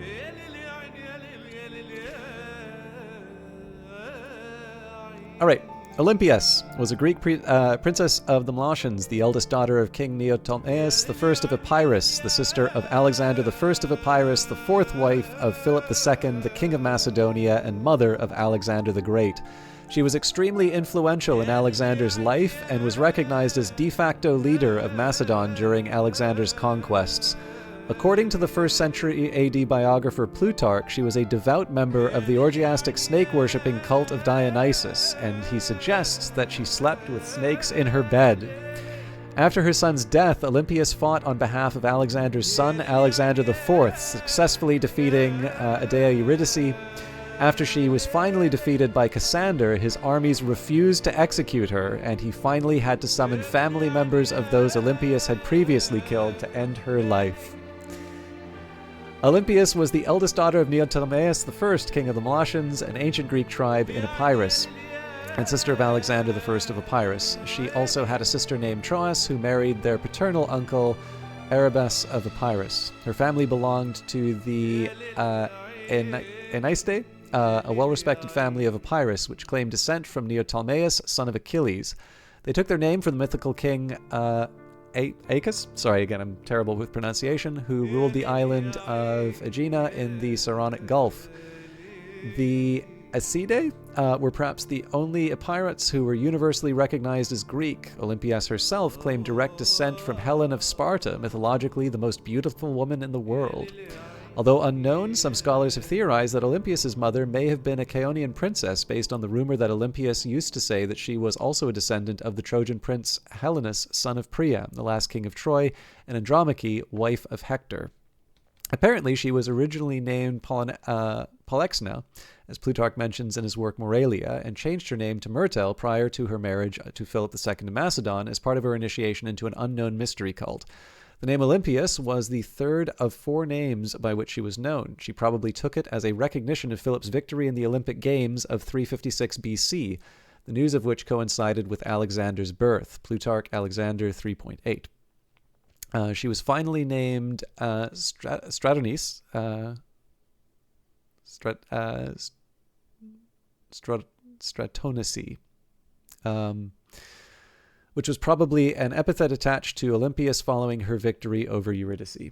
Speaker 1: All right. Olympias was a Greek princess of the Molossians, the eldest daughter of King Neoptolemus I of Epirus, the sister of Alexander I of Epirus, the fourth wife of Philip II, the king of Macedonia, and mother of Alexander the Great. She was extremely influential in Alexander's life and was recognized as de facto leader of Macedon during Alexander's conquests. According to the 1st century AD biographer Plutarch, she was a devout member of the orgiastic snake-worshipping cult of Dionysus, and he suggests that she slept with snakes in her bed. After her son's death, Olympias fought on behalf of Alexander's son, Alexander IV, successfully defeating Aedia Eurydice. After she was finally defeated by Cassander, his armies refused to execute her, and he finally had to summon family members of those Olympias had previously killed to end her life. Olympias was the eldest daughter of Neoptolemus I, king of the Molossians, an ancient Greek tribe in Epirus, and sister of Alexander I of Epirus. She also had a sister named Troas, who married their paternal uncle Erebus of Epirus. Her family belonged to the Enaistae, a well-respected family of Epirus, which claimed descent from Neoptolemus, son of Achilles. They took their name from the mythical king Aeacus, sorry again, I'm terrible with pronunciation, who ruled the island of Aegina in the Saronic Gulf. The Aeacidae were perhaps the only Epirites who were universally recognized as Greek. Olympias herself claimed direct descent from Helen of Sparta, mythologically the most beautiful woman in the world. Although unknown, some scholars have theorized that Olympias' mother may have been a Chaonian princess based on the rumor that Olympias used to say that she was also a descendant of the Trojan prince Helenus, son of Priam, the last king of Troy, and Andromache, wife of Hector. Apparently, she was originally named Polexena, as Plutarch mentions in his work Moralia, and changed her name to Myrtle prior to her marriage to Philip II of Macedon as part of her initiation into an unknown mystery cult. The name Olympias was the third of 4 names by which she was known. She probably took it as a recognition of Philip's victory in the Olympic Games of 356 BC, the news of which coincided with Alexander's birth. Plutarch, Alexander 3.8. She was finally named Stratonice. Stratonice, which was probably an epithet attached to Olympias following her victory over Eurydice.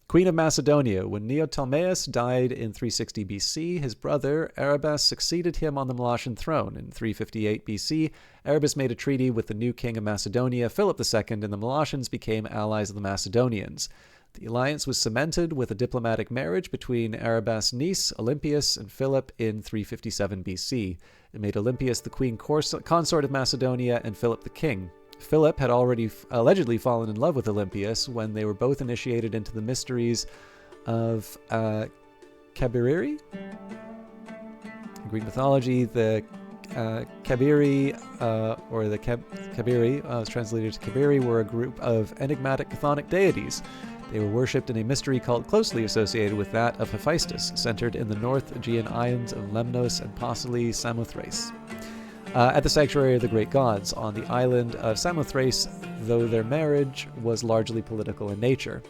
Speaker 1: Queen of Macedonia. When Neoptolemus died in 360 BC, his brother Arabas succeeded him on the Meletian throne. In 358 BC, Arabas made a treaty with the new king of Macedonia, Philip II, and the Meletians became allies of the Macedonians. The alliance was cemented with a diplomatic marriage between Arabas' niece, Olympias, and Philip in 357 BC. It made Olympias the queen consort of Macedonia and Philip the king. Philip had already allegedly fallen in love with Olympias when they were both initiated into the mysteries of Kabiri. In Greek mythology, the Kabiri, or the Kabiri, was translated to Kabiri, were a group of enigmatic chthonic deities. They were worshipped in a mystery cult closely associated with that of Hephaestus, centered in the North Aegean islands of Lemnos and possibly Samothrace. At the sanctuary of the great gods on the island of Samothrace, though their marriage was largely political in nature.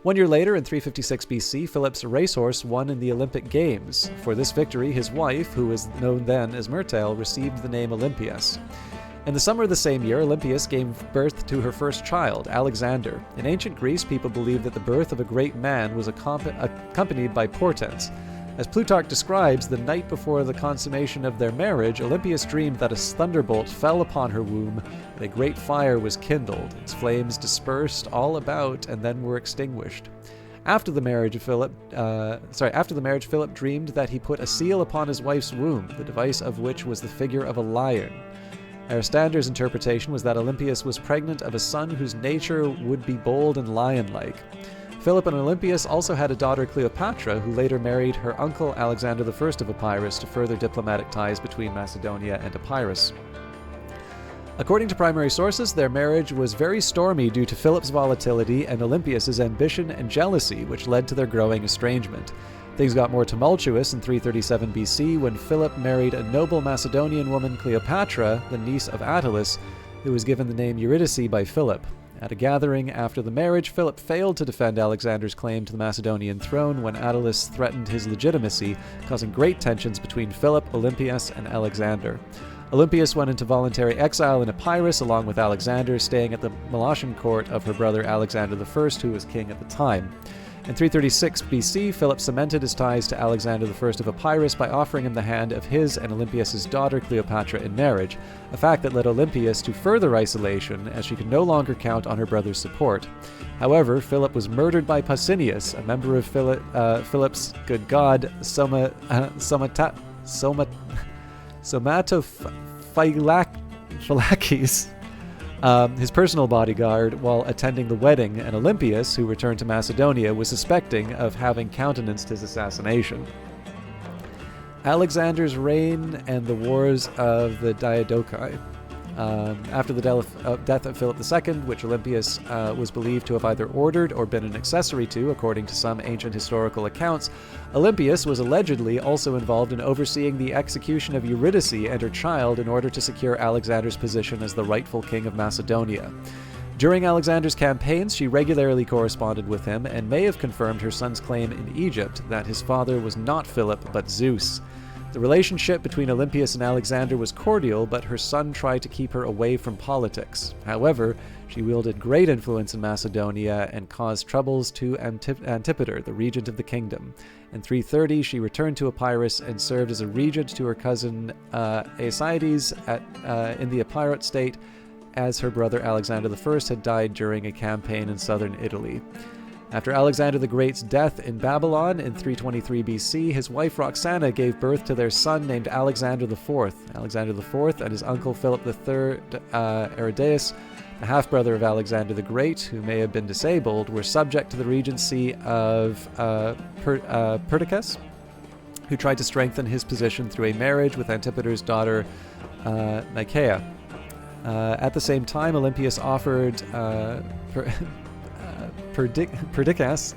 Speaker 1: 1 year later, in 356 BC, Philip's racehorse won in the Olympic Games. For this victory, his wife, who was known then as Myrtale, received the name Olympias. In the summer of the same year, Olympias gave birth to her first child, Alexander. In ancient Greece, people believed that the birth of a great man was accompanied by portents. As Plutarch describes, the night before the consummation of their marriage, Olympias dreamed that a thunderbolt fell upon her womb, and a great fire was kindled. Its flames dispersed all about and then were extinguished. After the marriage, Philip dreamed that he put a seal upon his wife's womb, the device of which was the figure of a lion. Aristander's interpretation was that Olympias was pregnant of a son whose nature would be bold and lion-like. Philip and Olympias also had a daughter, Cleopatra, who later married her uncle Alexander I of Epirus to further diplomatic ties between Macedonia and Epirus. According to primary sources, their marriage was very stormy due to Philip's volatility and Olympias' ambition and jealousy, which led to their growing estrangement. Things got more tumultuous in 337 BC when Philip married a noble Macedonian woman, Cleopatra, the niece of Attalus, who was given the name Eurydice by Philip. At a gathering after the marriage, Philip failed to defend Alexander's claim to the Macedonian throne when Attalus threatened his legitimacy, causing great tensions between Philip, Olympias, and Alexander. Olympias went into voluntary exile in Epirus along with Alexander, staying at the Meletian court of her brother Alexander I, who was king at the time. In 336 BC, Philip cemented his ties to Alexander I of Epirus by offering him the hand of his and Olympias' daughter Cleopatra in marriage, a fact that led Olympias to further isolation as she could no longer count on her brother's support. However, Philip was murdered by Pausanias, a member of Philip's good god Somatophylakes, his personal bodyguard, while attending the wedding, and Olympias, who returned to Macedonia, was suspecting of having countenanced his assassination. Alexander's reign and the Wars of the Diadochi. After the death of Philip II, which Olympias was believed to have either ordered or been an accessory to, according to some ancient historical accounts, Olympias was allegedly also involved in overseeing the execution of Eurydice and her child in order to secure Alexander's position as the rightful king of Macedonia. During Alexander's campaigns, she regularly corresponded with him and may have confirmed her son's claim in Egypt that his father was not Philip but Zeus. The relationship between Olympias and Alexander was cordial, but her son tried to keep her away from politics. However, she wielded great influence in Macedonia and caused troubles to Antipater, the regent of the kingdom. In 330, she returned to Epirus and served as a regent to her cousin Aeacides in the Epirot state, as her brother Alexander I had died during a campaign in southern Italy. After Alexander the Great's death in Babylon in 323 BC, his wife Roxana gave birth to their son named Alexander IV. Alexander IV and his uncle Philip III Aridaeus, the half-brother of Alexander the Great, who may have been disabled, were subject to the regency of Perdiccas, who tried to strengthen his position through a marriage with Antipater's daughter Nicaea. At the same time, Olympias offered Perdiccas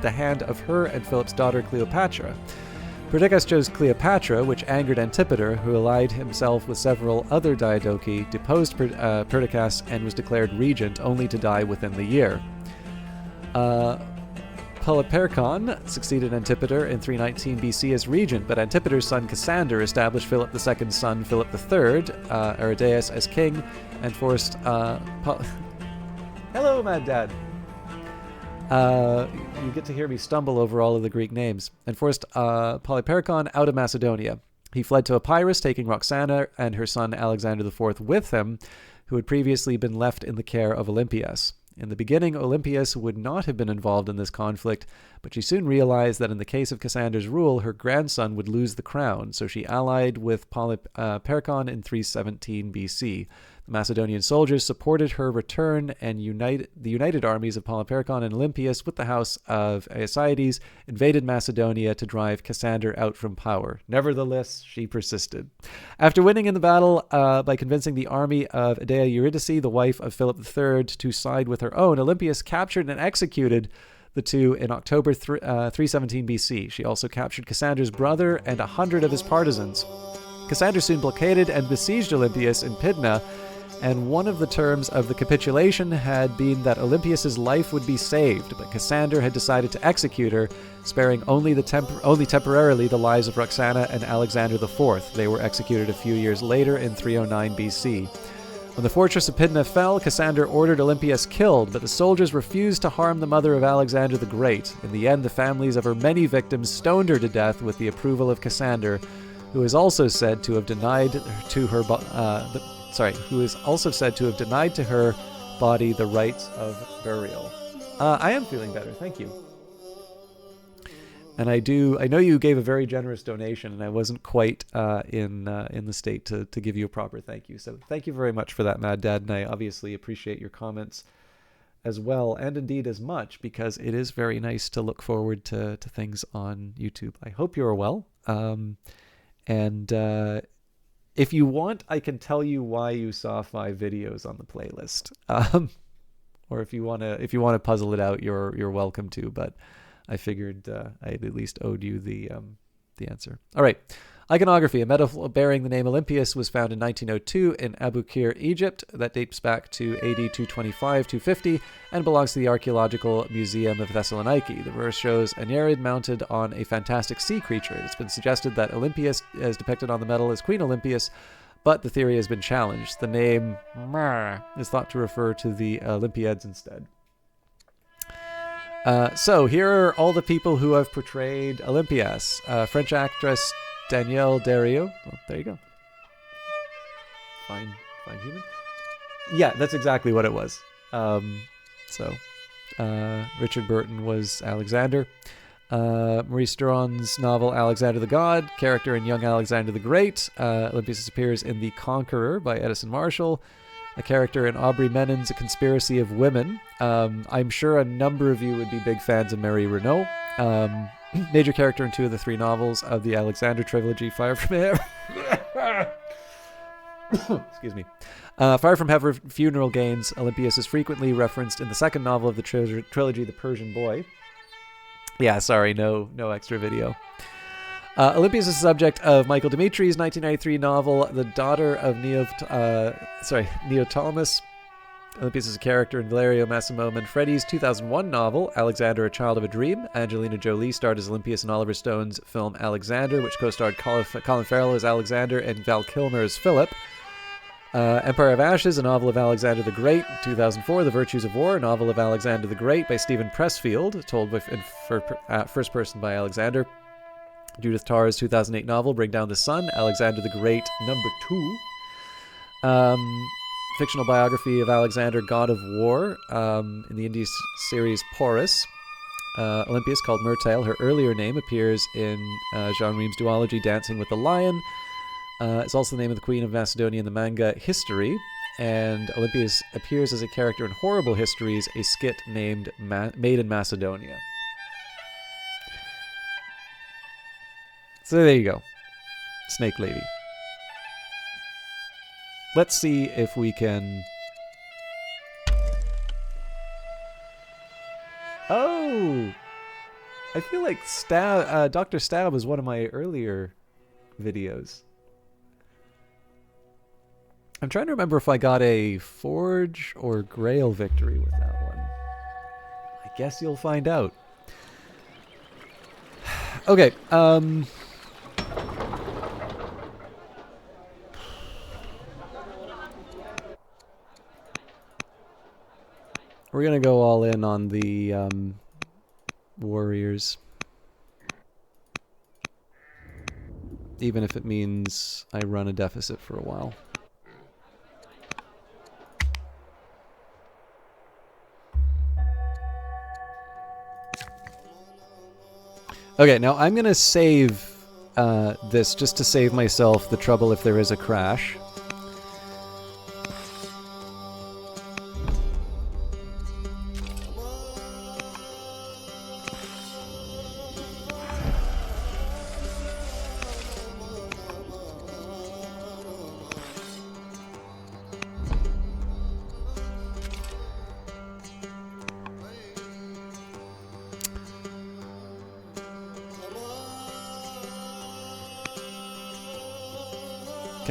Speaker 1: the hand of her and Philip's daughter Cleopatra. Perdiccas chose Cleopatra, which angered Antipater, who allied himself with several other Diadochi, deposed Perdiccas, and was declared regent, only to die within the year. Polyperchon succeeded Antipater in 319 BC as regent, but Antipater's son Cassander established Philip II's son Philip III, Aridaeus, as king, and forced... Hello, Mad Dad! You get to hear me stumble over all of the Greek names, and forced Polyperchon out of Macedonia. He fled to Epirus, taking Roxana and her son Alexander IV with him, who had previously been left in the care of Olympias. In the beginning, Olympias would not have been involved in this conflict, but she soon realized that in the case of Cassander's rule, her grandson would lose the crown, so she allied with Polyperchon in 317 BC. The Macedonian soldiers supported her return, and the united armies of Polyperchon and Olympias with the house of Aeacides invaded Macedonia to drive Cassander out from power. Nevertheless, she persisted. After winning in the battle by convincing the army of Aedia Eurydice, the wife of Philip III, to side with her own, Olympias captured and executed the two in October 317 BC. She also captured Cassander's brother and 100 of his partisans. Cassander soon blockaded and besieged Olympias in Pydna, and one of the terms of the capitulation had been that Olympias' life would be saved, but Cassander had decided to execute her, sparing only temporarily the lives of Roxana and Alexander IV. They were executed a few years later in 309 BC. When the fortress of Pydna fell, Cassander ordered Olympias killed, but the soldiers refused to harm the mother of Alexander the Great. In the end, the families of her many victims stoned her to death with the approval of Cassander, who is also said to have denied to her body the rights of burial. I am feeling better, thank you. And I know you gave a very generous donation, and I wasn't quite in the state to give you a proper thank you. So thank you very much for that, Mad Dad, and I obviously appreciate your comments as well, and indeed as much, because it is very nice to look forward to things on YouTube. I hope you're well. If you want, I can tell you why you saw 5 videos on the playlist. Or if you want to puzzle it out, you're welcome to. But I figured I at least owed you the answer. All right. Iconography. A medal bearing the name Olympias was found in 1902 in Abu Qir, Egypt. That dates back to AD 225-250 and belongs to the Archaeological Museum of Thessaloniki. The verse shows a Nereid mounted on a fantastic sea creature. It's been suggested that Olympias, as depicted on the medal, is Queen Olympias, but the theory has been challenged. The name is thought to refer to the Olympiads instead. So here are all the people who have portrayed Olympias. French actress Danielle Derriot. Oh, there you go. Fine human. Yeah, that's exactly what it was. Richard Burton was Alexander. Maurice Duron's novel Alexander the God, character in Young Alexander the Great. Olympias appears in The Conqueror by Edison Marshall. A character in Aubrey Menon's A Conspiracy of Women. I'm sure a number of you would be big fans of Mary Renault. Major character in 2 of the 3 novels of the Alexander trilogy, Fire from Heaven. Excuse me. Fire from Heaven, Funeral Games. Olympias is frequently referenced in the 2nd novel of the trilogy, The Persian Boy. Yeah, sorry, no extra video. Olympias is the subject of Michael Dimitri's 1993 novel, The Daughter of Neoptolemus. Olympias is a character in Valerio Massimo Manfredi's 2001 novel, Alexander, A Child of a Dream. Angelina Jolie starred as Olympias in Oliver Stone's film Alexander, which co-starred Colin Farrell as Alexander and Val Kilmer as Philip. Empire of Ashes, a novel of Alexander the Great. 2004, The Virtues of War, a novel of Alexander the Great by Stephen Pressfield, told in first person by Alexander. Judith Tarr's 2008 novel, Bring Down the Sun, Alexander the Great, #2. Fictional biography of Alexander, God of War, in the indie series Porus. Olympias, called Myrtale, her earlier name, appears in Jean Reim's duology Dancing with the Lion. It's also the name of the Queen of Macedonia in the manga History. And Olympias appears as a character in Horrible Histories, a skit named Made in Macedonia. So there you go. Snake Lady. Let's see if we can... Oh! I feel like Dr. Stab was one of my earlier videos. I'm trying to remember if I got a Forge or Grail victory with that one. I guess you'll find out. Okay, we're gonna go all in on the warriors. Even if it means I run a deficit for a while. Okay, now I'm gonna save this just to save myself the trouble if there is a crash.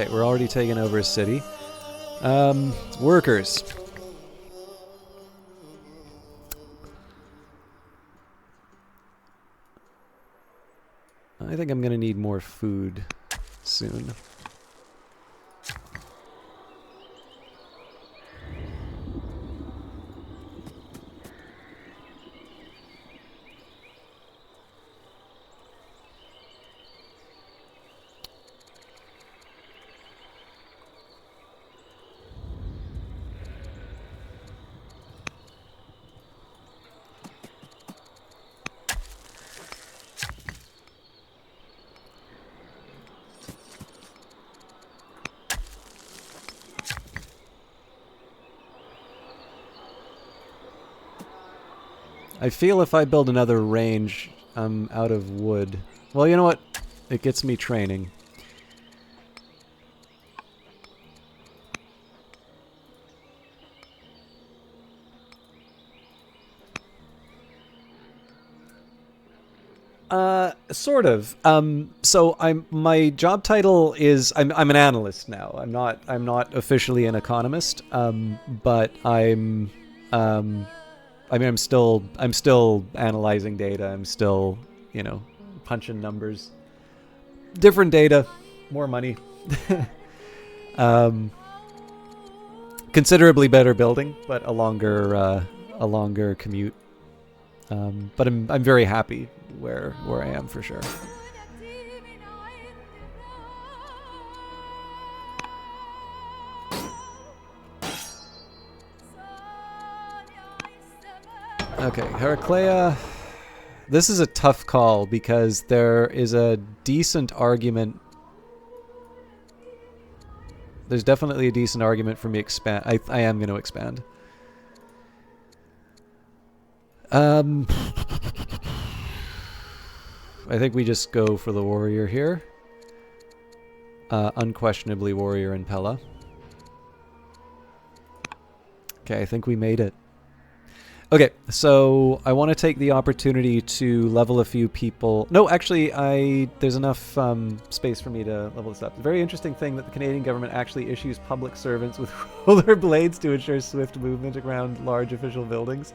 Speaker 1: Okay, we're already taking over a city. Workers. I think I'm gonna need more food soon. I feel if I build another range, I'm out of wood. Well, you know what? It gets me training. Sort of. So my job title is I'm an analyst now. I'm not officially an economist. But I mean, I'm still analyzing data. I'm still, you know, punching numbers. Different data, more money. Considerably better building, but a longer commute. But I'm very happy where I am for sure. Okay, Heraclea. This is a tough call because there is a decent argument. There's definitely a decent argument for me expand. I am going to expand. I think we just go for the warrior here. Unquestionably warrior and Pella. Okay, I think we made it. Okay, so I want to take the opportunity to level a few people. No, actually, there's enough space for me to level this up. A very interesting thing that the Canadian government actually issues public servants with roller blades to ensure swift movement around large official buildings.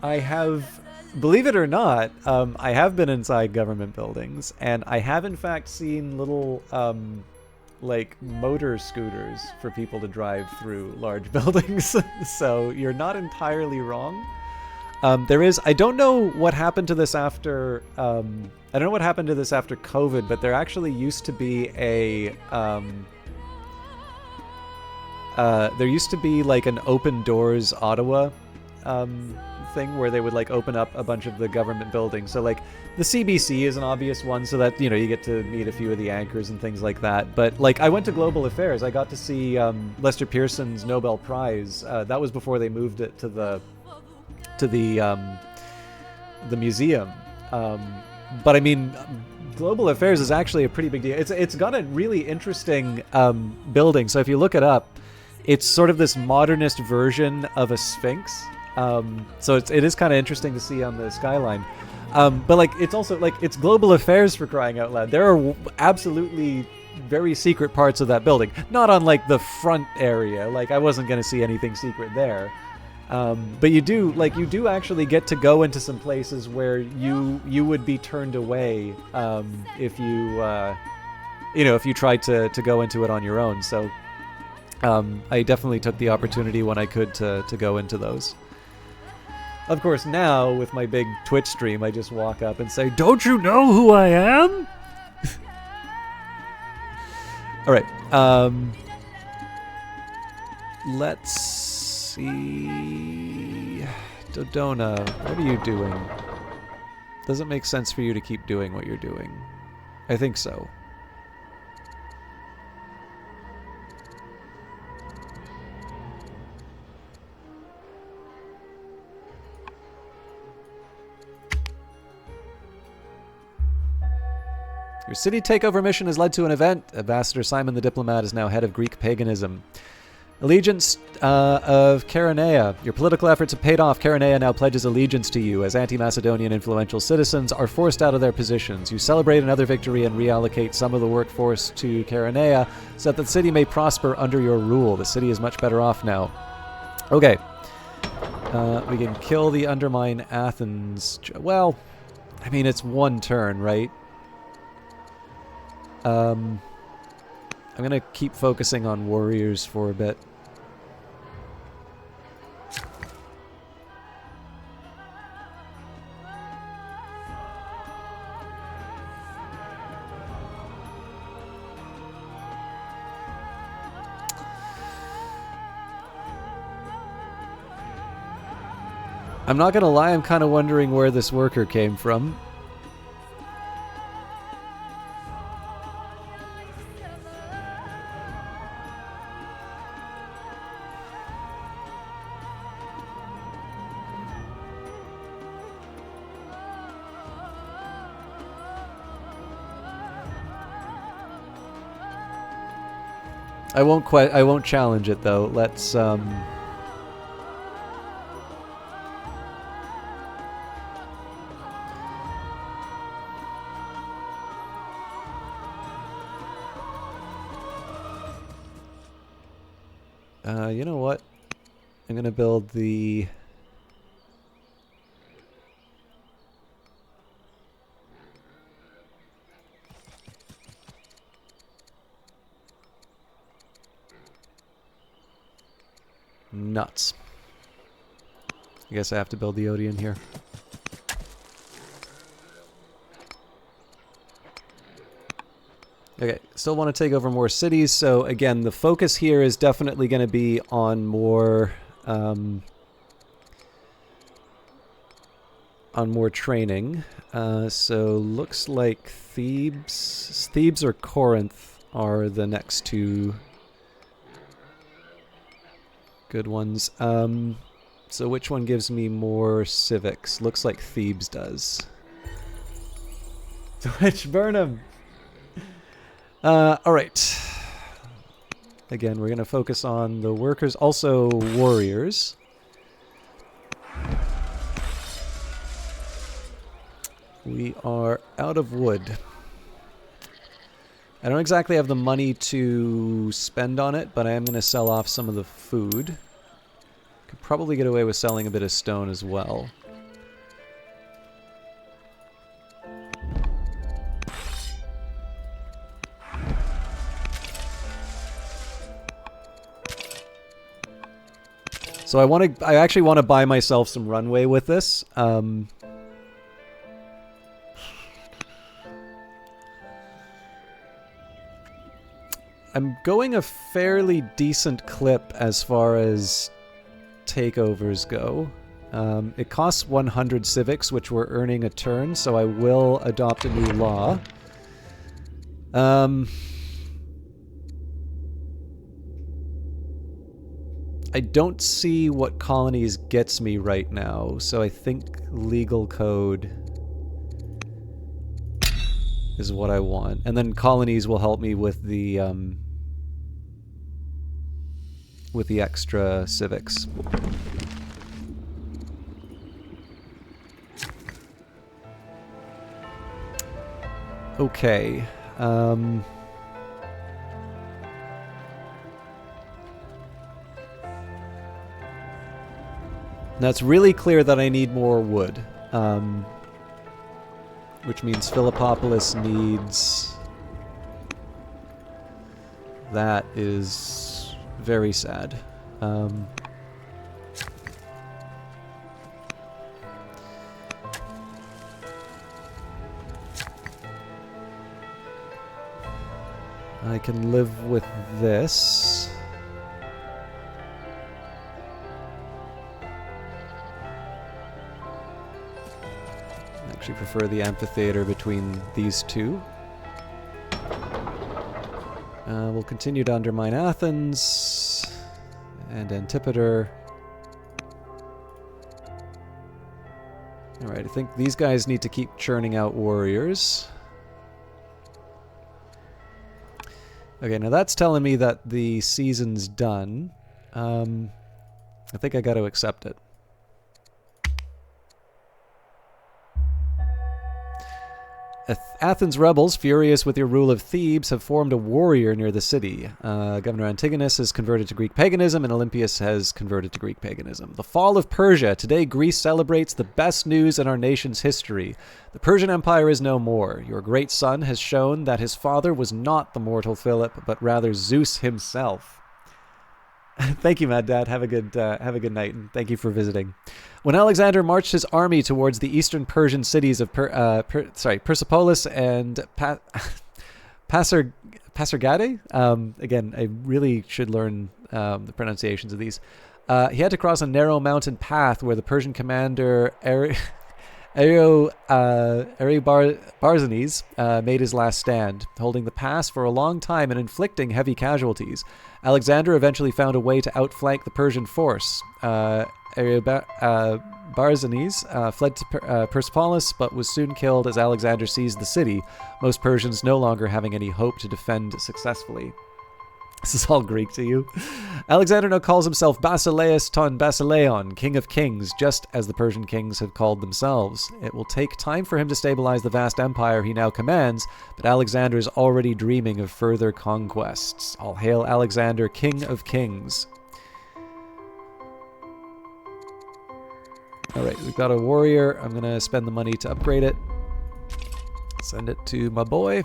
Speaker 1: I have, believe it or not, I have been inside government buildings, and I have in fact seen little, like, motor scooters for people to drive through large buildings. So you're not entirely wrong. There is, I don't know what happened to this after, I don't know what happened to this after COVID, but there actually used to be a, there used to be like an Open Doors Ottawa thing where they would like open up a bunch of the government buildings. So like the CBC is an obvious one, so that, you know, you get to meet a few of the anchors and things like that. But like I went to Global Affairs, I got to see Lester Pearson's Nobel Prize. That was before they moved it to the museum. But I mean, Global Affairs is actually a pretty big deal. It's got a really interesting building. So if you look it up, it's sort of this modernist version of a sphinx. So it is kind of interesting to see on the skyline. But like it's also like it's Global Affairs, for crying out loud. There are absolutely very secret parts of that building. Not on like the front area. Like I wasn't going to see anything secret there. But you do actually get to go into some places where you would be turned away if you tried to go into it on your own. So I definitely took the opportunity when I could to go into those. Of course, now with my big Twitch stream, I just walk up and say, "Don't you know who I am?" All right. Let's see. Dodona, what are you doing? Does it make sense for you to keep doing what you're doing? I think so. Your city takeover mission has led to an event. Ambassador Simon the Diplomat is now head of Greek paganism. Allegiance of Chaeronea. Your political efforts have paid off. Chaeronea now pledges allegiance to you as anti-Macedonian influential citizens are forced out of their positions. You celebrate another victory and reallocate some of the workforce to Chaeronea so that the city may prosper under your rule. The city is much better off now. Okay. We can kill the Undermine Athens. Well, I mean, it's one turn, right? I'm going to keep focusing on warriors for a bit. I'm not going to lie, I'm kind of wondering where this worker came from. I won't challenge it though. Let's you know what? I'm gonna build the nuts. I guess I have to build the Odeon here. Okay, still want to take over more cities, so again, the focus here is definitely going to be on more training. So looks like Thebes or Corinth are the next two good ones. So which one gives me more civics? Looks like Thebes does. Twitch Burnham! Alright. Again, we're going to focus on the workers, also warriors. We are out of wood. I don't exactly have the money to spend on it, but I am going to sell off some of the food. Could probably get away with selling a bit of stone as well. So I actually want to buy myself some runway with this. I'm going a fairly decent clip as far as takeovers go. It costs 100 civics, which we're earning a turn, so I will adopt a new law. I don't see what colonies gets me right now, so I think legal code is what I want. And then colonies will help me with the extra civics. Okay. Now it's really clear that I need more wood. Which means Philippopolis needs... That is very sad. I can live with this. I actually prefer the amphitheater between these two. We'll continue to undermine Athens and Antipater. Alright, I think these guys need to keep churning out warriors. Okay, now that's telling me that the season's done. I think I got to accept it. Athens rebels, furious with your rule of Thebes, have formed a warrior near the city. Governor Antigonus has converted to Greek paganism, and Olympias has converted to Greek paganism. The fall of Persia. Today, Greece celebrates the best news in our nation's history. The Persian Empire is no more. Your great son has shown that his father was not the mortal Philip, but rather Zeus himself. Thank you, Mad Dad. Have a good night, and thank you for visiting. When Alexander marched his army towards the eastern Persian cities of Persepolis and Pasargadae, again, I really should learn the pronunciations of these. He had to cross a narrow mountain path where the Persian commander Ariobarzanes made his last stand, holding the pass for a long time and inflicting heavy casualties. Alexander eventually found a way to outflank the Persian force. Ariobarzanes fled to Persepolis, but was soon killed as Alexander seized the city, most Persians no longer having any hope to defend successfully. This is all Greek to you. Alexander now calls himself Basileus ton Basileon, King of Kings, just as the Persian kings have called themselves. It will take time for him to stabilize the vast empire he now commands, but Alexander is already dreaming of further conquests. All hail Alexander, King of Kings. Alright, we've got a warrior. I'm going to spend the money to upgrade it. Send it to my boy.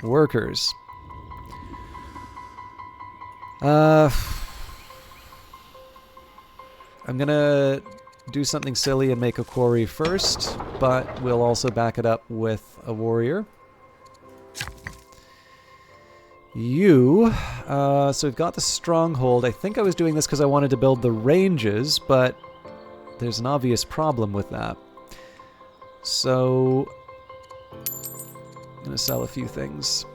Speaker 1: Workers. I'm gonna do something silly and make a quarry first, but we'll also back it up with a warrior. So we've got the stronghold. I think I was doing this because I wanted to build the ranges, but there's an obvious problem with that. So I'm going to sell a few things.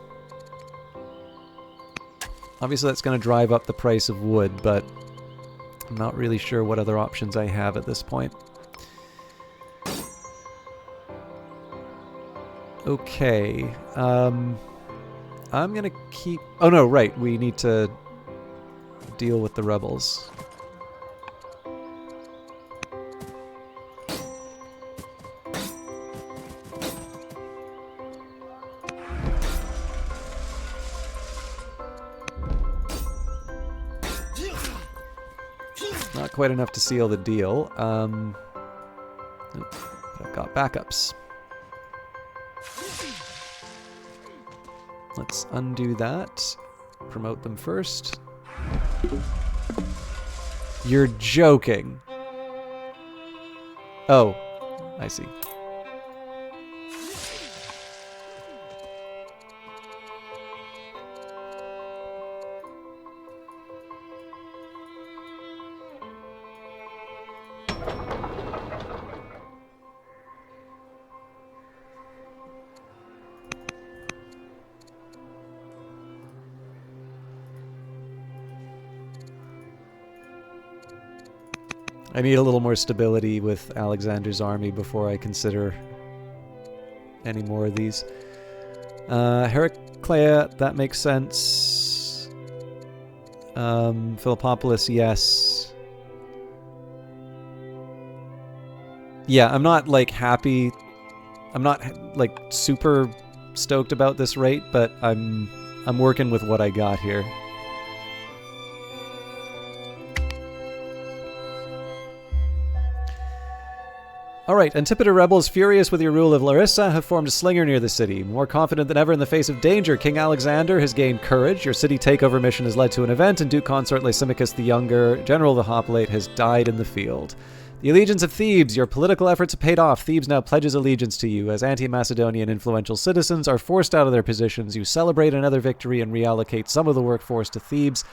Speaker 1: Obviously that's going to drive up the price of wood, but I'm not really sure what other options I have at this point. Okay. I'm going to keep... Oh no, right. We need to deal with the rebels. Not quite enough to seal the deal. I've got backups. Let's undo that. Promote them first. You're joking. Oh, I see. I need a little more stability with Alexander's army before I consider any more of these. Heraclea, that makes sense. Philippopolis, yes. Yeah, I'm not, like, happy. I'm not, like, super stoked about this rate, but I'm working with what I got here. Alright, Antipater rebels, furious with your rule of Larissa, have formed a slinger near the city. More confident than ever in the face of danger, King Alexander has gained courage. Your city takeover mission has led to an event, and Duke Consort Lysimachus the Younger, General of the Hoplite, has died in the field. The allegiance of Thebes, your political efforts have paid off. Thebes now pledges allegiance to you. As anti-Macedonian influential citizens are forced out of their positions, you celebrate another victory and reallocate some of the workforce to Thebes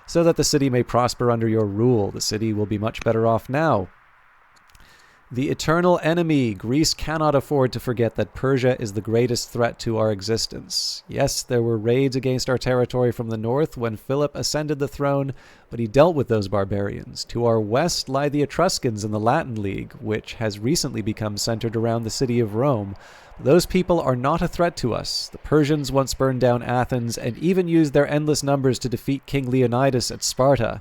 Speaker 1: so that the city may prosper under your rule. The city will be much better off now. The eternal enemy. Greece cannot afford to forget that Persia is the greatest threat to our existence. Yes, there were raids against our territory from the north when Philip ascended the throne, but he dealt with those barbarians. To our west lie the Etruscans and the Latin League, which has recently become centered around the city of Rome. Those people are not a threat to us. The Persians once burned down Athens and even used their endless numbers to defeat King Leonidas at Sparta.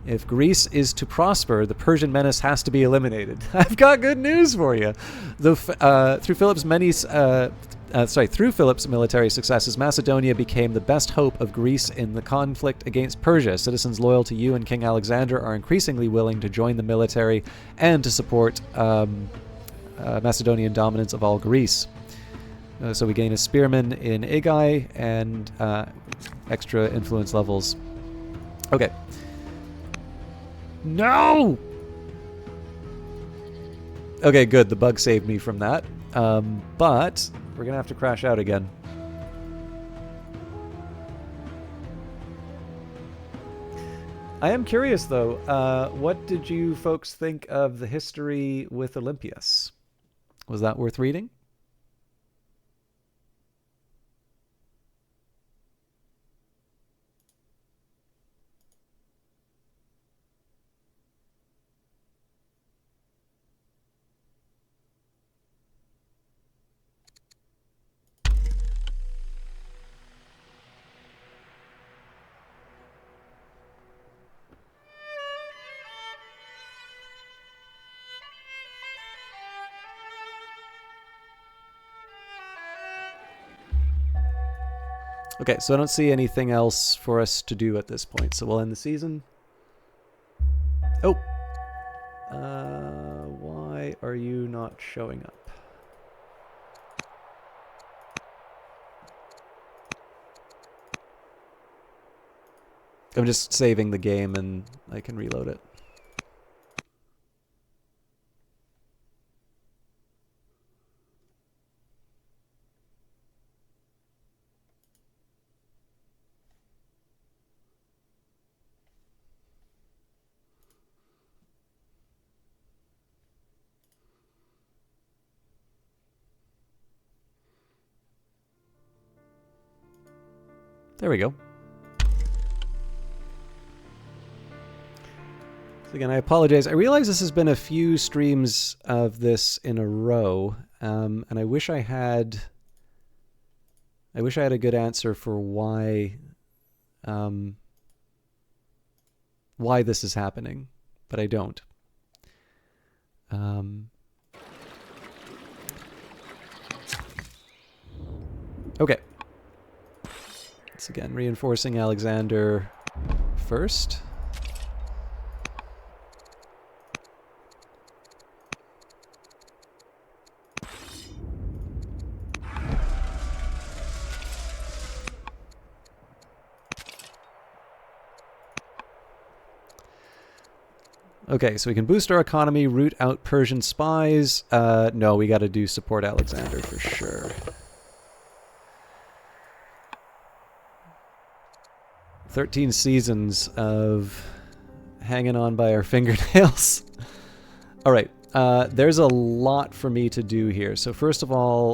Speaker 1: If Greece is to prosper, the Persian menace has to be eliminated. I've got good news for you. Through Philip's military successes, Macedonia became the best hope of Greece in the conflict against Persia. Citizens loyal to you and King Alexander are increasingly willing to join the military and to support Macedonian dominance of all Greece. So we gain a spearman in Igai and extra influence levels. Okay. No! Okay, good. The bug saved me from that. But we're going to have to crash out again. I am curious, though. What did you folks think of the history with Olympias? Was that worth reading? Okay, so I don't see anything else for us to do at this point, so we'll end the season. Oh! Why are you not showing up? I'm just saving the game and I can reload it. There we go. So again, I apologize. I realize this has been a few streams of this in a row, and I wish I had a good answer for why this is happening, but I don't. Okay. Once again, reinforcing Alexander first. Okay, so we can boost our economy, root out Persian spies. No, we got to do support Alexander for sure. 13 seasons of hanging on by our fingernails. All right, there's a lot for me to do here. So first of all,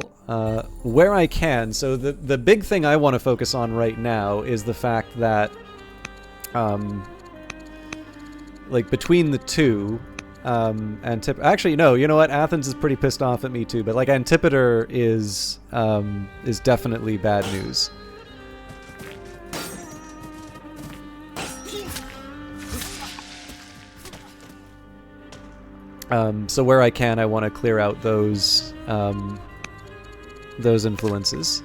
Speaker 1: where I can, so the big thing I want to focus on right now is the fact that, like, between the two, actually, no, you know what? Athens is pretty pissed off at me too, but like Antipater is definitely bad news. So where I can, I want to clear out those influences.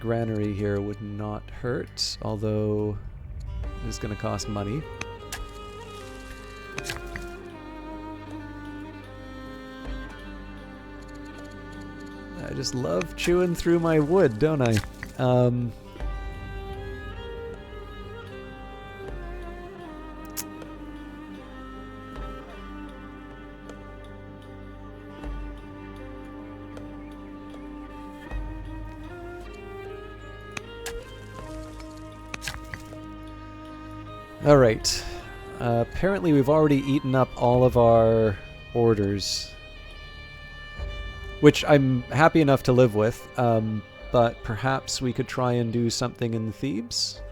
Speaker 1: granary here would not hurt, although it's going to cost money. I just love chewing through my wood, don't I? Alright. Apparently we've already eaten up all of our orders, which I'm happy enough to live with, but perhaps we could try and do something in Thebes?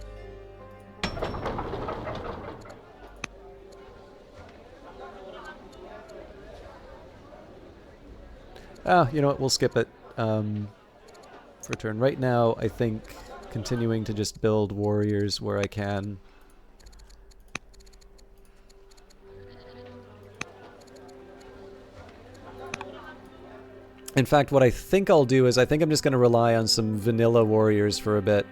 Speaker 1: Oh, you know what, we'll skip it for a turn. Right now, I think continuing to just build warriors where I can. In fact, what I think I'll do is I think I'm just going to rely on some vanilla warriors for a bit.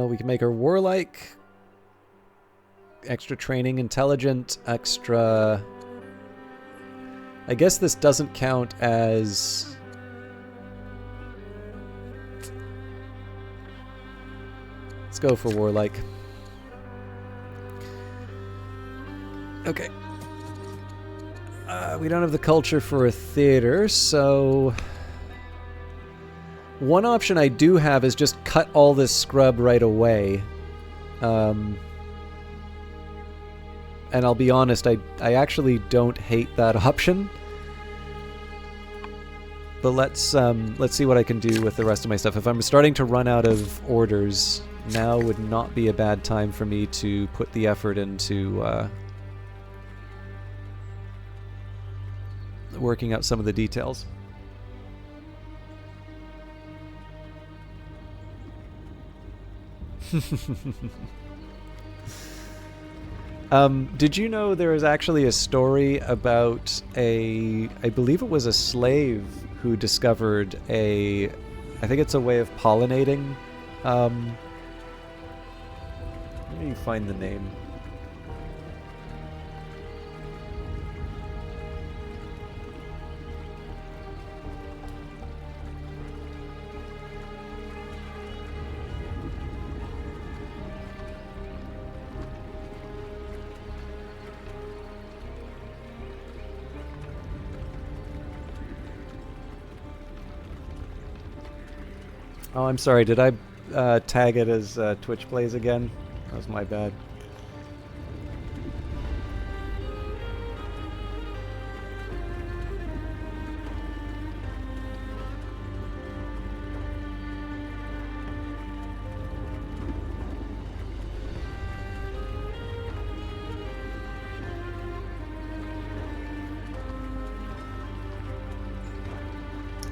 Speaker 1: We can make her warlike, extra training, intelligent, extra... I guess this doesn't count as... Let's go for warlike. Okay. We don't have the culture for a theater, so... One option I do have is just cut all this scrub right away. And I'll be honest, I actually don't hate that option. But let's see what I can do with the rest of my stuff. If I'm starting to run out of orders, now would not be a bad time for me to put the effort into working out some of the details. Did you know there is actually a story about I believe it was a slave who discovered I think it's a way of pollinating. Where do you find the name? Oh, I'm sorry. Did I tag it as Twitch Plays again? That was my bad.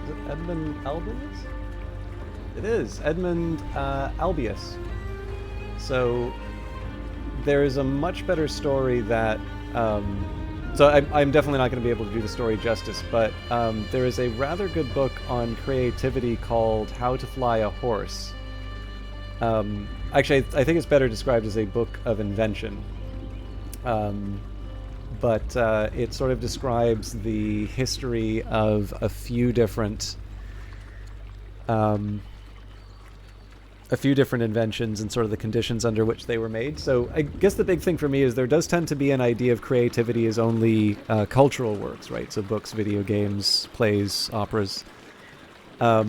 Speaker 1: Is it Edmund Albius? It is Edmund Albius. So there is a much better story that so I'm definitely not going to be able to do the story justice, but there is a rather good book on creativity called How to Fly a Horse. Actually, I think it's better described as a book of invention. But it sort of describes the history of a few different inventions and sort of the conditions under which they were made. So I guess the big thing for me is there does tend to be an idea of creativity as only cultural works, right? So books, video games, plays, operas. I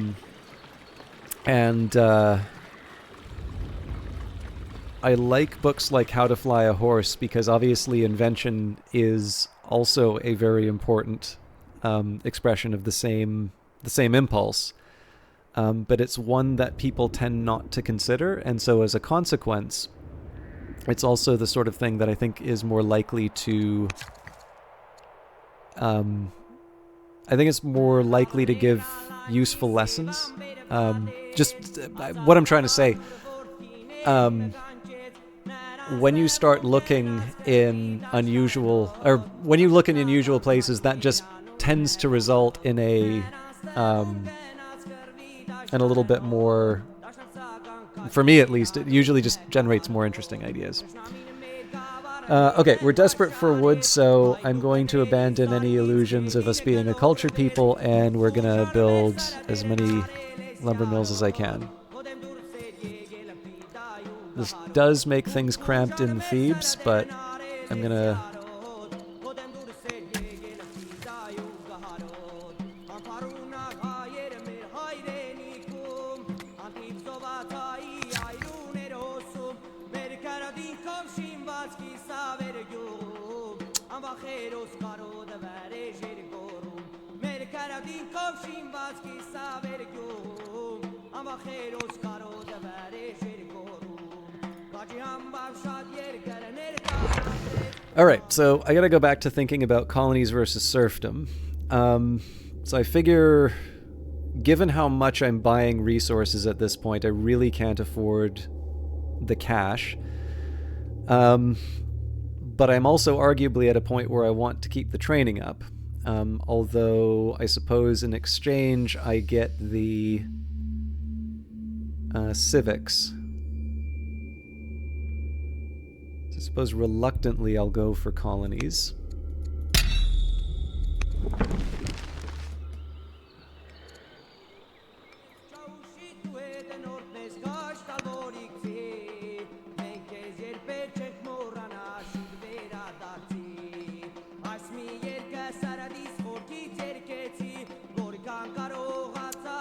Speaker 1: like books like How to Fly a Horse because obviously invention is also a very important expression of the same impulse. But it's one that people tend not to consider, and so as a consequence, it's also the sort of thing that I think is more likely to... I think it's more likely to give useful lessons. Just what I'm trying to say. when you start looking in unusual, or when you look in unusual places, that just tends to result in a little bit more, for me at least, it usually just generates more interesting ideas. Okay, we're desperate for wood, so I'm going to abandon any illusions of us being a cultured people, and we're going to build as many lumber mills as I can. This does make things cramped in Thebes, but I'm going to... Alright, so I gotta go back to thinking about colonies versus serfdom. So I figure, given how much I'm buying resources at this point, I really can't afford the cash. But I'm also arguably at a point where I want to keep the training up. Although I suppose in exchange I get the civics. So I suppose reluctantly I'll go for colonies.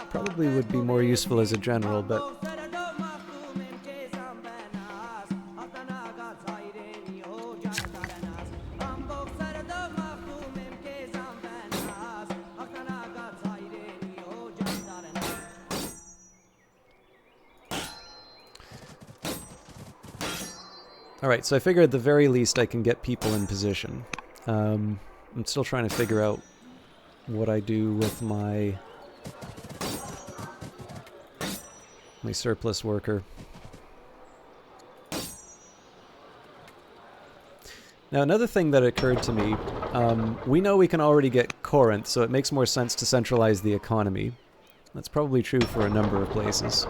Speaker 1: Probably would be more useful as a general, but... Alright, so I figure at the very least I can get people in position. I'm still trying to figure out what I do with my surplus worker. Now, another thing that occurred to me, we know we can already get Corinth, so it makes more sense to centralize the economy. That's probably true for a number of places.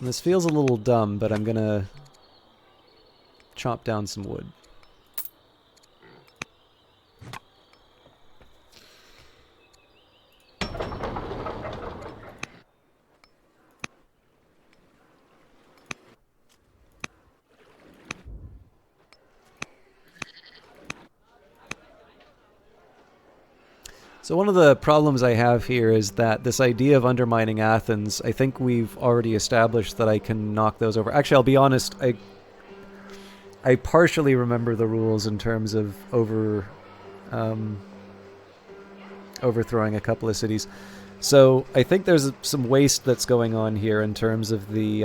Speaker 1: This feels a little dumb, but I'm gonna chop down some wood. So one of the problems I have here is that this idea of undermining Athens, I think we've already established that I can knock those over. Actually, I'll be honest, I partially remember the rules in terms of overthrowing a couple of cities. So I think there's some waste that's going on here in terms of the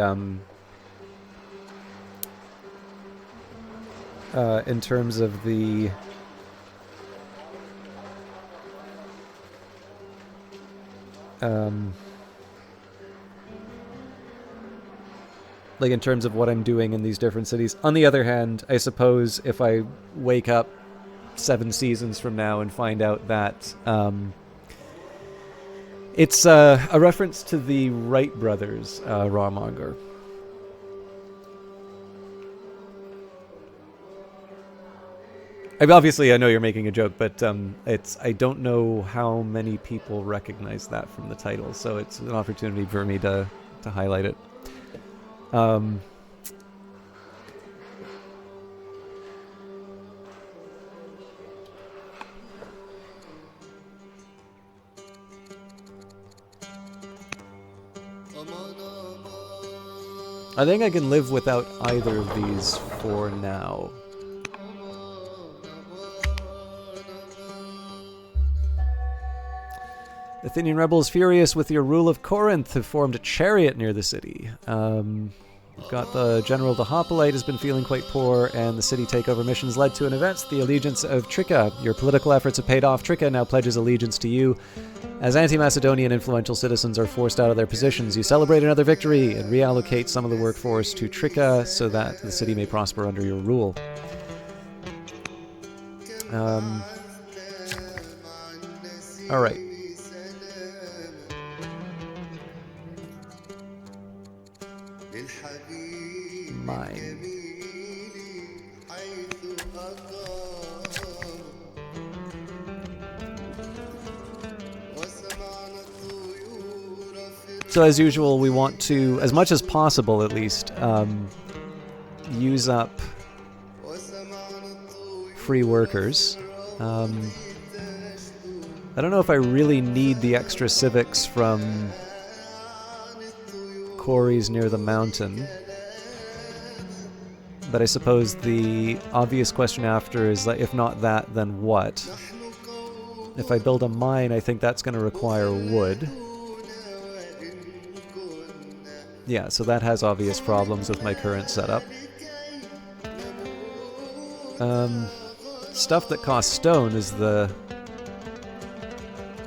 Speaker 1: like in terms of what I'm doing in these different cities. On the other hand, I suppose if I wake up 7 seasons from now and find out that it's a reference to the Wright brothers, Rawmonger. Obviously, I know you're making a joke, but I don't know how many people recognize that from the title, so it's an opportunity for me to highlight it. I think I can live without either of these for now. Athenian rebels, furious with your rule of Corinth, have formed a chariot near the city. We've got the General the Hoplite has been feeling quite poor, and the city takeover missions led to an event, the allegiance of Tricca. Your political efforts have paid off. Tricca now pledges allegiance to you. As anti-Macedonian influential citizens are forced out of their positions, you celebrate another victory and reallocate some of the workforce to Tricca so that the city may prosper under your rule. Alright. Mine. So as usual, we want to, as much as possible at least, use up free workers. I don't know if I really need the extra civics from quarries near the mountain. But I suppose the obvious question after is, like, if not that, then what? If I build a mine, I think that's going to require wood. Yeah, so that has obvious problems with my current setup. Stuff that costs stone is the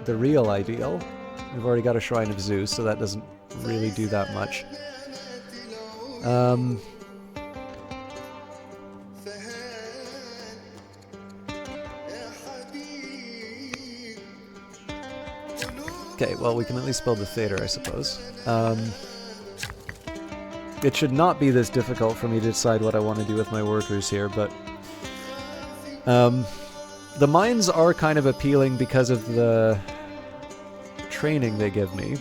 Speaker 1: real ideal. We've already got a Shrine of Zeus, so that doesn't really do that much. Okay, well, we can at least build the theater, I suppose. It should not be this difficult for me to decide what I want to do with my workers here, but... the mines are kind of appealing because of the training they give me.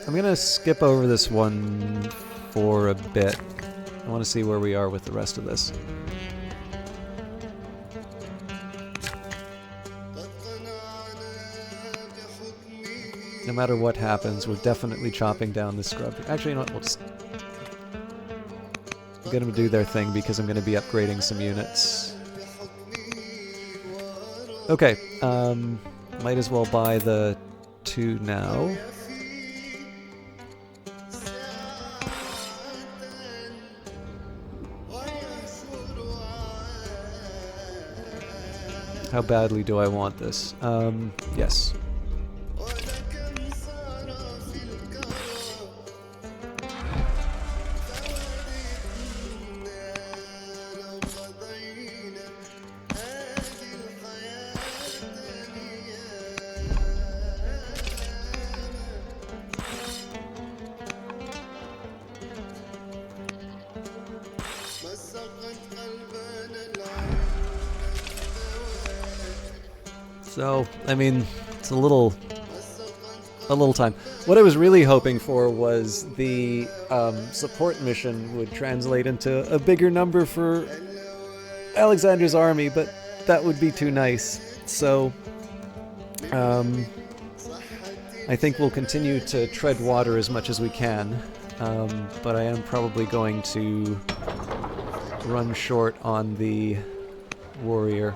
Speaker 1: I'm gonna skip over this one for a bit. I want to see where we are with the rest of this. No matter what happens, we're definitely chopping down the scrub. Actually, you know what? We'll just get them to do their thing because I'm going to be upgrading some units. Okay, might as well buy the 2 now. How badly do I want this? Yes. So, I mean, it's a little time. What I was really hoping for was the support mission would translate into a bigger number for Alexander's army, but that would be too nice. So, I think we'll continue to tread water as much as we can, but I am probably going to run short on the warrior.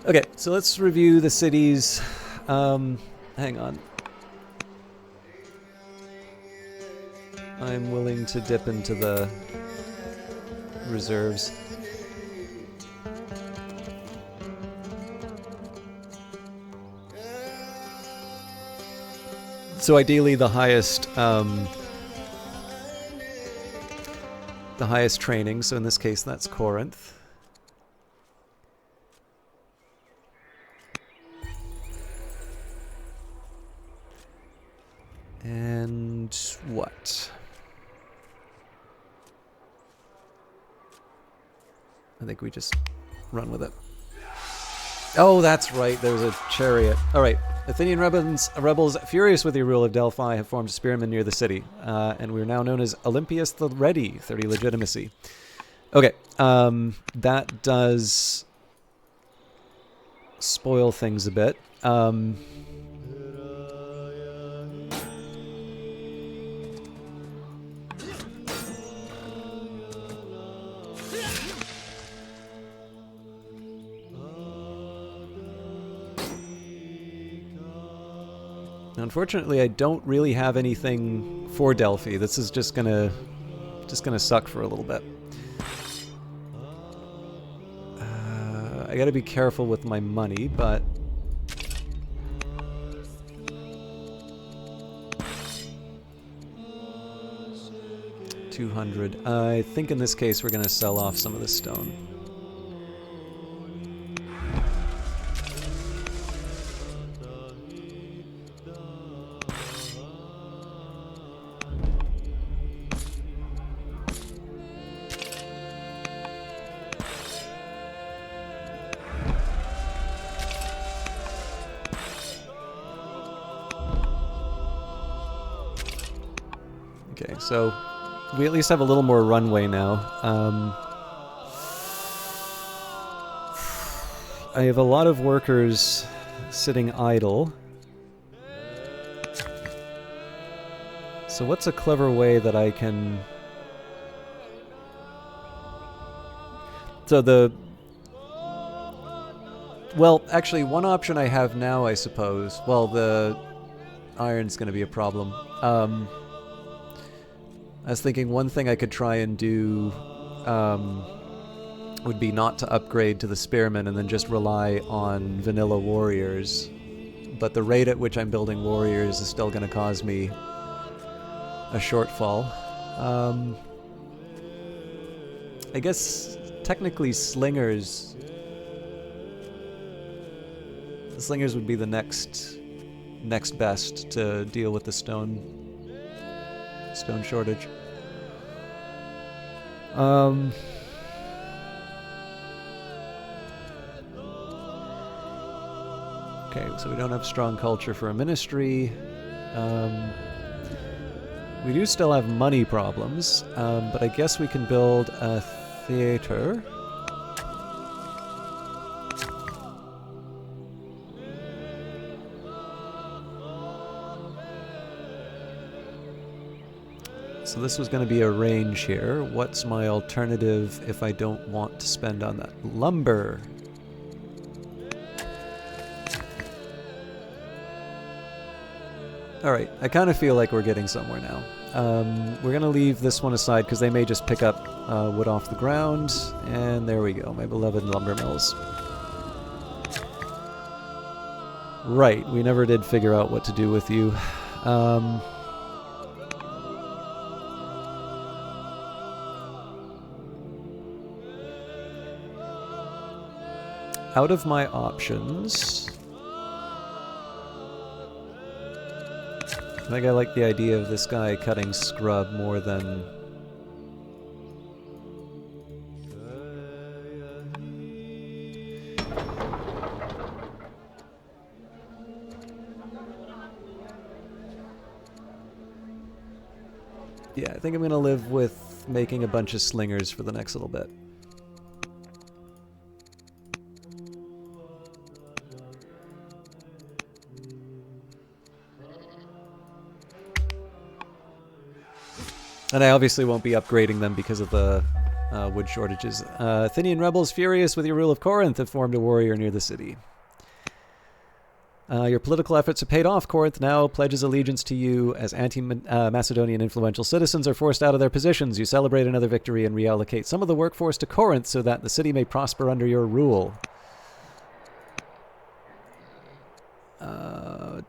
Speaker 1: Okay, so let's review the cities. Hang on. I'm willing to dip into the reserves. So ideally the highest training, so in this case that's Corinth. And what? I think we just run with it. Oh, that's right, there's a chariot. Alright, Athenian rebels, furious with the rule of Delphi, have formed a spearmen near the city, and we're now known as Olympias the Ready, 30 legitimacy. Okay, that does spoil things a bit. Unfortunately, I don't really have anything for Delphi. This is just gonna suck for a little bit. I gotta be careful with my money, but 200. I think in this case we're gonna sell off some of the stone. Okay, so we at least have a little more runway now. I have a lot of workers sitting idle. So what's a clever way that I can... So the... Well, actually, one option I have now, I suppose... Well, the iron's going to be a problem. I was thinking one thing I could try and do would be not to upgrade to the spearmen and then just rely on vanilla warriors. But the rate at which I'm building warriors is still going to cause me a shortfall. I guess technically slingers... The slingers would be the next best to deal with the stone shortage. Okay, so we don't have strong culture for a ministry. We do still have money problems, but I guess we can build a theater. So this was going to be a range here. What's my alternative if I don't want to spend on that? Lumber. Alright, I kind of feel like we're getting somewhere now. We're going to leave this one aside because they may just pick up wood off the ground. And there we go, my beloved lumber mills. Right, we never did figure out what to do with you. Out of my options... I think I like the idea of this guy cutting scrub more than... Yeah, I think I'm going to live with making a bunch of slingers for the next little bit. And I obviously won't be upgrading them because of the wood shortages. Athenian rebels, furious with your rule of Corinth, have formed a warrior near the city. Your political efforts have paid off. Corinth now pledges allegiance to you as anti-Macedonian influential citizens are forced out of their positions. You celebrate another victory and reallocate some of the workforce to Corinth so that the city may prosper under your rule.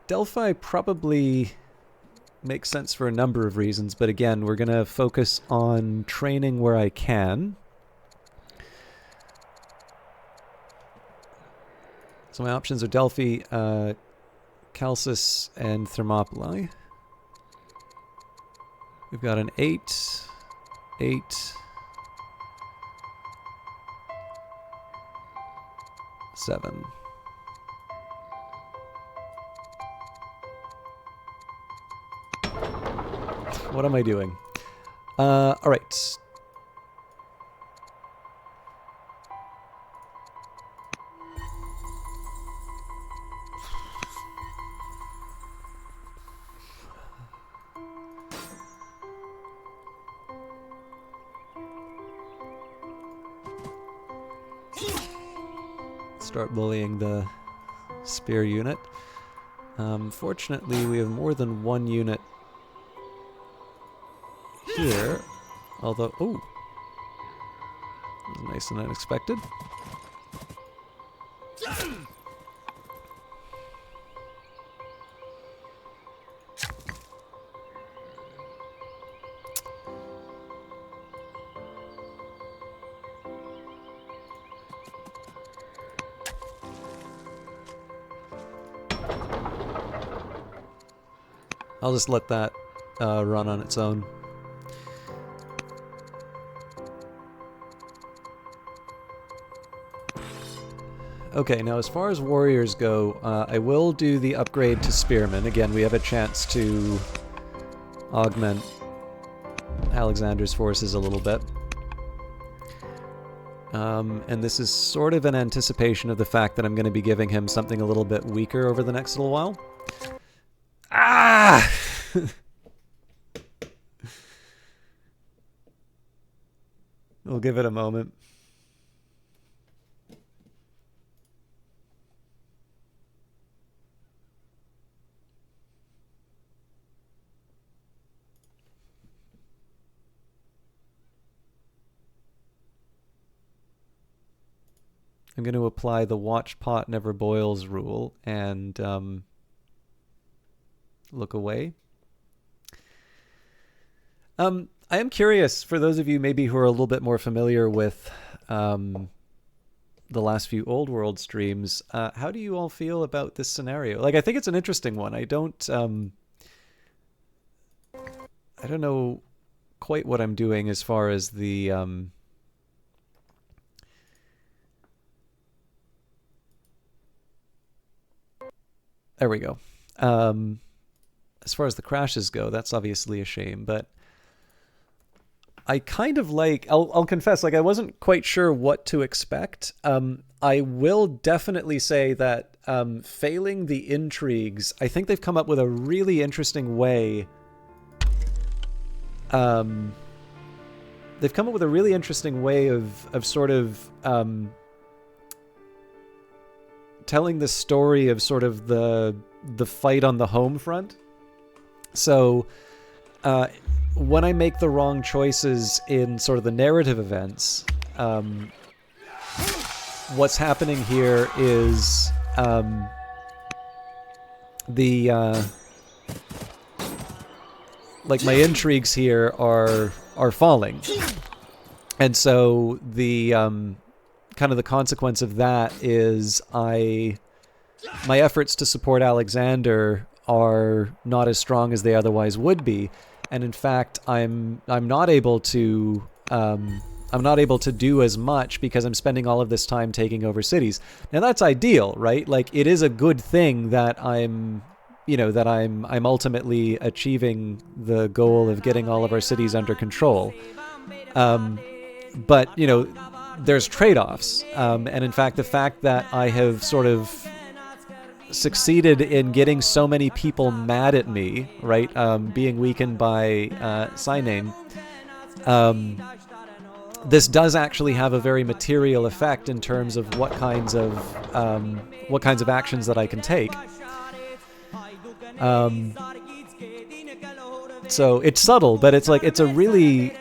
Speaker 1: Delphi probably... makes sense for a number of reasons, but again, we're going to focus on training where I can. So my options are Delphi, Chalcis, and Thermopylae. We've got an 8, 8, 7. What am I doing? Alright. start bullying the spear unit. Fortunately, we have more than one unit here. Although, oh, that was nice and unexpected. I'll just let that run on its own. Okay, now as far as warriors go, I will do the upgrade to spearmen. Again, we have a chance to augment Alexander's forces a little bit. And this is sort of an anticipation of the fact that I'm going to be giving him something a little bit weaker over the next little while. Ah! We'll give it a moment. I'm going to apply the watch pot never boils rule and look away. I am curious, for those of you maybe who are a little bit more familiar with the last few Old World streams, how do you all feel about this scenario? Like, I think it's an interesting one. I don't know quite what I'm doing as far as the there we go. As far as the crashes go, that's obviously a shame, but I kind of like, I'll confess, like I wasn't quite sure what to expect. I will definitely say that failing the intrigues, I think they've come up with a really interesting way. They've come up with a really interesting way of sort of telling the story of sort of the fight on the home front. So when I make the wrong choices in sort of the narrative events, what's happening here is like my intrigues here are falling, and so the kind of the consequence of that is my efforts to support Alexander are not as strong as they otherwise would be, and in fact I'm not able to do as much because I'm spending all of this time taking over cities. Now that's ideal, right? Like it is a good thing that I'm ultimately achieving the goal of getting all of our cities under control. But there's trade-offs, and in fact the fact that I have sort of succeeded in getting so many people mad at me, right, being weakened by Cynane, this does actually have a very material effect in terms of what kinds of actions that I can take. So it's subtle, but it's like, it's a really,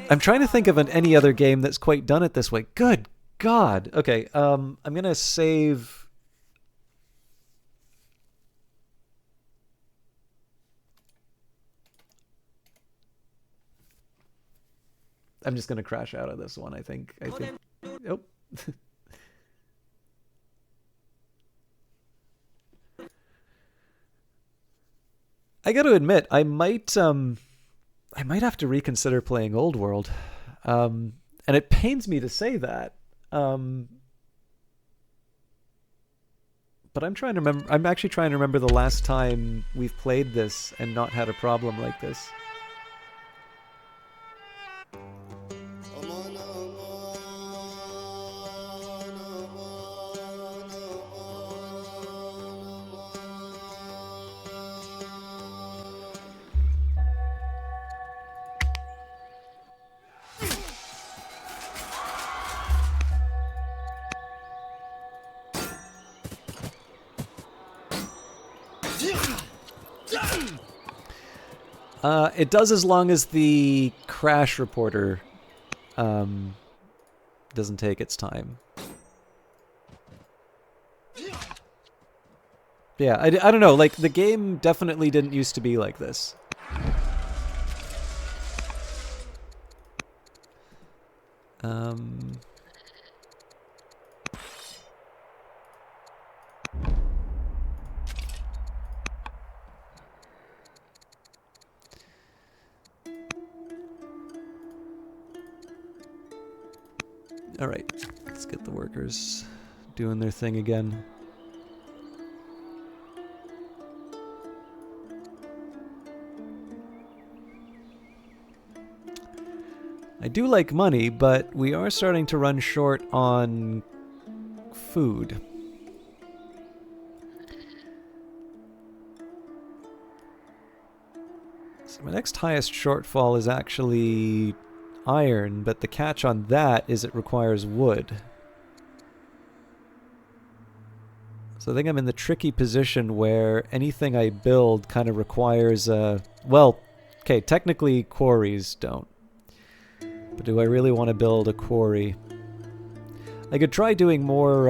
Speaker 1: I'm trying to think of any other game that's quite done it this way. Good God. Okay. I'm going to save. I'm just going to crash out of this one. I think. Oh. I got to admit, I might have to reconsider playing Old World, and it pains me to say that. But I'm trying to remember. I'm actually trying to remember the last time we've played this and not had a problem like this. It does as long as the crash reporter doesn't take its time. Yeah, I don't know, like, the game definitely didn't used to be like this. Alright, let's get the workers doing their thing again. I do like money, but we are starting to run short on food. So my next highest shortfall is actually iron, but the catch on that is it requires wood. So I think I'm in the tricky position where anything I build kind of requires well, okay, technically quarries don't. But do I really want to build a quarry? I could try doing more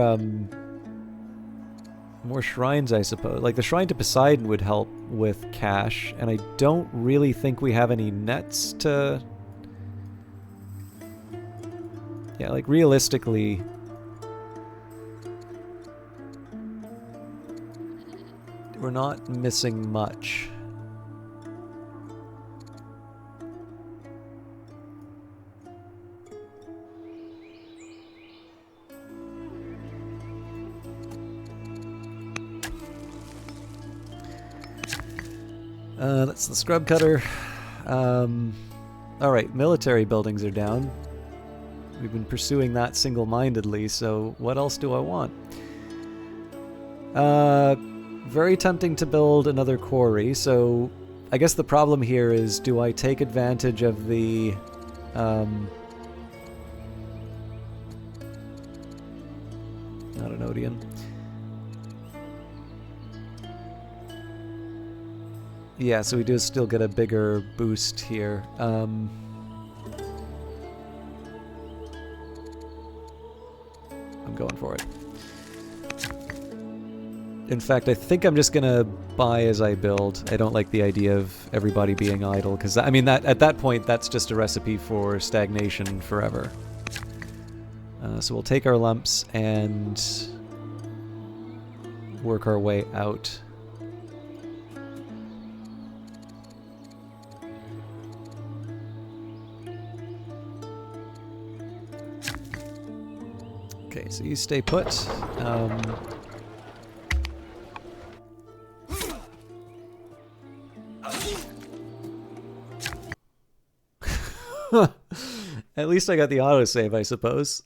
Speaker 1: shrines, I suppose. Like the Shrine to Poseidon would help with cash, and I don't really think we have any nets to... Yeah, like realistically... we're not missing much. That's the scrub cutter. Alright, military buildings are down. We've been pursuing that single-mindedly, so what else do I want? Very tempting to build another quarry, so I guess the problem here is, do I take advantage of the... not an Odeon. Yeah, so we do still get a bigger boost here. I'm going for it. In fact, I think I'm just gonna buy as I build. I don't like the idea of everybody being idle, because, I mean, that at that point, that's just a recipe for stagnation forever. So we'll take our lumps and work our way out. Okay, so you stay put. At least I got the autosave, I suppose.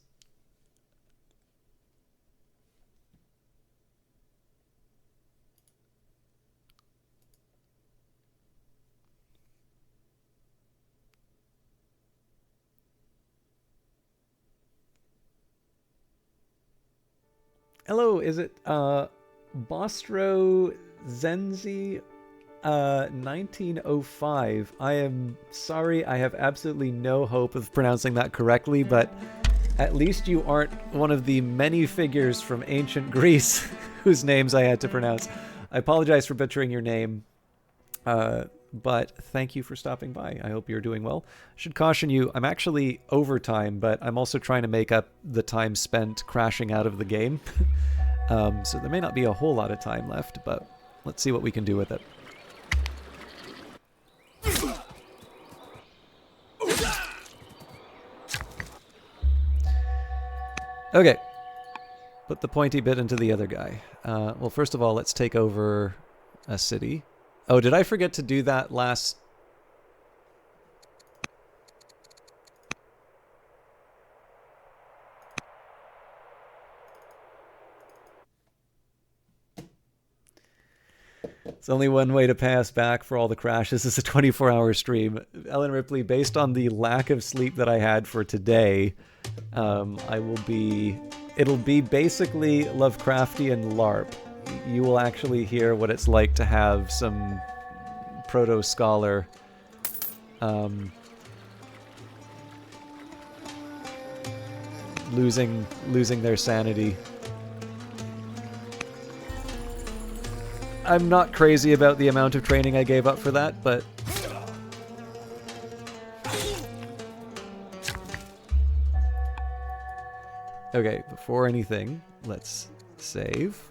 Speaker 1: Hello, is it Bostro Zenzi 1905? I am sorry, I have absolutely no hope of pronouncing that correctly, but at least you aren't one of the many figures from ancient Greece whose names I had to pronounce. I apologize for butchering your name, but thank you for stopping by. I hope you're doing well. I should caution you, I'm actually over time, but I'm also trying to make up the time spent crashing out of the game. So there may not be a whole lot of time left, but let's see what we can do with it. Okay. Put the pointy bit into the other guy. Well, first of all, let's take over a city. Oh, did I forget to do that last... It's only one way to pay us back for all the crashes. This is a 24-hour stream. Ellen Ripley, based on the lack of sleep that I had for today, it'll be basically Lovecraftian LARP. You will actually hear what it's like to have some proto-scholar losing their sanity. I'm not crazy about the amount of training I gave up for that, but okay, before anything, let's save.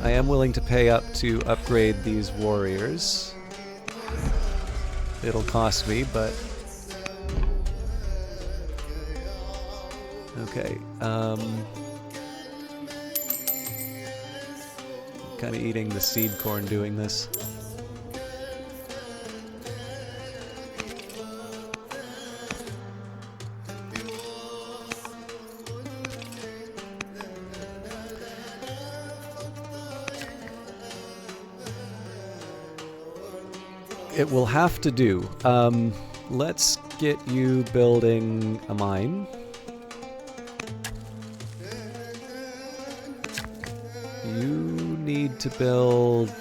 Speaker 1: I am willing to pay up to upgrade these warriors. It'll cost me, but... okay, kind of eating the seed corn doing this. It will have to do. Let's get you building a mine. You need to build... I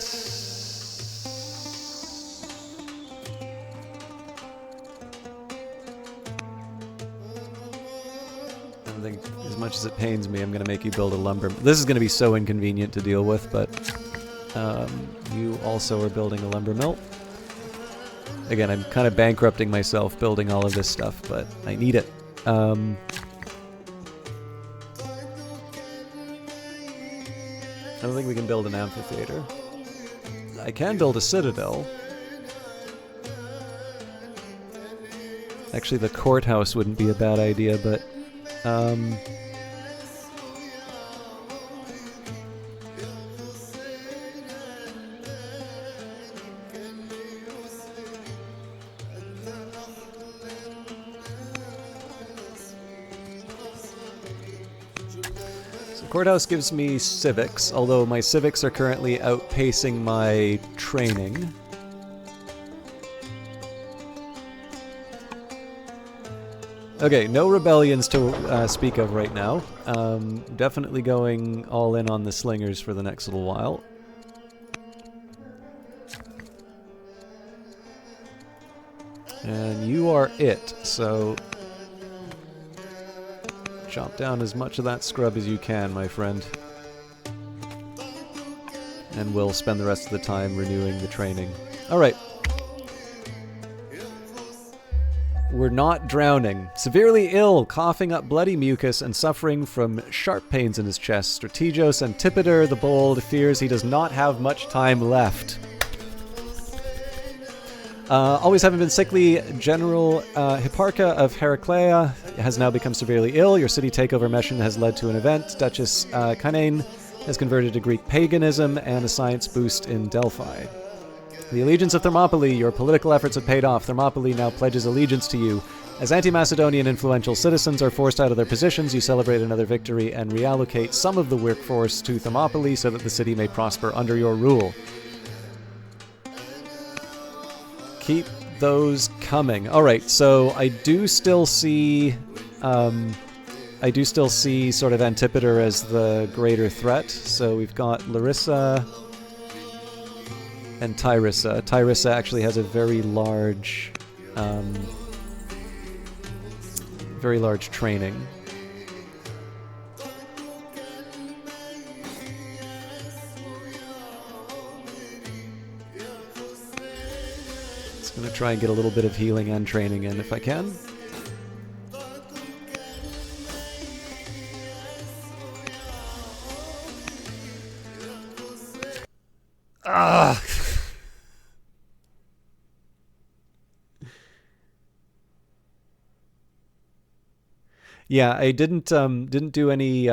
Speaker 1: think, as much as it pains me, I'm going to make you build a lumber... This is going to be so inconvenient to deal with, but you also are building a lumber mill. Again, I'm kind of bankrupting myself building all of this stuff, but I need it. I don't think we can build an amphitheater. I can build a citadel. Actually, the courthouse wouldn't be a bad idea, but... Courthouse gives me civics, although my civics are currently outpacing my training. Okay, no rebellions to speak of right now. Definitely going all in on the slingers for the next little while. And you are it, so... chop down as much of that scrub as you can, my friend. And we'll spend the rest of the time renewing the training. Alright. We're not drowning. Severely ill, coughing up bloody mucus and suffering from sharp pains in his chest. Strategos Antipater the Bold fears he does not have much time left. Always having been sickly, General Hipparcha of Heraclea has now become severely ill. Your city takeover mission has led to an event. Duchess Cannae has converted to Greek paganism and a science boost in Delphi. The allegiance of Thermopylae, your political efforts have paid off. Thermopylae now pledges allegiance to you. As anti-Macedonian influential citizens are forced out of their positions, you celebrate another victory and reallocate some of the workforce to Thermopylae so that the city may prosper under your rule. Keep those coming. All right, so I do still see sort of Antipater as the greater threat. So we've got Larissa and Tyrissa. Tyrissa actually has a very large training. I'm going to try and get a little bit of healing and training in if I can. Ah! Yeah, I didn't do any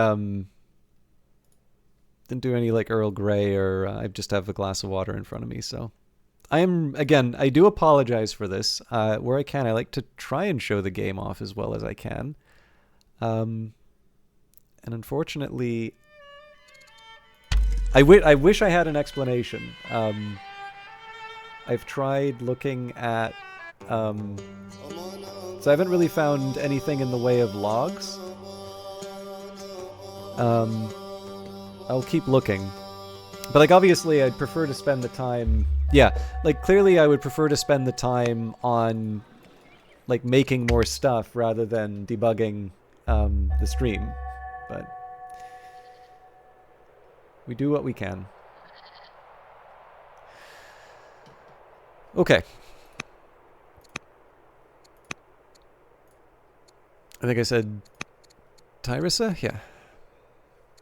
Speaker 1: like Earl Grey or I just have a glass of water in front of me, so I do apologize for this. Where I can, I like to try and show the game off as well as I can. And unfortunately, I wish I had an explanation. I've tried looking at... so I haven't really found anything in the way of logs. I'll keep looking. But, like, obviously I'd prefer to spend the time... Yeah, like, clearly I would prefer to spend the time on, like, making more stuff rather than debugging the stream. But we do what we can. Okay. I think I said Tyrissa? Yeah.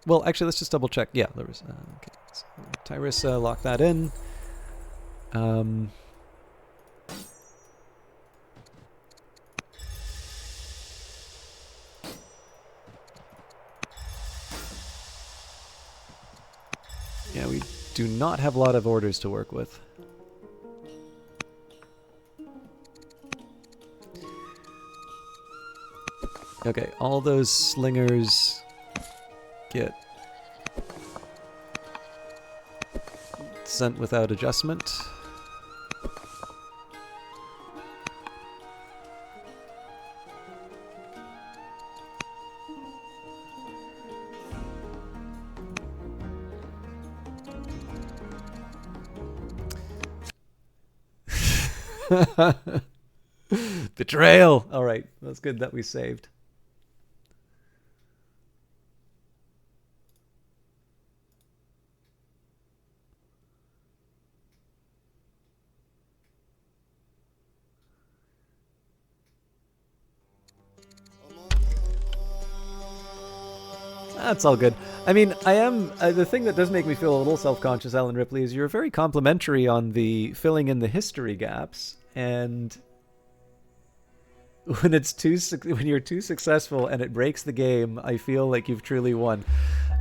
Speaker 1: Well, actually, let's just double check. Yeah, Larissa. Okay. So, Tyrissa, lock that in. Yeah, we do not have a lot of orders to work with. Okay, all those slingers get sent without adjustment. Betrayal! Alright, that's good that we saved. That's all good. I mean, I am... the thing that does make me feel a little self-conscious, Alan Ripley, is you're very complimentary on the filling in the history gaps, and when you're too successful and it breaks the game, I feel like you've truly won.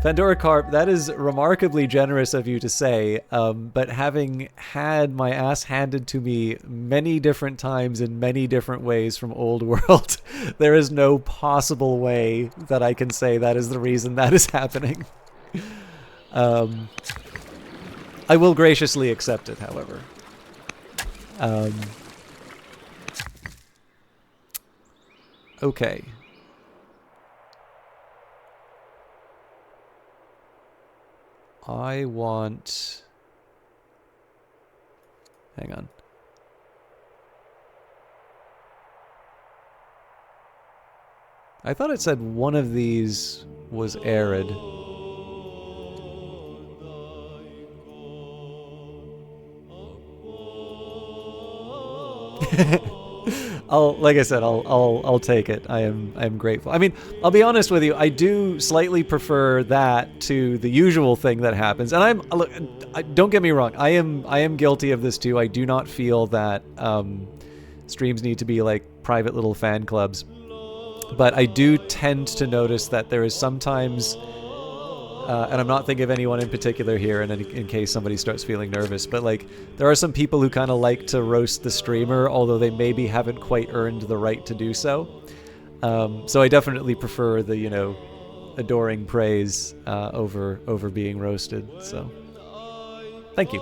Speaker 1: Pandora Carp, that is remarkably generous of you to say, but having had my ass handed to me many different times in many different ways from Old World, there is no possible way that I can say that is the reason that is happening. I will graciously accept it, however. Okay. I want... Hang on. I thought it said one of these was arid. Like I said, I'll take it. I am grateful. I mean, I'll be honest with you. I do slightly prefer that to the usual thing that happens. And look, don't get me wrong. I am guilty of this too. I do not feel that streams need to be like private little fan clubs, but I do tend to notice that there is sometimes. And I'm not thinking of anyone in particular here, and in case somebody starts feeling nervous, but like there are some people who kind of like to roast the streamer, although they maybe haven't quite earned the right to do so. So I definitely prefer the, you know, adoring praise over being roasted. So thank you.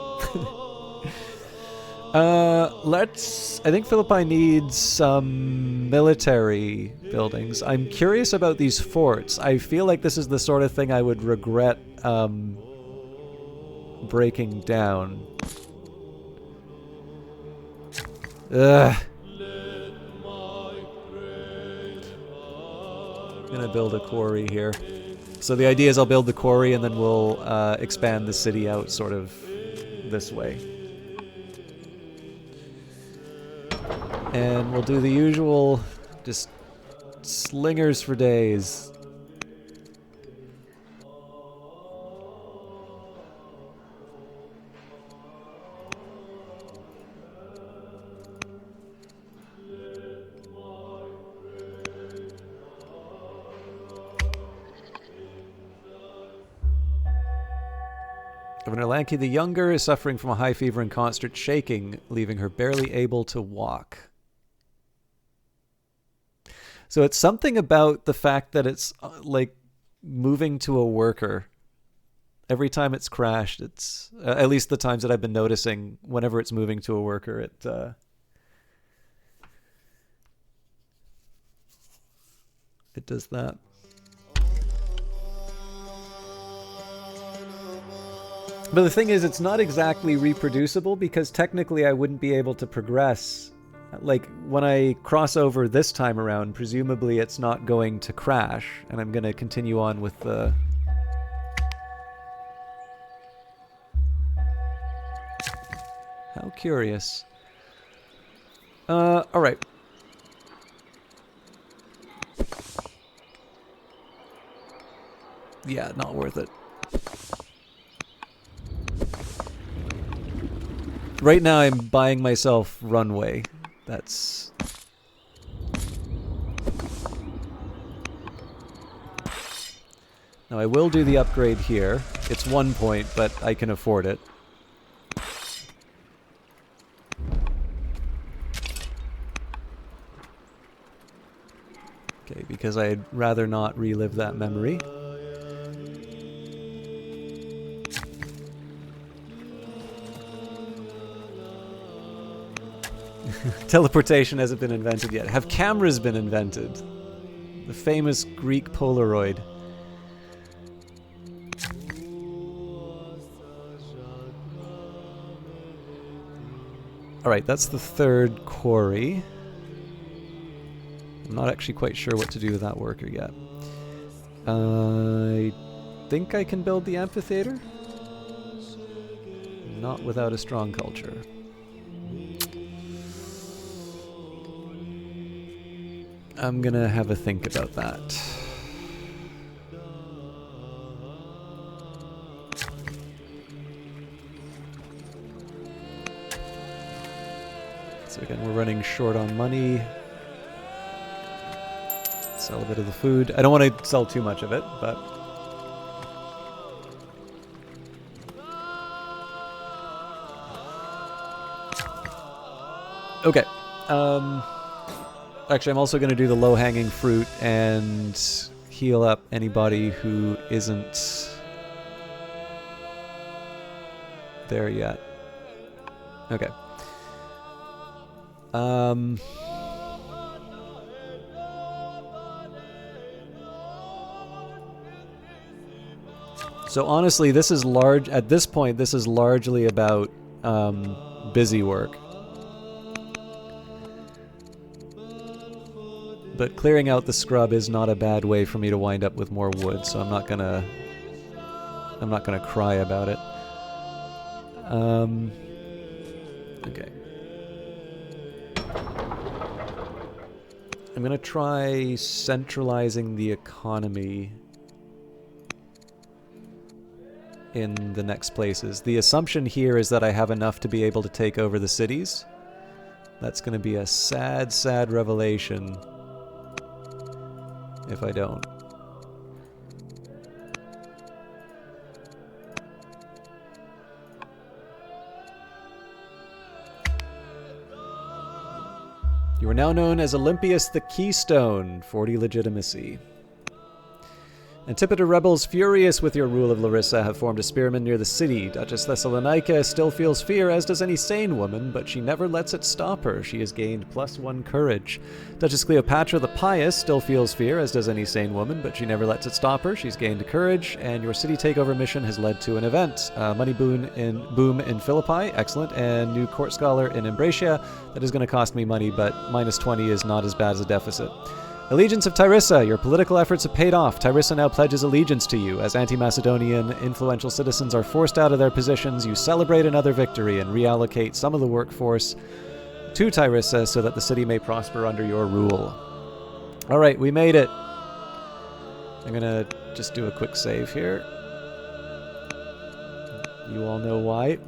Speaker 1: I think Philippi needs some military buildings. I'm curious about these forts. I feel like this is the sort of thing I would regret breaking down. Ugh. I'm gonna build a quarry here. So the idea is I'll build the quarry and then we'll expand the city out sort of this way. And we'll do the usual, just slingers for days. Governor Lanky the Younger is suffering from a high fever and constant shaking, leaving her barely able to walk. So it's something about the fact that it's like moving to a worker. Every time it's crashed, it's at least the times that I've been noticing. Whenever it's moving to a worker, it does that. But the thing is, it's not exactly reproducible because technically I wouldn't be able to progress. Like, when I cross over this time around, presumably it's not going to crash, and I'm going to continue on with the... How curious. Alright. Yeah, not worth it. Right now I'm buying myself runway. That's... Now I will do the upgrade here. It's 1 point, but I can afford it. Okay, because I'd rather not relive that memory. Teleportation hasn't been invented yet. Have cameras been invented? The famous Greek Polaroid. Alright, that's the third quarry. I'm not actually quite sure what to do with that worker yet. I think I can build the amphitheater? Not without a strong culture. I'm gonna have a think about that. So again, we're running short on money. Sell a bit of the food. I don't want to sell too much of it, but... Okay. Actually, I'm also going to do the low-hanging fruit and heal up anybody who isn't there yet. Okay. So honestly, this is at this point, this is largely about busy work. But clearing out the scrub is not a bad way for me to wind up with more wood, so I'm not gonna cry about it. Okay. I'm gonna try centralizing the economy in the next places. The assumption here is that I have enough to be able to take over the cities. That's gonna be a sad, sad revelation if I don't. You are now known as Olympius the Keystone, 40 legitimacy. Antipater rebels, furious with your rule of Larissa, have formed a spearmen near the city. Duchess Thessalonica still feels fear, as does any sane woman, but she never lets it stop her. She has gained +1 courage. Duchess Cleopatra the Pious still feels fear, as does any sane woman, but she never lets it stop her. She's gained courage, and your city takeover mission has led to an event. Money boom in Philippi, excellent, and new court scholar in Ambracia. That is going to cost me money, but -20 is not as bad as a deficit. Allegiance of Tyrissa. Your political efforts have paid off. Tyrissa now pledges allegiance to you. As anti-Macedonian influential citizens are forced out of their positions, you celebrate another victory and reallocate some of the workforce to Tyrissa so that the city may prosper under your rule. Alright, we made it. I'm gonna just do a quick save here. You all know why.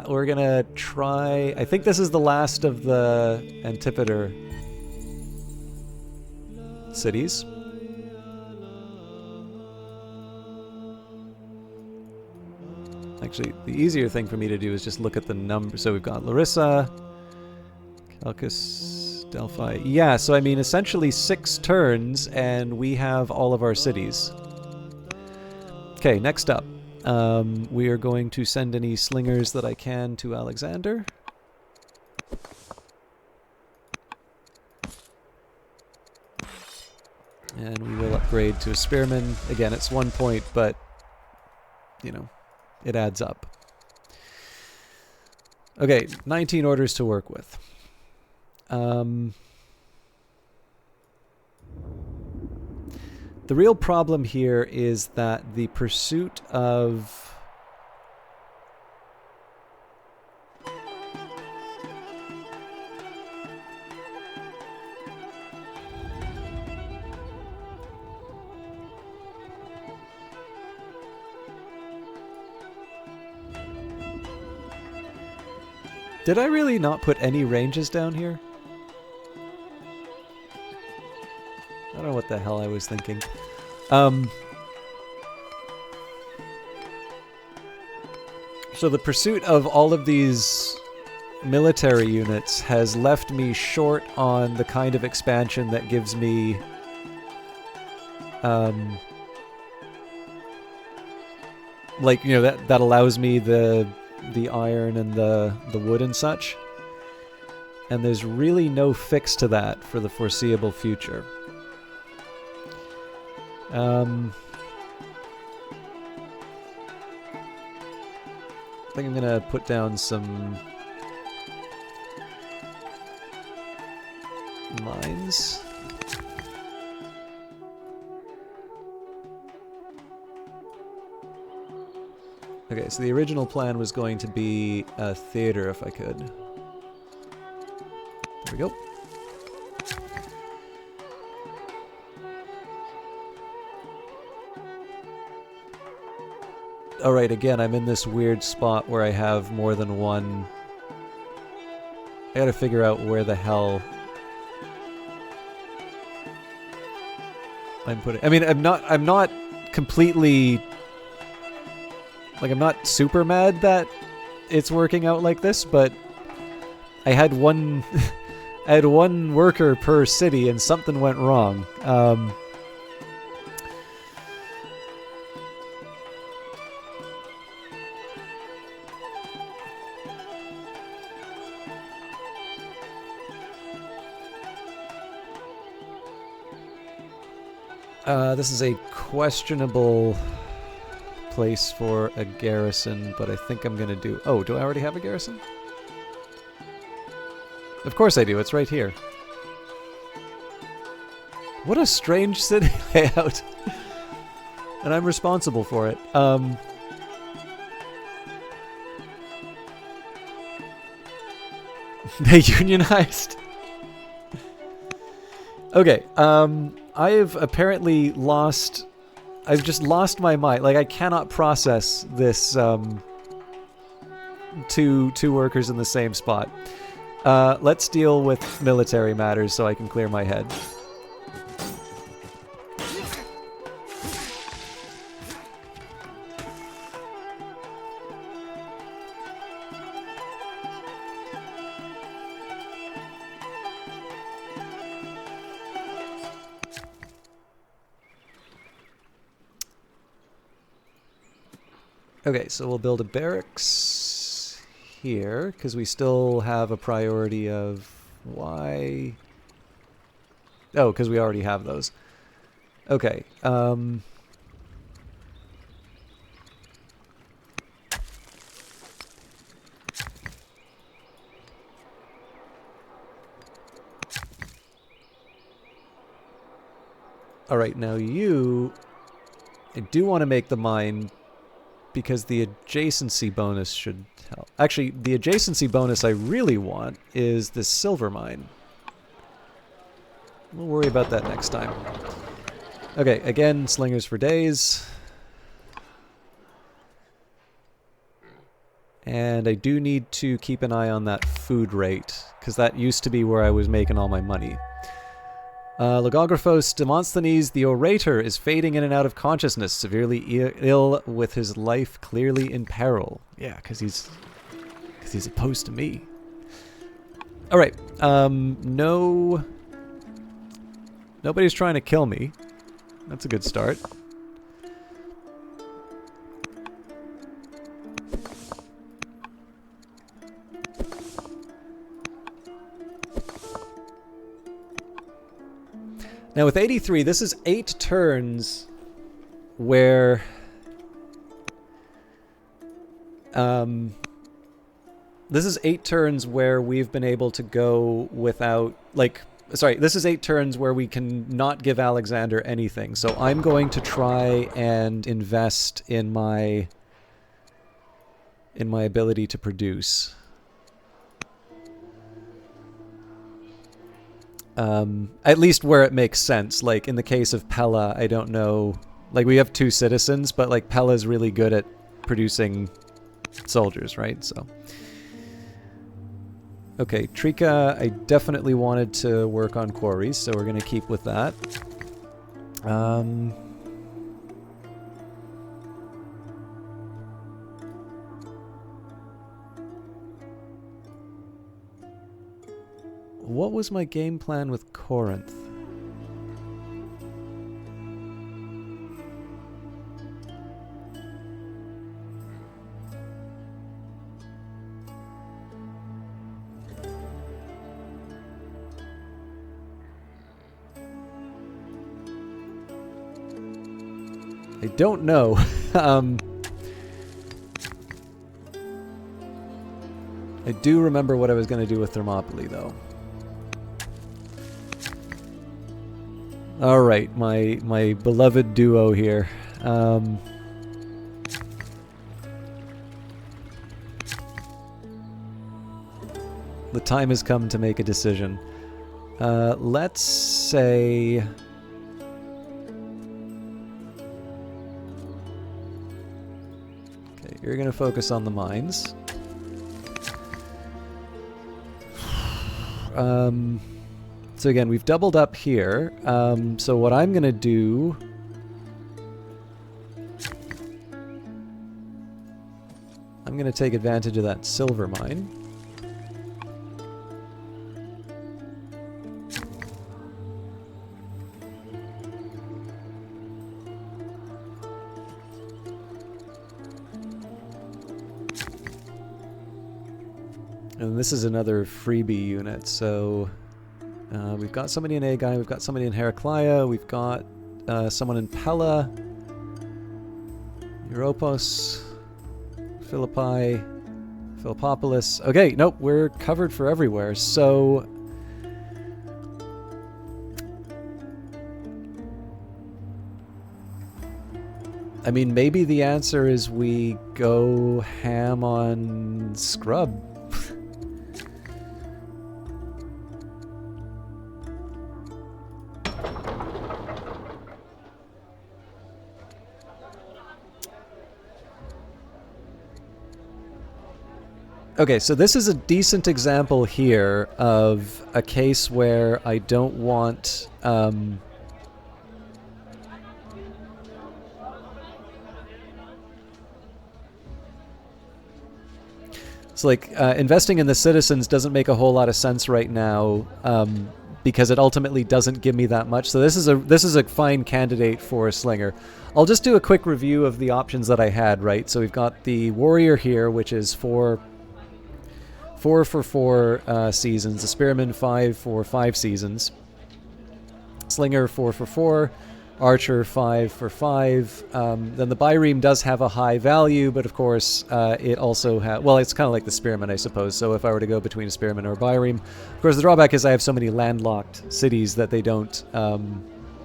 Speaker 1: We're gonna try... I think this is the last of the Antipater cities. Actually, the easier thing for me to do is just look at the number. So we've got Larissa, Chalcis, Delphi. Yeah, so I mean, essentially 6 turns, and we have all of our cities. Okay, next up. We are going to send any slingers that I can to Alexander. And we will upgrade to a spearman. Again, it's 1 point, but, you know, it adds up. Okay, 19 orders to work with. The real problem here is that the pursuit of... Did I really not put any ranges down here? I don't know what the hell I was thinking. So the pursuit of all of these military units has left me short on the kind of expansion that gives me like, you know, that allows me the iron and the wood and such. And there's really no fix to that for the foreseeable future. I think I'm gonna put down some mines. Okay, so the original plan was going to be a theater if I could. There we go. Alright, again, I'm in this weird spot where I have more than one. I gotta figure out where the hell I'm putting... I mean, I'm not completely... Like, I'm not super mad that it's working out like this, but I had one... I had one worker per city and something went wrong. This is a questionable place for a garrison, but I think I'm gonna do... Oh, do I already have a garrison? Of course I do, it's right here. What a strange city layout. And I'm responsible for it. They unionized. Okay, I've apparently lost... I've just lost my mind. Like, I cannot process this, two workers in the same spot. Let's deal with military matters so I can clear my head. Okay, so we'll build a barracks here, because we still have a priority of... Why? Oh, because we already have those. Okay, Alright, now you... I do want to make the mine... because the adjacency bonus should help. Actually, the adjacency bonus I really want is the silver mine. We'll worry about that next time. Okay, again, slingers for days. And I do need to keep an eye on that food rate, because that used to be where I was making all my money. Logographos Demosthenes, the orator, is fading in and out of consciousness, severely ill with his life clearly in peril. Yeah, because he's opposed to me. All right. No. Nobody's trying to kill me. That's a good start. Now with 83, this is 8 turns where this is 8 turns where we've been able to go without, like, sorry, this is 8 turns where we can not give Alexander anything. So I'm going to try and invest in my ability to produce. At least where it makes sense. Like in the case of Pella, I don't know. Like we have 2 citizens, but like Pella's really good at producing soldiers, right? So, okay, Trika, I definitely wanted to work on quarries, so we're gonna keep with that. What was my game plan with Corinth? I don't know. I do remember what I was going to do with Thermopylae, though. All right, my beloved duo here. The time has come to make a decision. Let's say... Okay, you're going to focus on the mines. So again, we've doubled up here. So what I'm going to do... I'm going to take advantage of that silver mine. And this is another freebie unit, so... we've got somebody in Aegai, we've got somebody in Heraclea, we've got someone in Pella, Europos, Philippi, Philippopolis. Okay, nope, we're covered for everywhere, so... I mean, maybe the answer is we go ham on Scrub. Okay, so this is a decent example here of a case where I don't want... It's like investing in the citizens doesn't make a whole lot of sense right now because it ultimately doesn't give me that much. So this is a fine candidate for a slinger. I'll just do a quick review of the options that I had, right? So we've got the warrior here, which is 4 for 4 seasons. The spearman 5 for 5 seasons. Slinger 4 for 4. Archer 5 for 5. Then the Byreme does have a high value, but of course it also has... Well, it's kind of like the Spearman, I suppose. So if I were to go between a Spearman or a Byreme... Of course, the drawback is I have so many landlocked cities that they don't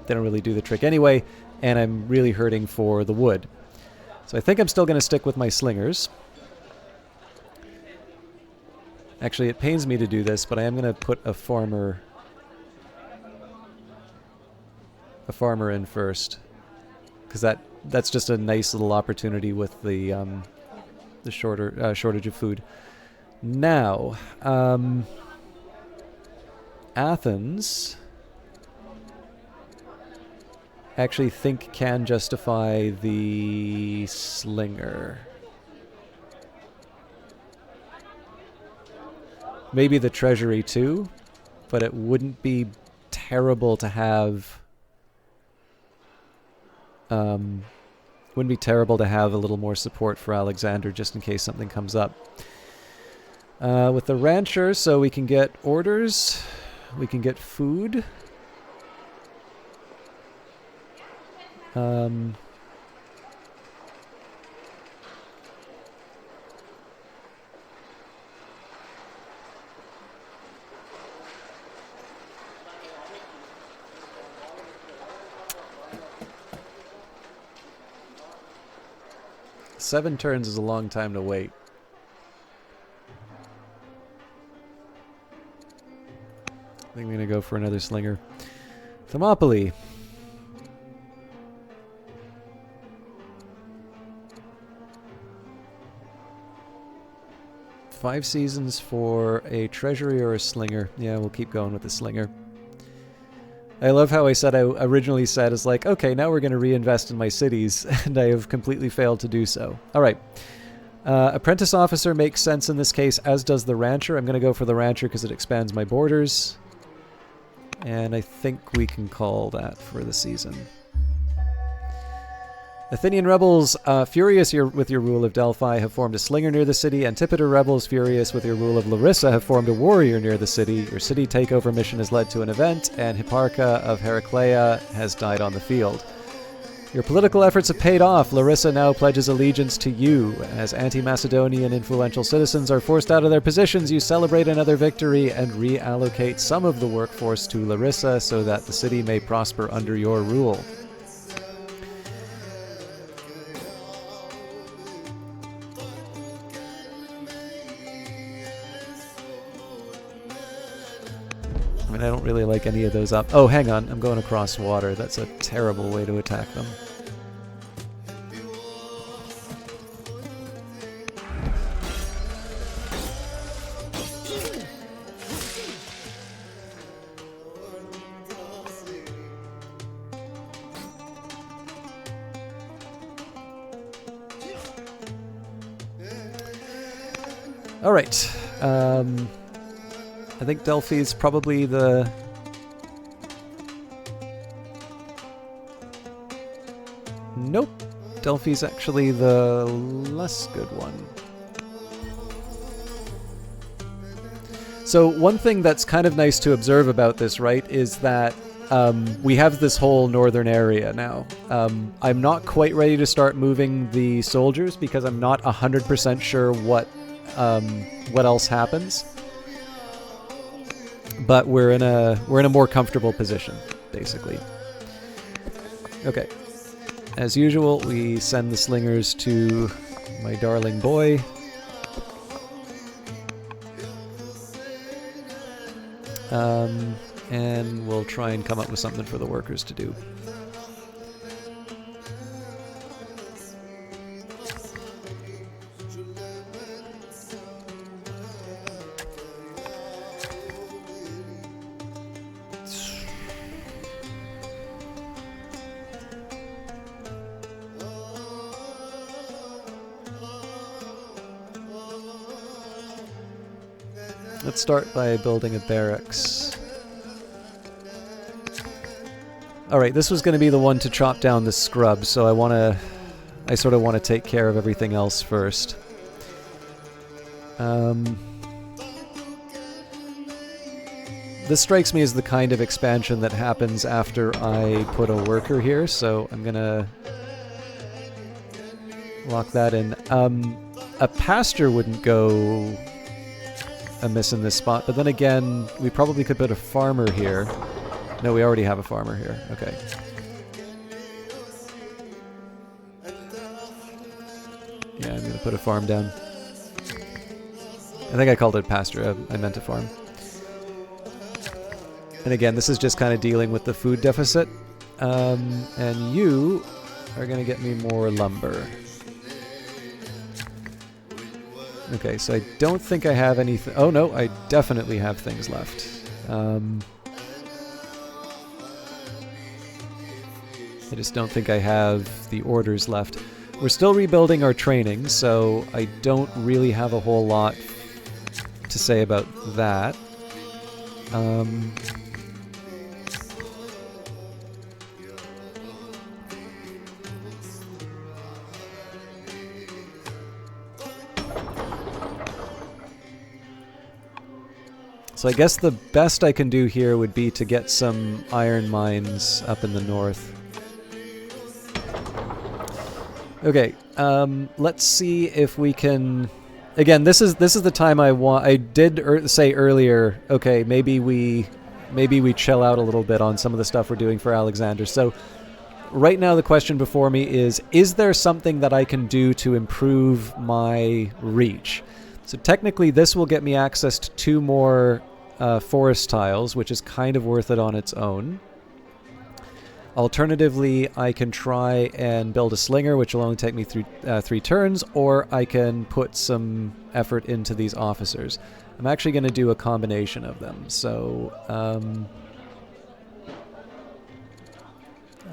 Speaker 1: really do the trick anyway, and I'm really hurting for the wood. So I think I'm still going to stick with my Slingers. Actually, it pains me to do this, but I am going to put a farmer in first, because that's just a nice little opportunity with the shortage of food. Now, Athens, I actually think can justify the Slinger. Maybe the treasury too, but it wouldn't be terrible to have... wouldn't be terrible to have a little more support for Alexander just in case something comes up. With the rancher, so we can get orders, we can get food. Seven turns is a long time to wait. I think I'm going to go for another slinger. Thermopylae. Five seasons for a treasury or a slinger. Yeah, we'll keep going with the slinger. I love how I originally said is like, okay, now we're going to reinvest in my cities, and I have completely failed to do so. All right. Apprentice officer makes sense in this case, as does the rancher. I'm going to go for the rancher because it expands my borders. And I think we can call that for the season. Athenian rebels, furious with your rule of Delphi, have formed a slinger near the city. Antipater rebels, furious with your rule of Larissa, have formed a warrior near the city. Your city takeover mission has led to an event, and Hipparcha of Heraclea has died on the field. Your political efforts have paid off. Larissa now pledges allegiance to you. As anti-Macedonian influential citizens are forced out of their positions, you celebrate another victory and reallocate some of the workforce to Larissa so that the city may prosper under your rule. I mean, I don't really like any of those up. Oh, hang on. I'm going across water. That's a terrible way to attack them. All right. I think Delphi's probably the... Nope. Delphi's actually the less good one. So one thing that's kind of nice to observe about this, right, is that we have this whole northern area now. I'm not quite ready to start moving the soldiers because I'm not 100% sure what else happens. But we're in a more comfortable position, basically. Okay. As usual, we send the slingers to my darling boy. And we'll try and come up with something for the workers to do. Let's start by building a barracks. Alright, this was going to be the one to chop down the scrub, so I sort of want to take care of everything else first. This strikes me as the kind of expansion that happens after I put a worker here, so I'm going to lock that in. A pasture wouldn't go amiss in this spot, but then again, we probably could put a farmer here. No, we already have a farmer here. Okay. Yeah, I'm going to put a farm down. I think I called it pasture. I meant a farm. And again, this is just kind of dealing with the food deficit. And you are going to get me more lumber. Okay, so I don't think I have anything... Oh, no, I definitely have things left. I just don't think I have the orders left. We're still rebuilding our training, so I don't really have a whole lot to say about that. So I guess the best I can do here would be to get some iron mines up in the north. Okay, let's see if we can... Again, this is the time I want... I did say earlier, okay, maybe we chill out a little bit on some of the stuff we're doing for Alexander. So right now the question before me is there something that I can do to improve my reach? So technically this will get me access to 2 more forest tiles, which is kind of worth it on its own. Alternatively, I can try and build a slinger, which will only take me through 3 turns, or I can put some effort into these officers. I'm actually going to do a combination of them. So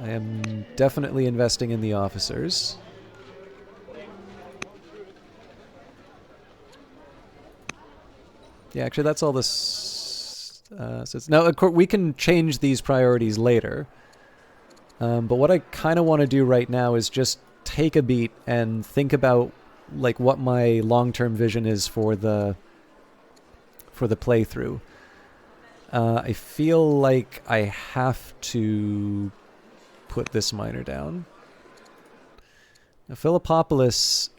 Speaker 1: I am definitely investing in the officers. Yeah, actually, that's all this. So it's, now, of course, we can change these priorities later. But what I kind of want to do right now is just take a beat and think about like what my long-term vision is for the playthrough. I feel like I have to put this miner down. Now, Philippopolis,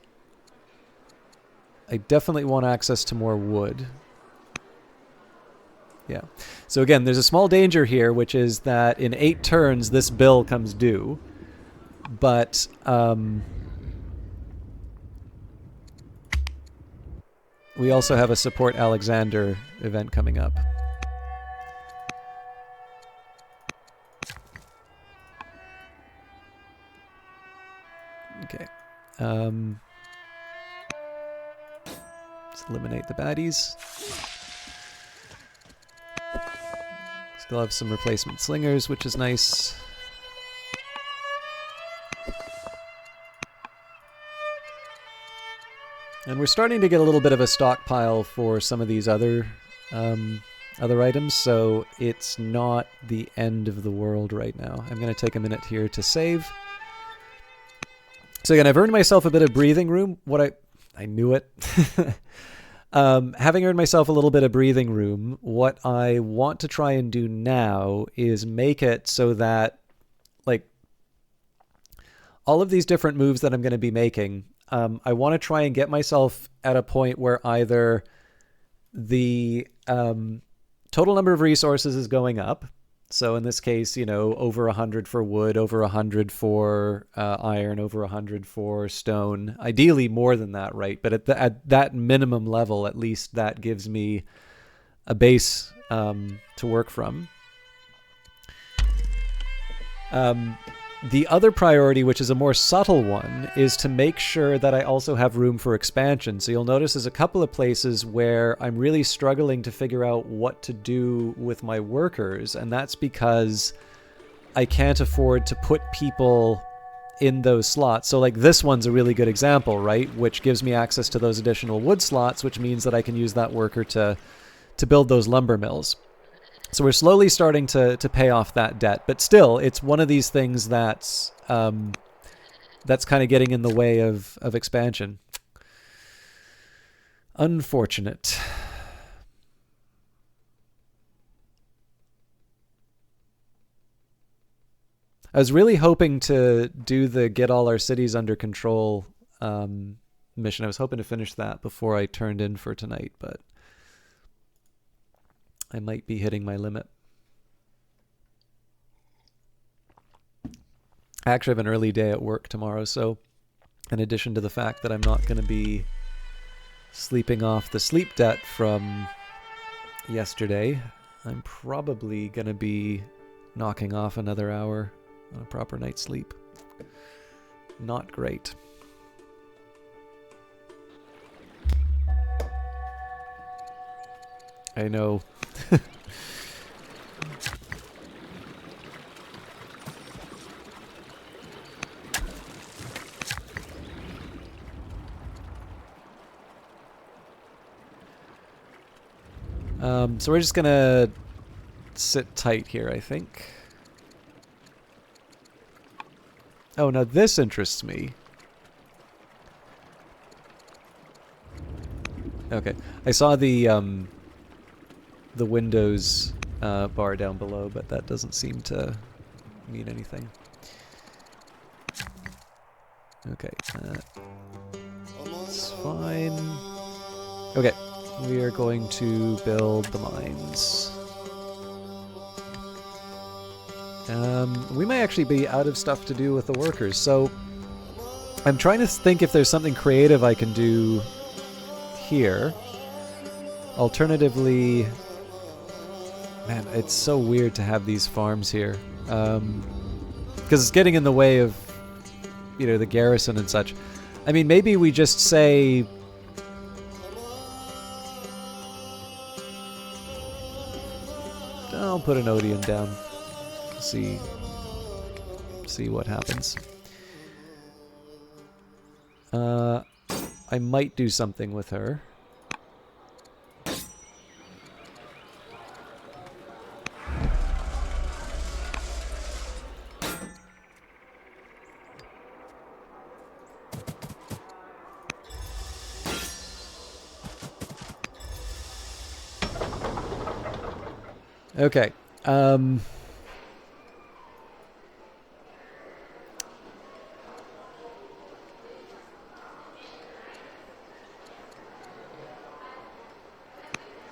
Speaker 1: I definitely want access to more wood. Yeah. So again, there's a small danger here, which is that in 8 turns, this bill comes due. But we also have a Support Alexander event coming up. Okay. Let's eliminate the baddies. Still have some replacement slingers, which is nice. And we're starting to get a little bit of a stockpile for some of these other items, so it's not the end of the world right now. I'm going to take a minute here to save. So again, I've earned myself a bit of breathing room. I knew it. Having earned myself a little bit of breathing room, what I want to try and do now is make it so that, like, all of these different moves that I'm going to be making, I want to try and get myself at a point where either the total number of resources is going up. So in this case, you know, over 100 for wood, over 100 for iron, over 100 for stone. Ideally more than that, right? But at that minimum level, at least that gives me a base to work from. The other priority, which is a more subtle one, is to make sure that I also have room for expansion. So you'll notice there's a couple of places where I'm really struggling to figure out what to do with my workers, and that's because I can't afford to put people in those slots. So like this one's a really good example, right? Which gives me access to those additional wood slots, which means that I can use that worker to build those lumber mills. So we're slowly starting to pay off that debt, but still, it's one of these things that's kind of getting in the way of expansion. Unfortunate. I was really hoping to do the get all our cities under control mission. I was hoping to finish that before I turned in for tonight, but I might be hitting my limit. I actually have an early day at work tomorrow, so in addition to the fact that I'm not going to be sleeping off the sleep debt from yesterday, I'm probably going to be knocking off another hour on a proper night's sleep. Not great. I know. So we're just gonna sit tight here, I think. Oh, now this interests me. Okay, I saw the Windows bar down below, but that doesn't seem to mean anything. Okay, that's fine. Okay, we are going to build the mines. We may actually be out of stuff to do with the workers, so I'm trying to think if there's something creative I can do here. Alternatively, man, it's so weird to have these farms here, because it's getting in the way of, you know, the garrison and such. I mean, maybe we just say, I'll put an Odeon down. See what happens. I might do something with her. Okay. I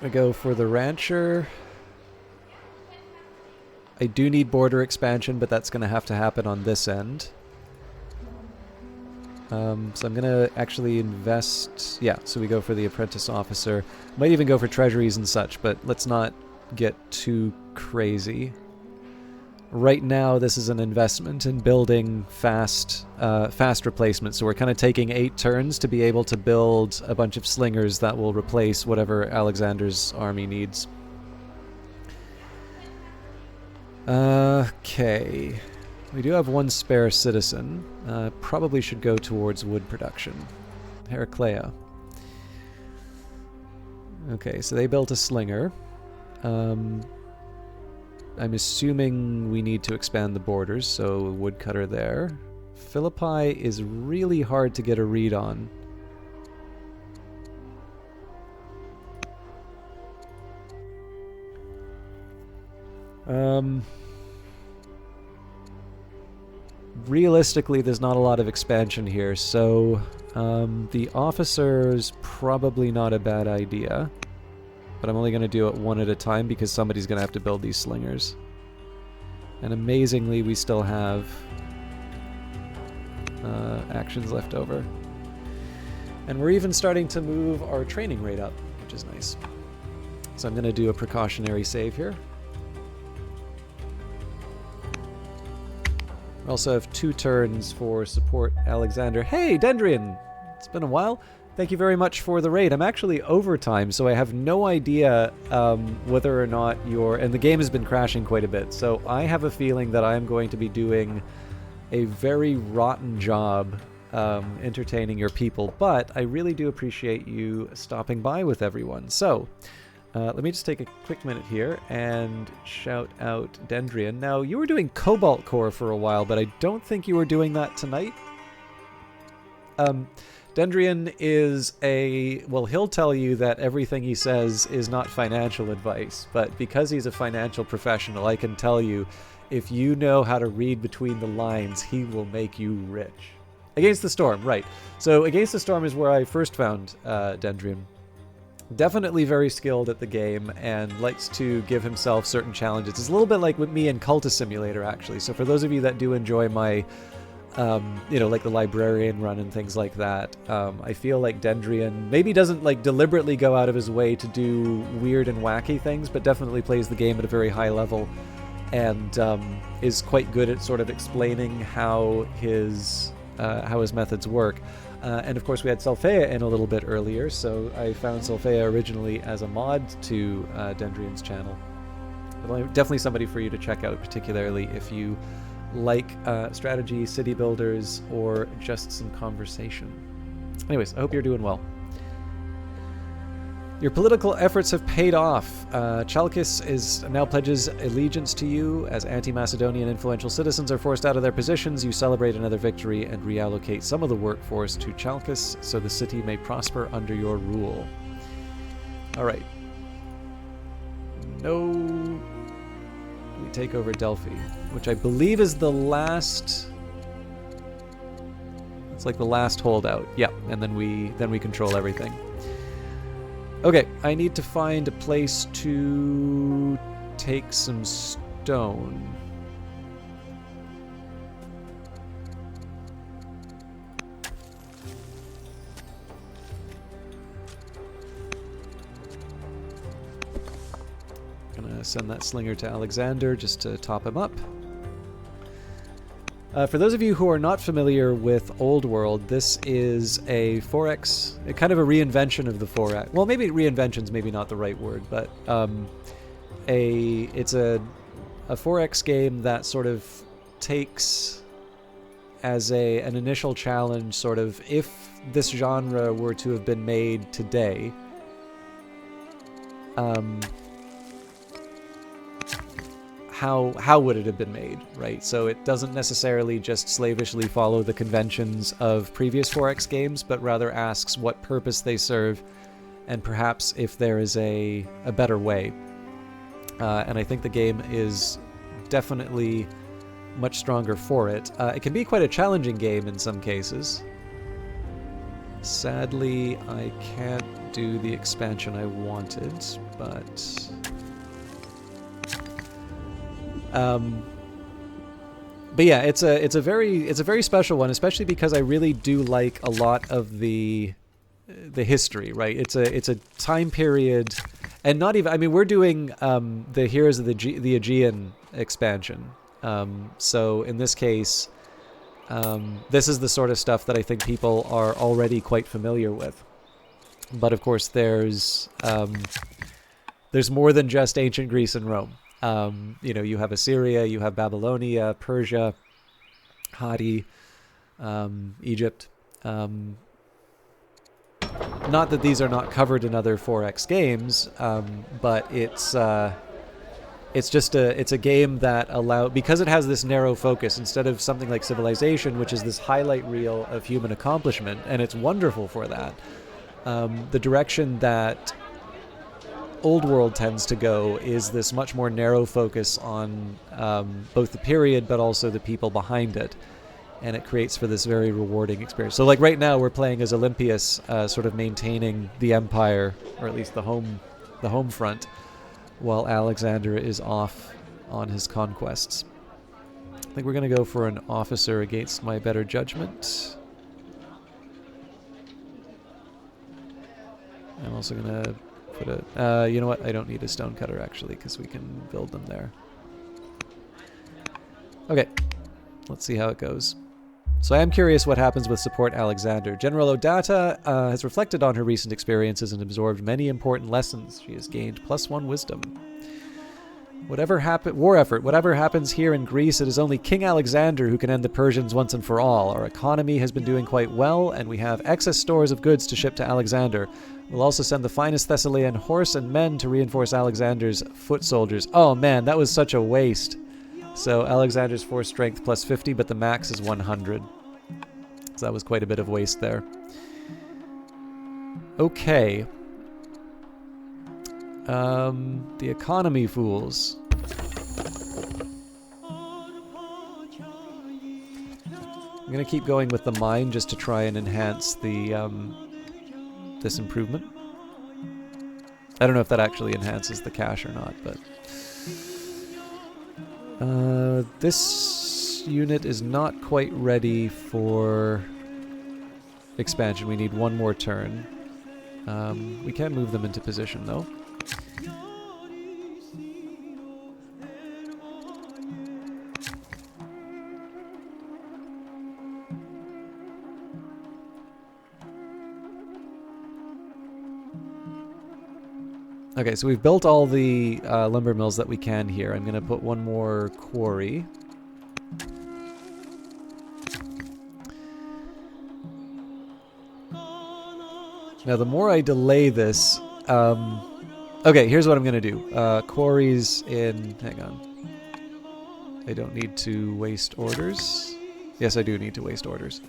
Speaker 1: go for the rancher. I do need border expansion, but that's going to have to happen on this end. So I'm going to actually invest... Yeah, so we go for the apprentice officer. Might even go for treasuries and such, but let's not get too crazy. Right now, this is an investment in building fast replacements. So we're kind of taking 8 turns to be able to build a bunch of slingers that will replace whatever Alexander's army needs. Okay. We do have 1 spare citizen. Probably should go towards wood production. Heraclea. Okay, so they built a slinger. I'm assuming we need to expand the borders, so a woodcutter there. Philippi is really hard to get a read on. Realistically, there's not a lot of expansion here, so the officer's probably not a bad idea. But I'm only going to do it one at a time because somebody's going to have to build these slingers. And amazingly, we still have actions left over. And we're even starting to move our training rate up, which is nice. So I'm going to do a precautionary save here. We also have 2 turns for support Alexander. Hey, Dendrian! It's been a while. Thank you very much for the raid. I'm actually overtime, so I have no idea whether or not you're... And the game has been crashing quite a bit, so I have a feeling that I am going to be doing a very rotten job entertaining your people, but I really do appreciate you stopping by with everyone. So, let me just take a quick minute here and shout out Dendrian. Now, you were doing Cobalt Core for a while, but I don't think you were doing that tonight. Dendrian is well, he'll tell you that everything he says is not financial advice, but because he's a financial professional, I can tell you, if you know how to read between the lines, he will make you rich. Against the Storm, right. So Against the Storm is where I first found Dendrian. Definitely very skilled at the game and likes to give himself certain challenges. It's a little bit like with me in Cultist Simulator, actually. So for those of you that do enjoy my... you know, like the librarian run and things like that. I feel like Dendrian maybe doesn't like deliberately go out of his way to do weird and wacky things, but definitely plays the game at a very high level and is quite good at sort of explaining how his methods work. And of course we had Sulfea in a little bit earlier, so I found Sulfea originally as a mod to Dendrian's channel. But definitely somebody for you to check out, particularly if you like strategy, city builders, or just some conversation. Anyways, I hope you're doing well. Your political efforts have paid off. Chalkis now pledges allegiance to you. As anti-Macedonian influential citizens are forced out of their positions, you celebrate another victory and reallocate some of the workforce to Chalkis so the city may prosper under your rule. Alright. No... We take over Delphi, which I believe is the last... It's like the last holdout. Yeah, and then we control everything. Okay, I need to find a place to take some stone. Gonna send that slinger to Alexander just to top him up. For those of you who are not familiar with Old World, this is a 4X, kind of a reinvention of the 4X. Well, maybe reinvention's maybe not the right word, but it's a 4X game that sort of takes as an initial challenge, sort of, if this genre were to have been made today, how would it have been made, right? So it doesn't necessarily just slavishly follow the conventions of previous 4X games, but rather asks what purpose they serve, and perhaps if there is a better way. And I think the game is definitely much stronger for it. It can be quite a challenging game in some cases. Sadly, I can't do the expansion I wanted, but... but yeah, it's a very special one, especially because I really do like a lot of the history, right? It's a time period, and not even, I mean, we're doing the Heroes of the Aegean expansion. So in this case, this is the sort of stuff that I think people are already quite familiar with. But of course, there's more than just ancient Greece and Rome. You know, you have Assyria, you have Babylonia, Persia, Hatti, Egypt. Not that these are not covered in other 4X games, but it's just a game that because it has this narrow focus instead of something like Civilization, which is this highlight reel of human accomplishment, and it's wonderful for that. The direction that Old World tends to go is this much more narrow focus on both the period but also the people behind it, and it creates for this very rewarding experience. So like right now we're playing as Olympias, sort of maintaining the empire, or at least the home front, while Alexander is off on his conquests. I think we're going to go for an officer against my better judgment. I'm also going to put you know what? I don't need a stonecutter actually, because we can build them there. Okay, let's see how it goes. So I am curious what happens with support Alexander. General Odata has reflected on her recent experiences and absorbed many important lessons. She has gained +1 wisdom. Whatever happens here in Greece, it is only King Alexander who can end the Persians once and for all. Our economy has been doing quite well, and we have excess stores of goods to ship to Alexander. We'll also send the finest Thessalian horse and men to reinforce Alexander's foot soldiers. Oh man, that was such a waste. So Alexander's force strength +50, but the max is 100. So that was quite a bit of waste there. Okay. The economy fools. I'm gonna keep going with the mine just to try and enhance the this improvement. I don't know if that actually enhances the cash or not, but this unit is not quite ready for expansion. We need one more turn. We can move them into position though. Okay, so we've built all the lumber mills that we can here. I'm going to put one more quarry. Now, the more I delay this, Okay, here's what I'm going to do. Quarries in... Hang on. I don't need to waste orders. Yes, I do need to waste orders.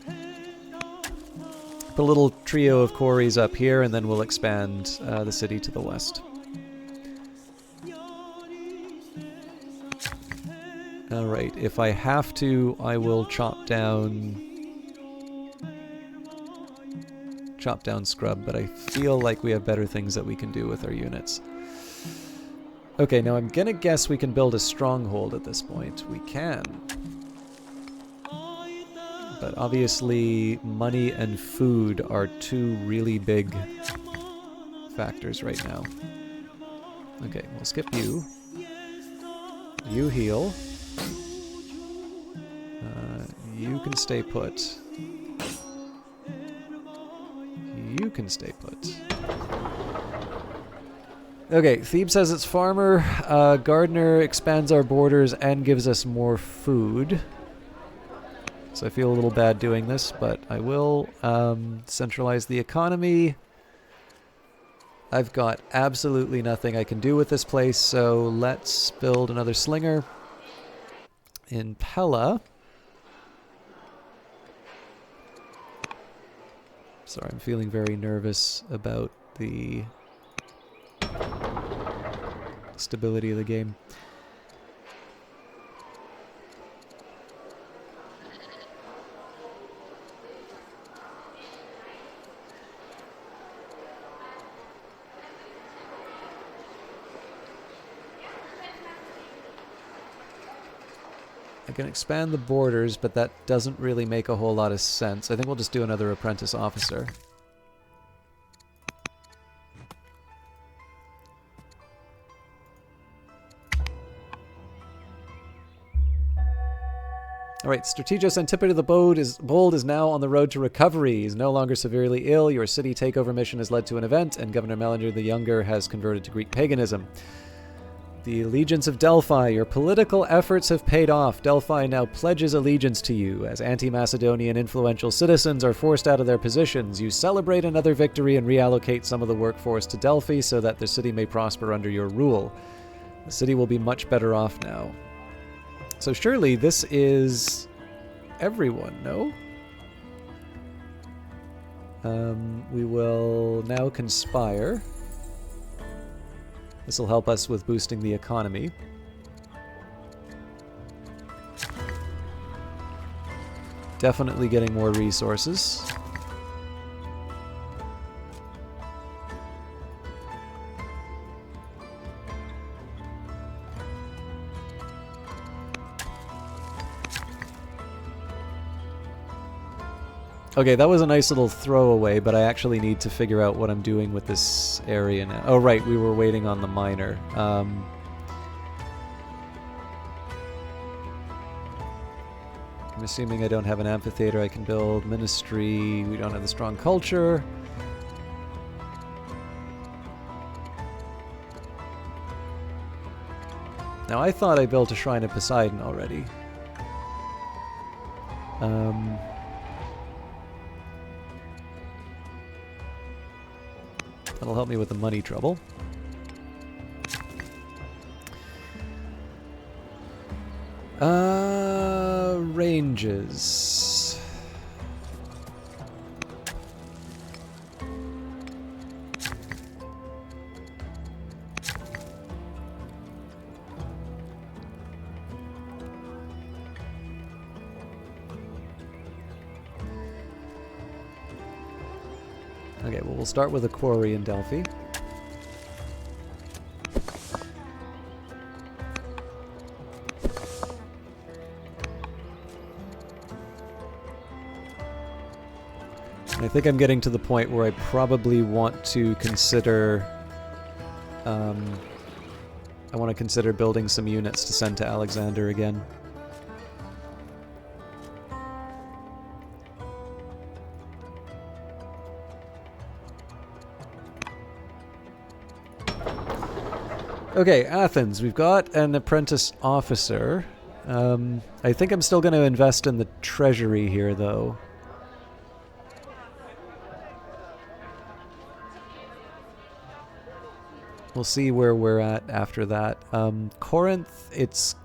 Speaker 1: Put a little trio of quarries up here, and then we'll expand the city to the west. Alright, if I have to, I will chop down scrub, but I feel like we have better things that we can do with our units. Okay, now I'm gonna guess we can build a stronghold at this point. We can. But obviously, money and food are two really big factors right now. Okay, we'll skip you. You heal. You can stay put. You can stay put. Okay, Thebes has its farmer. Gardener expands our borders and gives us more food. So I feel a little bad doing this, but I will centralize the economy. I've got absolutely nothing I can do with this place, so let's build another slinger in Pella. Sorry, I'm feeling very nervous about the stability of the game. I can expand the borders, but that doesn't really make a whole lot of sense. I think we'll just do another apprentice officer. Alright, Strategos Antipater the Bold is now on the road to recovery. He's no longer severely ill. Your city takeover mission has led to an event, and Governor Melander the Younger has converted to Greek paganism. The allegiance of Delphi. Your political efforts have paid off. Delphi now pledges allegiance to you. As anti-Macedonian influential citizens are forced out of their positions, you celebrate another victory and reallocate some of the workforce to Delphi so that the city may prosper under your rule. The city will be much better off now. So surely this is everyone, no? We will now conspire. This will help us with boosting the economy. Definitely getting more resources. Okay, that was a nice little throwaway, but I actually need to figure out what I'm doing with this area now. Oh, right, we were waiting on the miner. I'm assuming I don't have an amphitheater I can build. Ministry, we don't have the strong culture. Now, I thought I built a Shrine of Poseidon already. That'll help me with the money trouble. Ranges. Okay, well, we'll start with a quarry in Delphi. And I think I'm getting to the point where I probably want to consider... I want to consider building some units to send to Alexander again. Okay, Athens. We've got an apprentice officer. I think I'm still going to invest in the treasury here, though. We'll see where we're at after that. Corinth, it's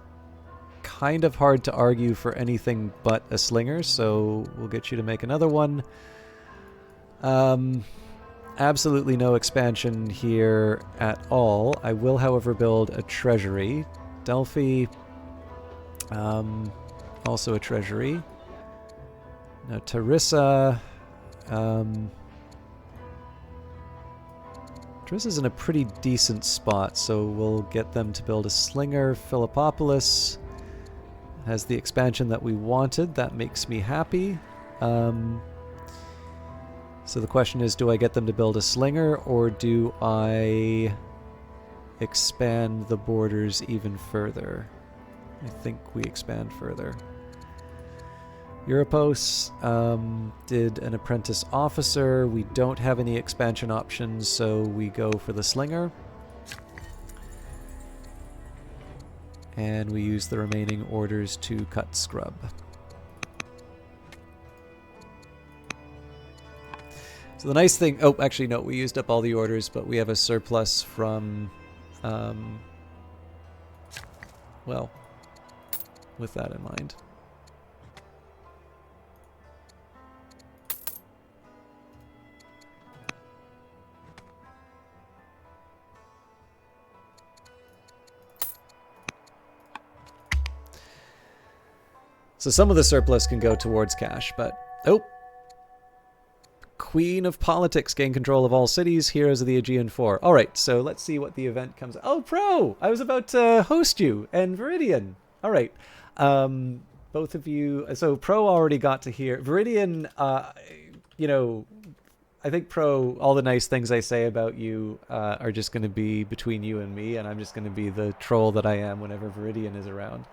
Speaker 1: kind of hard to argue for anything but a slinger, so we'll get you to make another one. Absolutely no expansion here at all. I will, however, build a treasury. Delphi, also a treasury. Now Terissa, Terissa's in a pretty decent spot, so we'll get them to build a slinger. Philippopolis has the expansion that we wanted. That makes me happy. So the question is, do I get them to build a slinger, or do I expand the borders even further? I think we expand further. Europos did an apprentice officer. We don't have any expansion options, so we go for the slinger. And we use the remaining orders to cut scrub. So the nice thing... Oh, actually, no, we used up all the orders, but we have a surplus from... well, with that in mind. So some of the surplus can go towards cash, but... Oh! Queen of Politics gain control of all cities, Heroes of the Aegean 4. Alright, so let's see what the event comes... Oh, Pro! I was about to host you, and Viridian. Alright. Both of you... So Pro already got to hear... Viridian, you know... I think Pro, all the nice things I say about you are just going to be between you and me, and I'm just going to be the troll that I am whenever Viridian is around.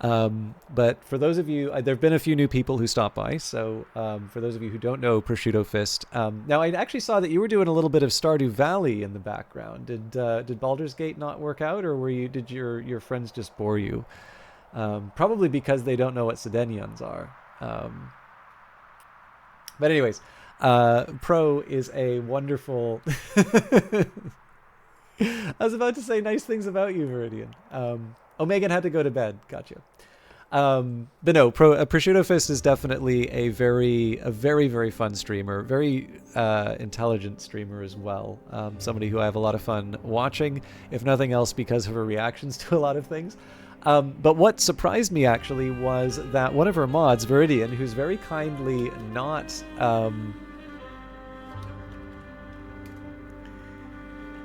Speaker 1: But for those of you, there have been a few new people who stopped by, so for those of you who don't know Prosciutto Fist, now I actually saw that you were doing a little bit of Stardew Valley in the background. Did Baldur's Gate not work out, or did your friends just bore you? Probably because they don't know what Sedenions are. But anyways, Pro is a wonderful... I was about to say nice things about you, Viridian. Oh, Megan had to go to bed. Gotcha. But no, Prosciutto Fist is definitely a very, very fun streamer. Very intelligent streamer as well. Somebody who I have a lot of fun watching, if nothing else because of her reactions to a lot of things. But what surprised me, actually, was that one of her mods, Viridian, who's very kindly not...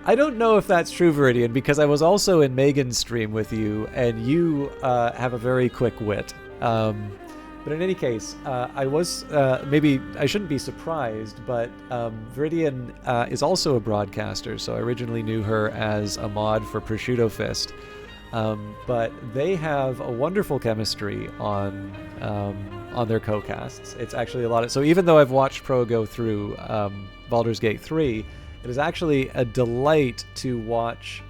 Speaker 1: I don't know if that's true, Viridian, because I was also in Megan's stream with you, and you have a very quick wit. But in any case, I was, maybe I shouldn't be surprised, but Viridian is also a broadcaster, so I originally knew her as a mod for Prosciutto Fist. But they have a wonderful chemistry on their co-casts. It's actually a lot of... So even though I've watched Pro go through Baldur's Gate 3, it is actually a delight to watch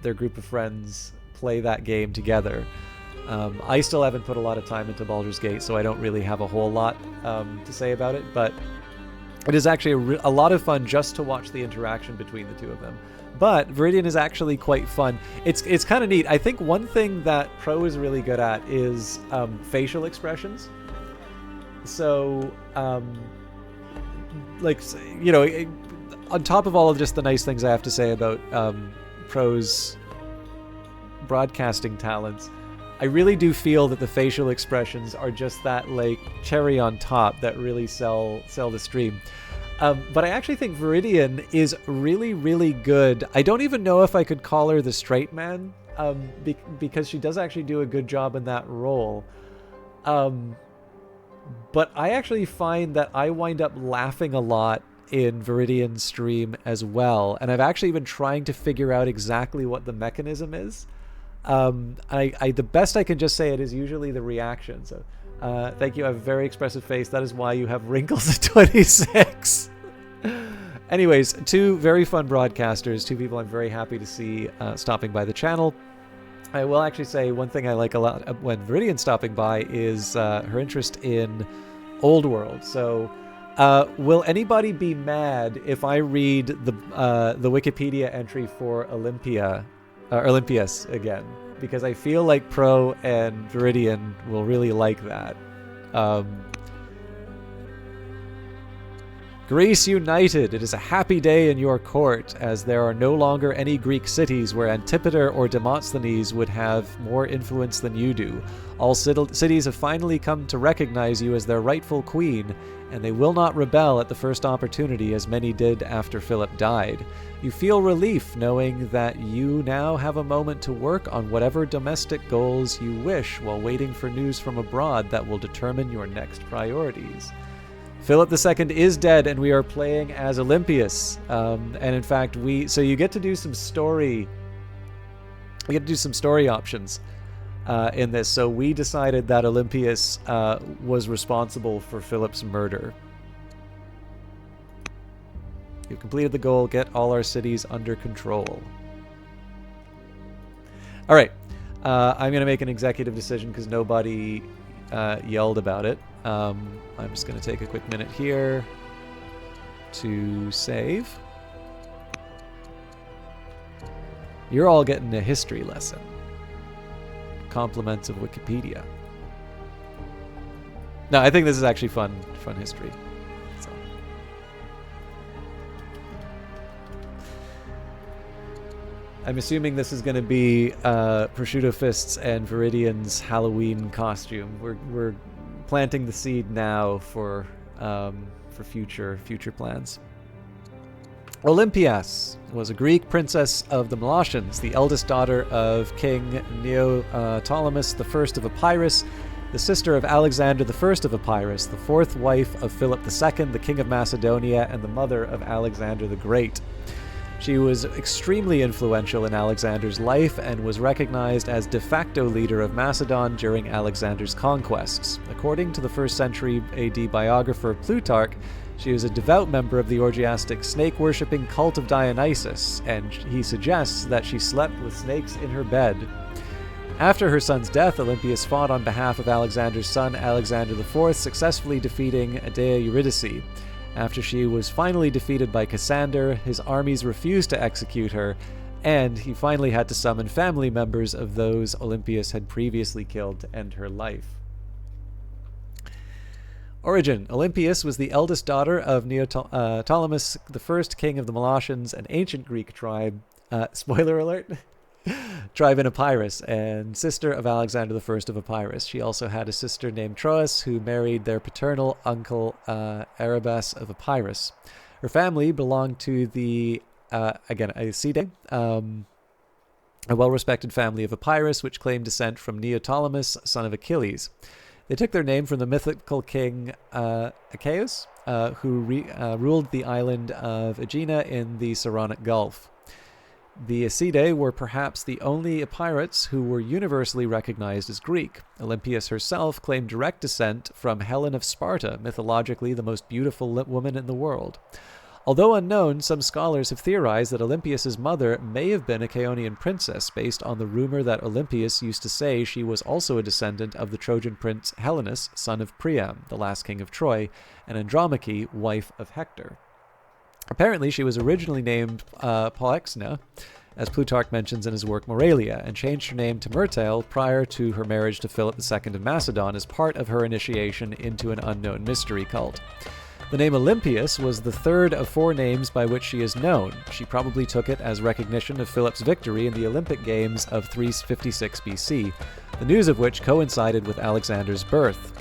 Speaker 1: their group of friends play that game together. I still haven't put a lot of time into Baldur's Gate, so I don't really have a whole lot to say about it, but it is actually a lot of fun just to watch the interaction between the two of them. But Viridian is actually quite fun. It's kind of neat. I think one thing that Pro is really good at is facial expressions. So, like, you know... On top of all of just the nice things I have to say about Pro's broadcasting talents, I really do feel that the facial expressions are just that, like, cherry on top that really sell the stream. But I actually think Viridian is really, really good. I don't even know if I could call her the straight man, because she does actually do a good job in that role. But I actually find that I wind up laughing a lot in Viridian's stream as well, and I've actually been trying to figure out exactly what the mechanism is. The best I can just say it is usually the reaction. So thank you. I have a very expressive face. That is why you have wrinkles at 26. Anyways, two very fun broadcasters, two people I'm very happy to see stopping by the channel. I will actually say one thing I like a lot when Viridian's stopping by is her interest in Old World. So Will anybody be mad if I read the Wikipedia entry for Olympias again? Because I feel like Pro and Viridian will really like that. Greece united! It is a happy day in your court, as there are no longer any Greek cities where Antipater or Demosthenes would have more influence than you do. All cities have finally come to recognize you as their rightful queen, and they will not rebel at the first opportunity as many did after Philip died. You feel relief knowing that you now have a moment to work on whatever domestic goals you wish while waiting for news from abroad that will determine your next priorities. Philip II is dead, and we are playing as Olympias. And in fact, so you get to do some story. We get to do some story options in this. So we decided that Olympias was responsible for Philip's murder. You've completed the goal. Get all our cities under control. All right. I'm going to make an executive decision because nobody yelled about it. I'm just going to take a quick minute here to save. You're all getting a history lesson. Compliments of Wikipedia. No, I think this is actually fun history. So. I'm assuming this is going to be Prosciutto Fists and Viridian's Halloween costume. We're planting the seed now for future plans. Olympias was a Greek princess of the Molossians, the eldest daughter of King Neoptolemus I of Epirus, the sister of Alexander I of Epirus, the fourth wife of Philip II, the king of Macedonia, and the mother of Alexander the Great. She was extremely influential in Alexander's life and was recognized as de facto leader of Macedon during Alexander's conquests. According to the 1st century AD biographer Plutarch, she was a devout member of the orgiastic snake-worshipping cult of Dionysus, and he suggests that she slept with snakes in her bed. After her son's death, Olympias fought on behalf of Alexander's son Alexander IV, successfully defeating Dea Eurydice. After she was finally defeated by Cassander, his armies refused to execute her, and he finally had to summon family members of those Olympias had previously killed to end her life. Origin. Olympias was the eldest daughter of Neoptolemus I, king of the Molossians, an ancient Greek tribe, spoiler alert, tribe in Epirus, and sister of Alexander I of Epirus. She also had a sister named Troas, who married their paternal uncle Arabas of Epirus. Her family belonged to the, Aeacidae, a well-respected family of Epirus, which claimed descent from Neoptolemus, son of Achilles. They took their name from the mythical king Achaeus, who ruled the island of Aegina in the Saronic Gulf. The Aeacidae were perhaps the only Epirites who were universally recognized as Greek. Olympias herself claimed direct descent from Helen of Sparta, mythologically the most beautiful woman in the world. Although unknown, some scholars have theorized that Olympias' mother may have been a Chaonian princess, based on the rumor that Olympias used to say she was also a descendant of the Trojan prince Helenus, son of Priam, the last king of Troy, and Andromache, wife of Hector. Apparently, she was originally named Polyxena, as Plutarch mentions in his work Moralia, and changed her name to Myrtale prior to her marriage to Philip II of Macedon as part of her initiation into an unknown mystery cult. The name Olympias was the third of 4 names by which she is known. She probably took it as recognition of Philip's victory in the Olympic Games of 356 BC, the news of which coincided with Alexander's birth.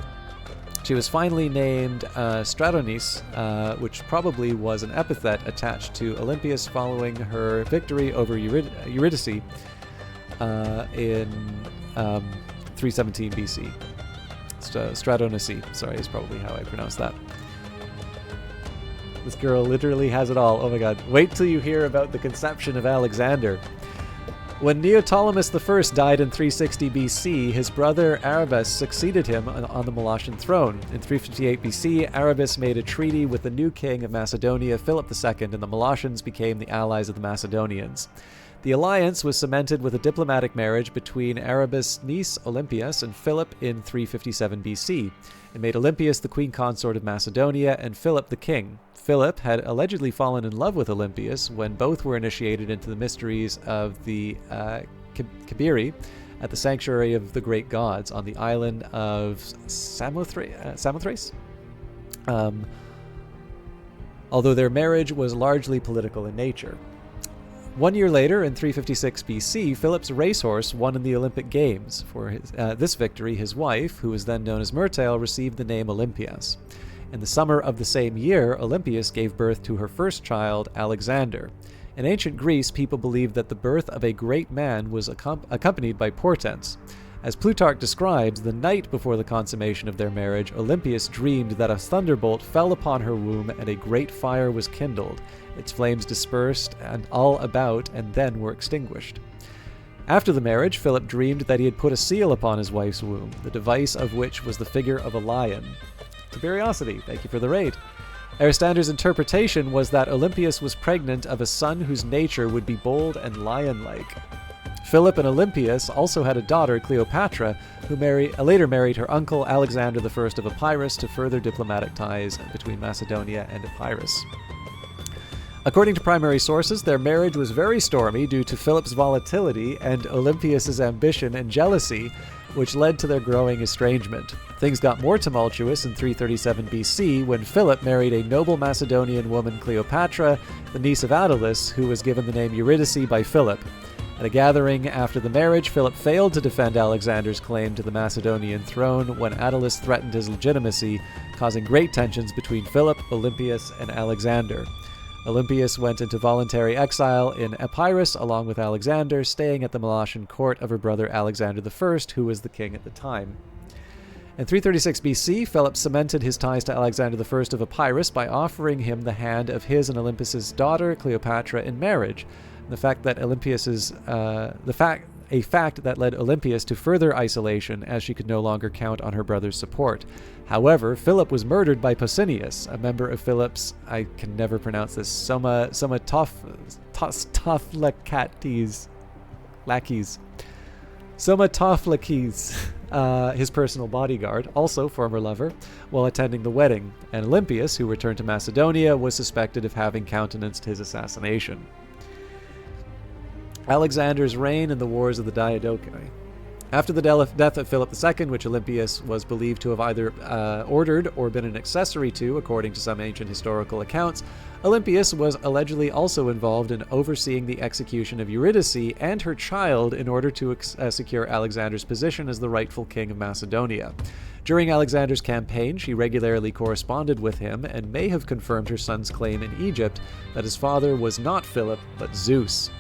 Speaker 1: She was finally named Stratonice, which probably was an epithet attached to Olympias following her victory over Eurydice in 317 BC. Stratonice, sorry, is probably how I pronounce that. This girl literally has it all. Oh my god. Wait till you hear about the conception of Alexander. When Neoptolemus I died in 360 BC, his brother Arabas succeeded him on the Molossian throne. In 358 BC, Arabas made a treaty with the new king of Macedonia, Philip II, and the Molossians became the allies of the Macedonians. The alliance was cemented with a diplomatic marriage between Arabas' niece Olympias and Philip in 357 BC. It made Olympias the queen consort of Macedonia and Philip the king. Philip had allegedly fallen in love with Olympias when both were initiated into the mysteries of the Kabiri at the Sanctuary of the Great Gods on the island of Samothrace. Although their marriage was largely political in nature. 1 year later, in 356 BC, Philip's racehorse won in the Olympic Games. For this victory, his wife, who was then known as Myrtale, received the name Olympias. In the summer of the same year, Olympias gave birth to her first child, Alexander. In ancient Greece, people believed that the birth of a great man was accompanied by portents. As Plutarch describes, the night before the consummation of their marriage, Olympias dreamed that a thunderbolt fell upon her womb and a great fire was kindled. Its flames dispersed and all about and then were extinguished. After the marriage, Philip dreamed that he had put a seal upon his wife's womb, the device of which was the figure of a lion. Curiosity, thank you for the raid. Aristander's interpretation was that Olympias was pregnant of a son whose nature would be bold and lion-like. Philip and Olympias also had a daughter, Cleopatra, who later married her uncle Alexander I of Epirus to further diplomatic ties between Macedonia and Epirus. According to primary sources, their marriage was very stormy due to Philip's volatility and Olympias' ambition and jealousy, which led to their growing estrangement. Things got more tumultuous in 337 BC when Philip married a noble Macedonian woman, Cleopatra, the niece of Attalus, who was given the name Eurydice by Philip. At a gathering after the marriage, Philip failed to defend Alexander's claim to the Macedonian throne when Attalus threatened his legitimacy, causing great tensions between Philip, Olympias, and Alexander. Olympias went into voluntary exile in Epirus along with Alexander, staying at the Meletian court of her brother Alexander I, who was the king at the time. In 336 BC, Philip cemented his ties to Alexander I of Epirus by offering him the hand of his and Olympias' daughter Cleopatra in marriage. A fact that led Olympias to further isolation, as she could no longer count on her brother's support. However, Philip was murdered by Pausanias, a member of Philip's, I can never pronounce this, Somatophlacates lackeys. Somatophlaces, his personal bodyguard, also former lover, while attending the wedding, and Olympias, who returned to Macedonia, was suspected of having countenanced his assassination. Alexander's reign and the Wars of the Diadochi. After the death of Philip II, which Olympias was believed to have either ordered or been an accessory to, according to some ancient historical accounts, Olympias was allegedly also involved in overseeing the execution of Eurydice and her child in order to secure Alexander's position as the rightful king of Macedonia. During Alexander's campaign, she regularly corresponded with him and may have confirmed her son's claim in Egypt that his father was not Philip, but Zeus.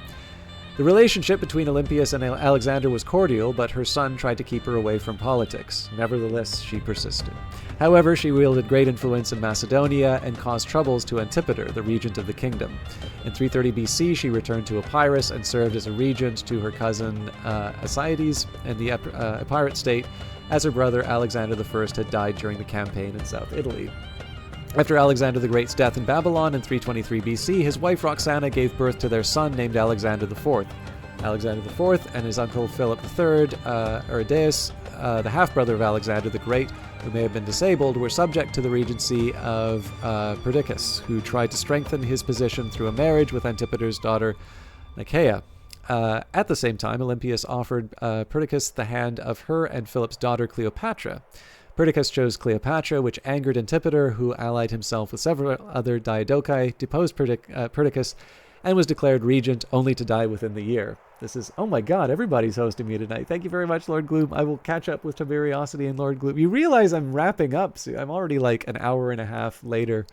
Speaker 1: The relationship between Olympias and Alexander was cordial, but her son tried to keep her away from politics. Nevertheless, she persisted. However, she wielded great influence in Macedonia and caused troubles to Antipater, the regent of the kingdom. In 330 BC, she returned to Epirus and served as a regent to her cousin Alcides in the Epirate state, as her brother Alexander I had died during the campaign in South Italy. After Alexander the Great's death in Babylon in 323 BC, his wife Roxana gave birth to their son named Alexander IV. Alexander IV and his uncle Philip III, Aridaeus, the half-brother of Alexander the Great, who may have been disabled, were subject to the regency of Perdiccas, who tried to strengthen his position through a marriage with Antipater's daughter Nicaea. At the same time, Olympias offered Perdiccas the hand of her and Philip's daughter Cleopatra. Perdiccas chose Cleopatra, which angered Antipater, who allied himself with several other Diadochi, deposed Perdiccas, and was declared regent only to die within the year. This is, oh my god, everybody's hosting me tonight. Thank you very much, Lord Gloom. I will catch up with Tiberiosity and Lord Gloom. You realize I'm wrapping up soon. I'm already like an hour and a half later,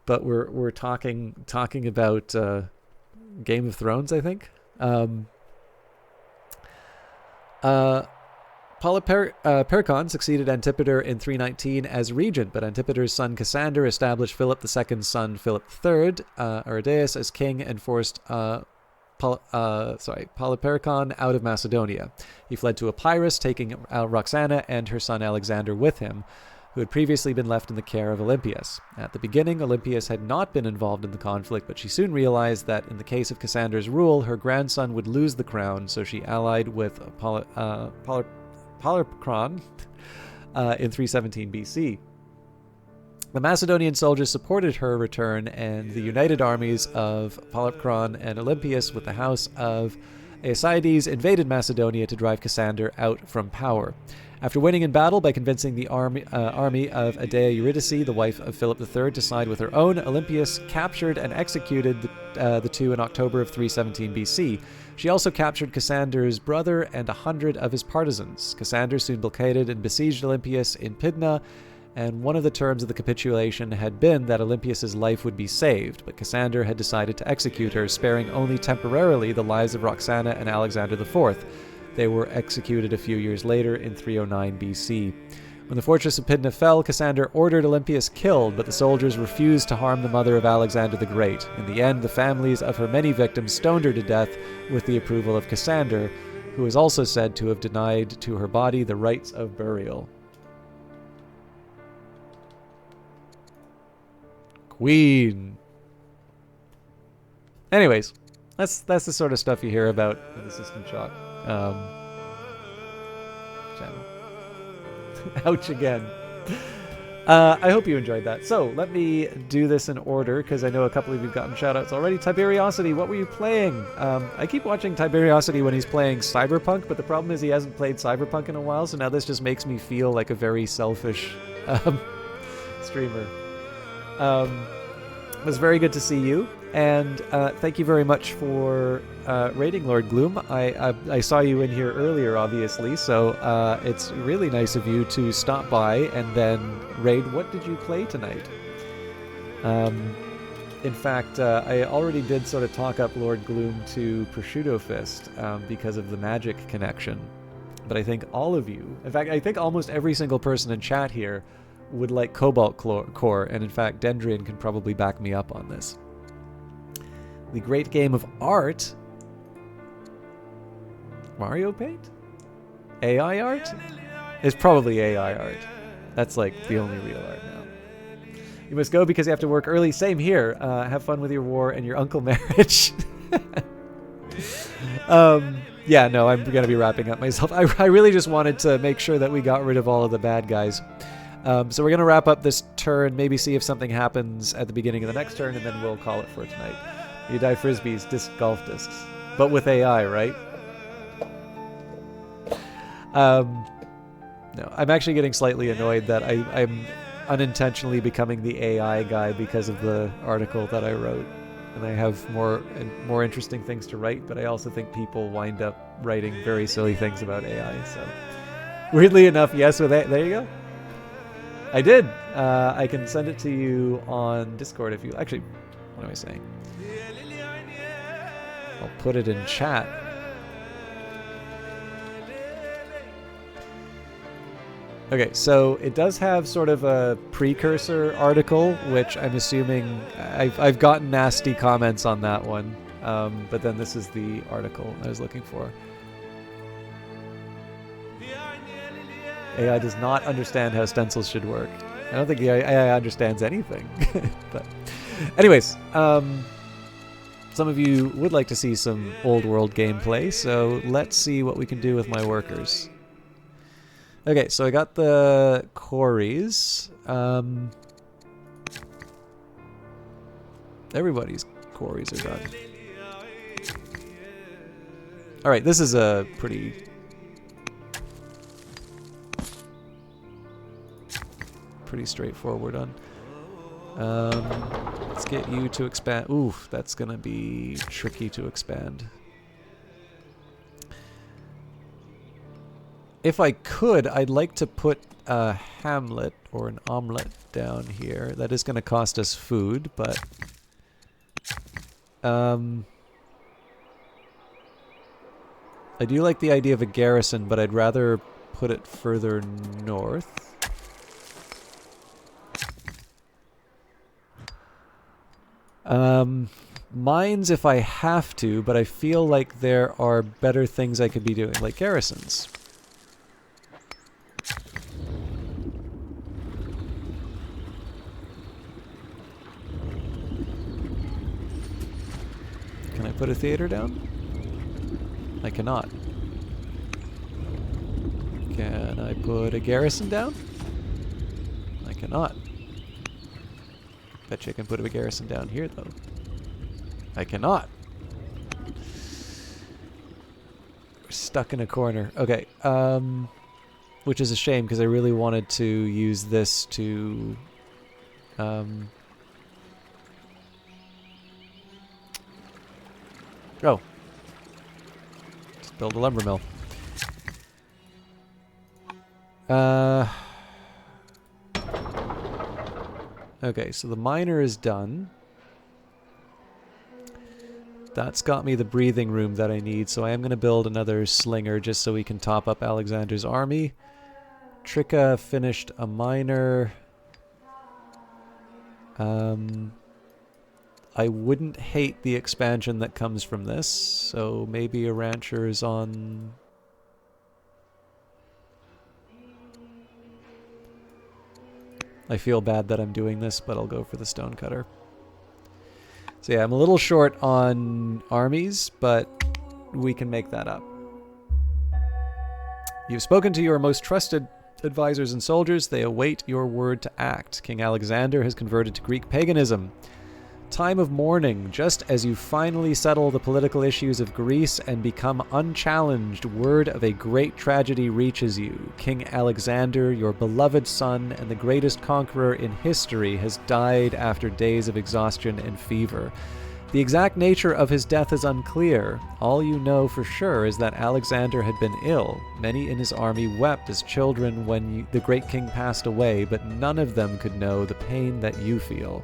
Speaker 1: but we're talking about Game of Thrones, I think. Pericon succeeded Antipater in 319 as regent, but Antipater's son Cassander established Philip II's son Philip III, Aridaeus, as king and forced Polypericon out of Macedonia. He fled to Epirus, taking Roxana and her son Alexander with him. who had previously been left in the care of Olympias. At the beginning, Olympias had not been involved in the conflict, but she soon realized that in the case of Cassandra's rule, her grandson would lose the crown, so she allied with Polypcron in 317 BC. The Macedonian soldiers supported her return, and the united armies of Polypcron and Olympias with the house of Aeacides invaded Macedonia to drive Cassander out from power. After winning in battle by convincing the army of Aedia Eurydice, the wife of Philip III, to side with her own, Olympias captured and executed the two in October of 317 BC. She also captured Cassander's brother and 100 of his partisans. Cassander soon blockaded and besieged Olympias in Pydna, and one of the terms of the capitulation had been that Olympias' life would be saved, but Cassander had decided to execute her, sparing only temporarily the lives of Roxana and Alexander IV. They were executed a few years later in 309 BC. When the fortress of Pydna fell, Cassander ordered Olympias killed, but the soldiers refused to harm the mother of Alexander the Great. In the end, the families of her many victims stoned her to death with the approval of Cassander, who is also said to have denied to her body the rites of burial. Queen. Anyways, that's the sort of stuff you hear about in the System Shock channel. Ouch again. I hope you enjoyed that. So let me do this in order, because I know a couple of you have gotten shoutouts already. Tiberiosity, what were you playing? I keep watching Tiberiosity when he's playing Cyberpunk, but the problem is he hasn't played Cyberpunk in a while, so now this just makes me feel like a very selfish streamer. It was very good to see you, and thank you very much for raiding Lord Gloom. I saw you in here earlier, obviously, so it's really nice of you to stop by and then raid. What did you play tonight? In fact, I already did sort of talk up Lord Gloom to Prosciutto Fist because of the magic connection, but I think all of you, in fact, I think almost every single person in chat here would like Cobalt Core, and in fact Dendrian can probably back me up on this. The great game of art, Mario Paint? AI art? It's probably AI art. That's like the only real art now. You must go because you have to work early. Same here. Have fun with your war and your uncle marriage. Yeah, no, I'm going to be wrapping up myself. I really just wanted to make sure that we got rid of all of the bad guys. So we're going to wrap up this turn, maybe see if something happens at the beginning of the next turn, and then we'll call it for tonight. You die Frisbees, disc golf discs. But with AI, right? No, I'm actually getting slightly annoyed that I'm unintentionally becoming the AI guy because of the article that I wrote. And I have more interesting things to write, but I also think people wind up writing very silly things about AI. So, weirdly enough, yes, with that, there you go. I did. I can send it to you on Discord if you... Actually, what am I saying? I'll put it in chat. Okay, so it does have sort of a precursor article, which I'm assuming... I've gotten nasty comments on that one, but then this is the article I was looking for. AI does not understand how stencils should work. I don't think AI understands anything. But anyways, some of you would like to see some old world gameplay, so let's see what we can do with my workers. Okay, so I got the quarries. Everybody's quarries are done. Alright, this is a pretty... straightforward one. Let's get you to expand. Oof, that's gonna be tricky to expand. If I could, I'd like to put a hamlet or an omelet down here. That is gonna cost us food, but I do like the idea of a garrison, but I'd rather put it further north. Mines if I have to, but I feel like there are better things I could be doing, like garrisons. Can I put a theater down? I cannot. Can I put a garrison down? I cannot. Bet you I can put a garrison down here, though. I cannot. We're stuck in a corner. Okay. Which is a shame, because I really wanted to use this to... Oh. Just build a lumber mill. Okay, so the miner is done. That's got me the breathing room that I need, so I am going to build another slinger just so we can top up Alexander's army. Tricka finished a miner. I wouldn't hate the expansion that comes from this, so maybe a rancher is on... I feel bad that I'm doing this, but I'll go for the stonecutter. So yeah, I'm a little short on armies, but we can make that up. You've spoken to your most trusted advisors and soldiers. They await your word to act. King Alexander has converted to Greek paganism. Time of mourning. Just as you finally settle the political issues of Greece and become unchallenged, word of a great tragedy reaches you. King Alexander, your beloved son and the greatest conqueror in history, has died after days of exhaustion and fever. The exact nature of his death is unclear. All you know for sure is that Alexander had been ill. Many in his army wept as children when the great king passed away, but none of them could know the pain that you feel.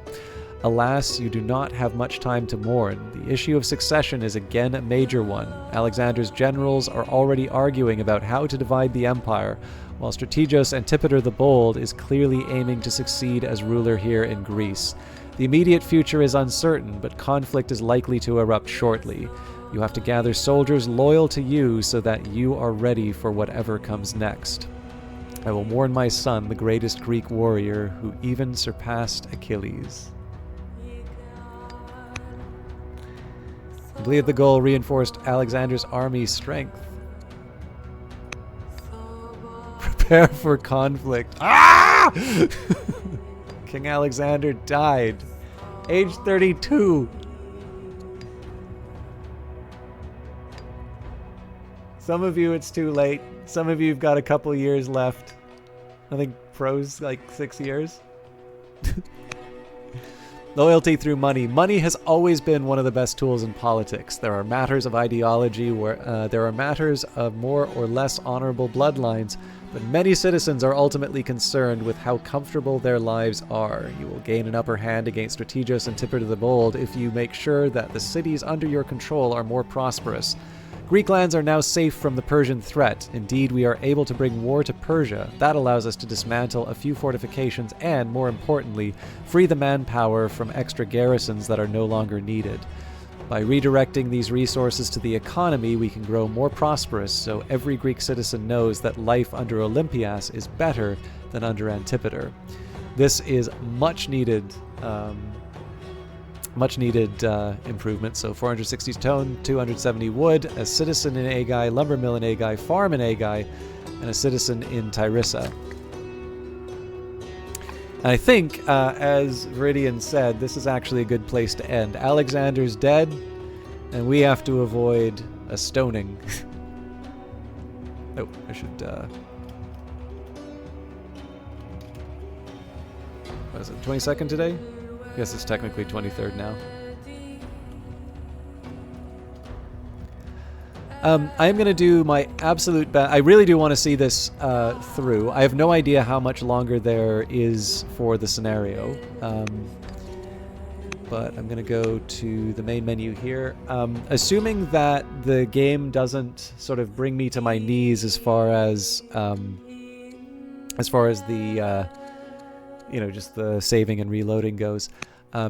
Speaker 1: Alas, you do not have much time to mourn. The issue of succession is again a major one. Alexander's generals are already arguing about how to divide the empire, while Strategos Antipater the Bold is clearly aiming to succeed as ruler here in Greece. The immediate future is uncertain, but conflict is likely to erupt shortly. You have to gather soldiers loyal to you so that you are ready for whatever comes next. I will mourn my son, the greatest Greek warrior, who even surpassed Achilles. Completed the goal, reinforced Alexander's army's strength. Prepare for conflict. Ah! King Alexander died. Age 32. Some of you it's too late. Some of you have got a couple years left. I think pro's like 6 years. Loyalty through money. Money has always been one of the best tools in politics. There are matters of ideology where there are matters of more or less honorable bloodlines, but many citizens are ultimately concerned with how comfortable their lives are. You will gain an upper hand against Strategos Antipater the Bold if you make sure that the cities under your control are more prosperous. Greek lands are now safe from the Persian threat. Indeed, we are able to bring war to Persia. That allows us to dismantle a few fortifications and, more importantly, free the manpower from extra garrisons that are no longer needed. By redirecting these resources to the economy, we can grow more prosperous, so every Greek citizen knows that life under Olympias is better than under Antipater. This is much needed improvement. So 460 stone, 270 wood, a citizen in Aigai, lumber mill in Aigai, farm in Aigai, and a citizen in Tyrissa. And I think, as Viridian said, this is actually a good place to end. Alexander's dead, and we have to avoid a stoning. Oh, I should... what is it, 22nd today? I guess it's technically 23rd now. I am going to do my absolute best. I really do want to see this through. I have no idea how much longer there is for the scenario. But I'm going to go to the main menu here. Assuming that the game doesn't sort of bring me to my knees as far as the just the saving and reloading goes.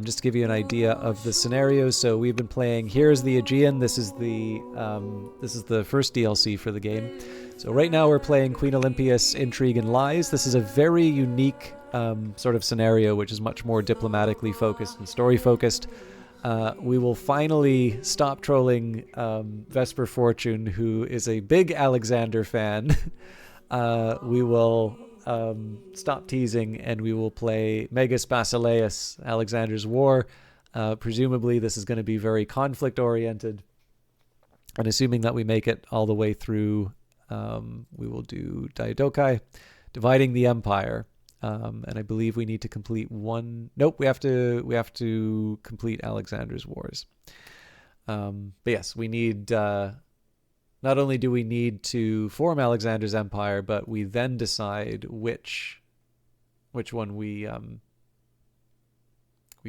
Speaker 1: Just to give you an idea of the scenarios, so we've been playing. Here's the Aegean. This is the first DLC for the game. So right now we're playing Queen Olympias, Intrigue and Lies. This is a very unique sort of scenario, which is much more diplomatically focused and story focused. we will finally stop trolling Vesper Fortune, who is a big Alexander fan. We will stop teasing, and we will play Megas Basileus, Alexander's War. Presumably this is going to be very conflict oriented, and assuming that we make it all the way through, we will do Diadochi, dividing the empire. And I believe we need to complete one. Nope, we have to complete Alexander's Wars. But yes, we need. Not only do we need to form Alexander's empire, but we then decide which one we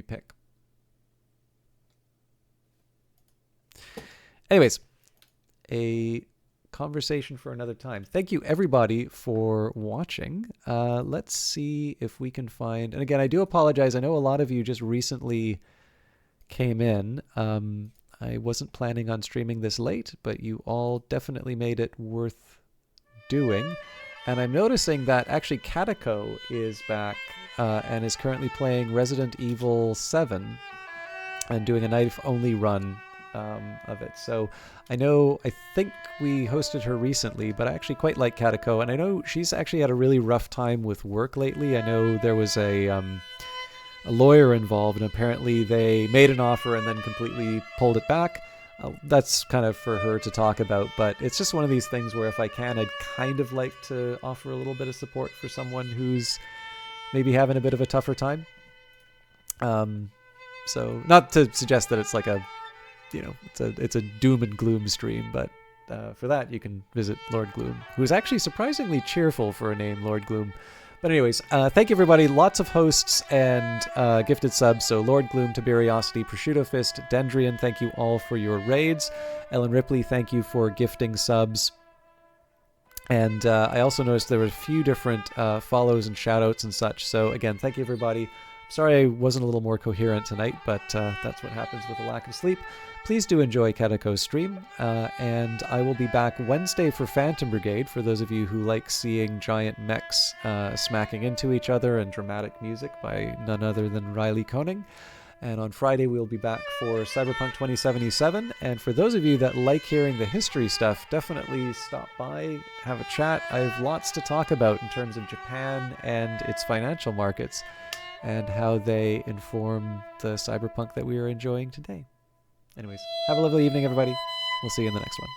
Speaker 1: pick. Anyways, a conversation for another time. Thank you everybody for watching. Let's see if we can find, and again, I do apologize. I know a lot of you just recently came in. I wasn't planning on streaming this late, but you all definitely made it worth doing. And I'm noticing that actually Katako is back and is currently playing Resident Evil 7 and doing a night-only run of it. So I think we hosted her recently, but I actually quite like Katako, and I know she's actually had a really rough time with work lately. I know there was a lawyer involved, and apparently they made an offer and then completely pulled it back. That's kind of for her to talk about, but it's just one of these things where if I can, I'd kind of like to offer a little bit of support for someone who's maybe having a bit of a tougher time. So not to suggest that it's like it's a doom and gloom stream, but for that you can visit Lord Gloom, who's actually surprisingly cheerful for a name, Lord Gloom. But anyways, thank you everybody. Lots of hosts and gifted subs. So Lord Gloom, Tiberiosity, Prosciutto Fist, Dendrian, thank you all for your raids. Ellen Ripley, thank you for gifting subs. And I also noticed there were a few different follows and shoutouts and such. So again, thank you everybody. Sorry I wasn't a little more coherent tonight, but that's what happens with a lack of sleep. Please do enjoy Katako's stream, and I will be back Wednesday for Phantom Brigade, for those of you who like seeing giant mechs smacking into each other and dramatic music by none other than Riley Koning. And on Friday we'll be back for Cyberpunk 2077, and for those of you that like hearing the history stuff, definitely stop by, have a chat. I have lots to talk about in terms of Japan and its financial markets, and how they inform the cyberpunk that we are enjoying today. Anyways, have a lovely evening, everybody. We'll see you in the next one.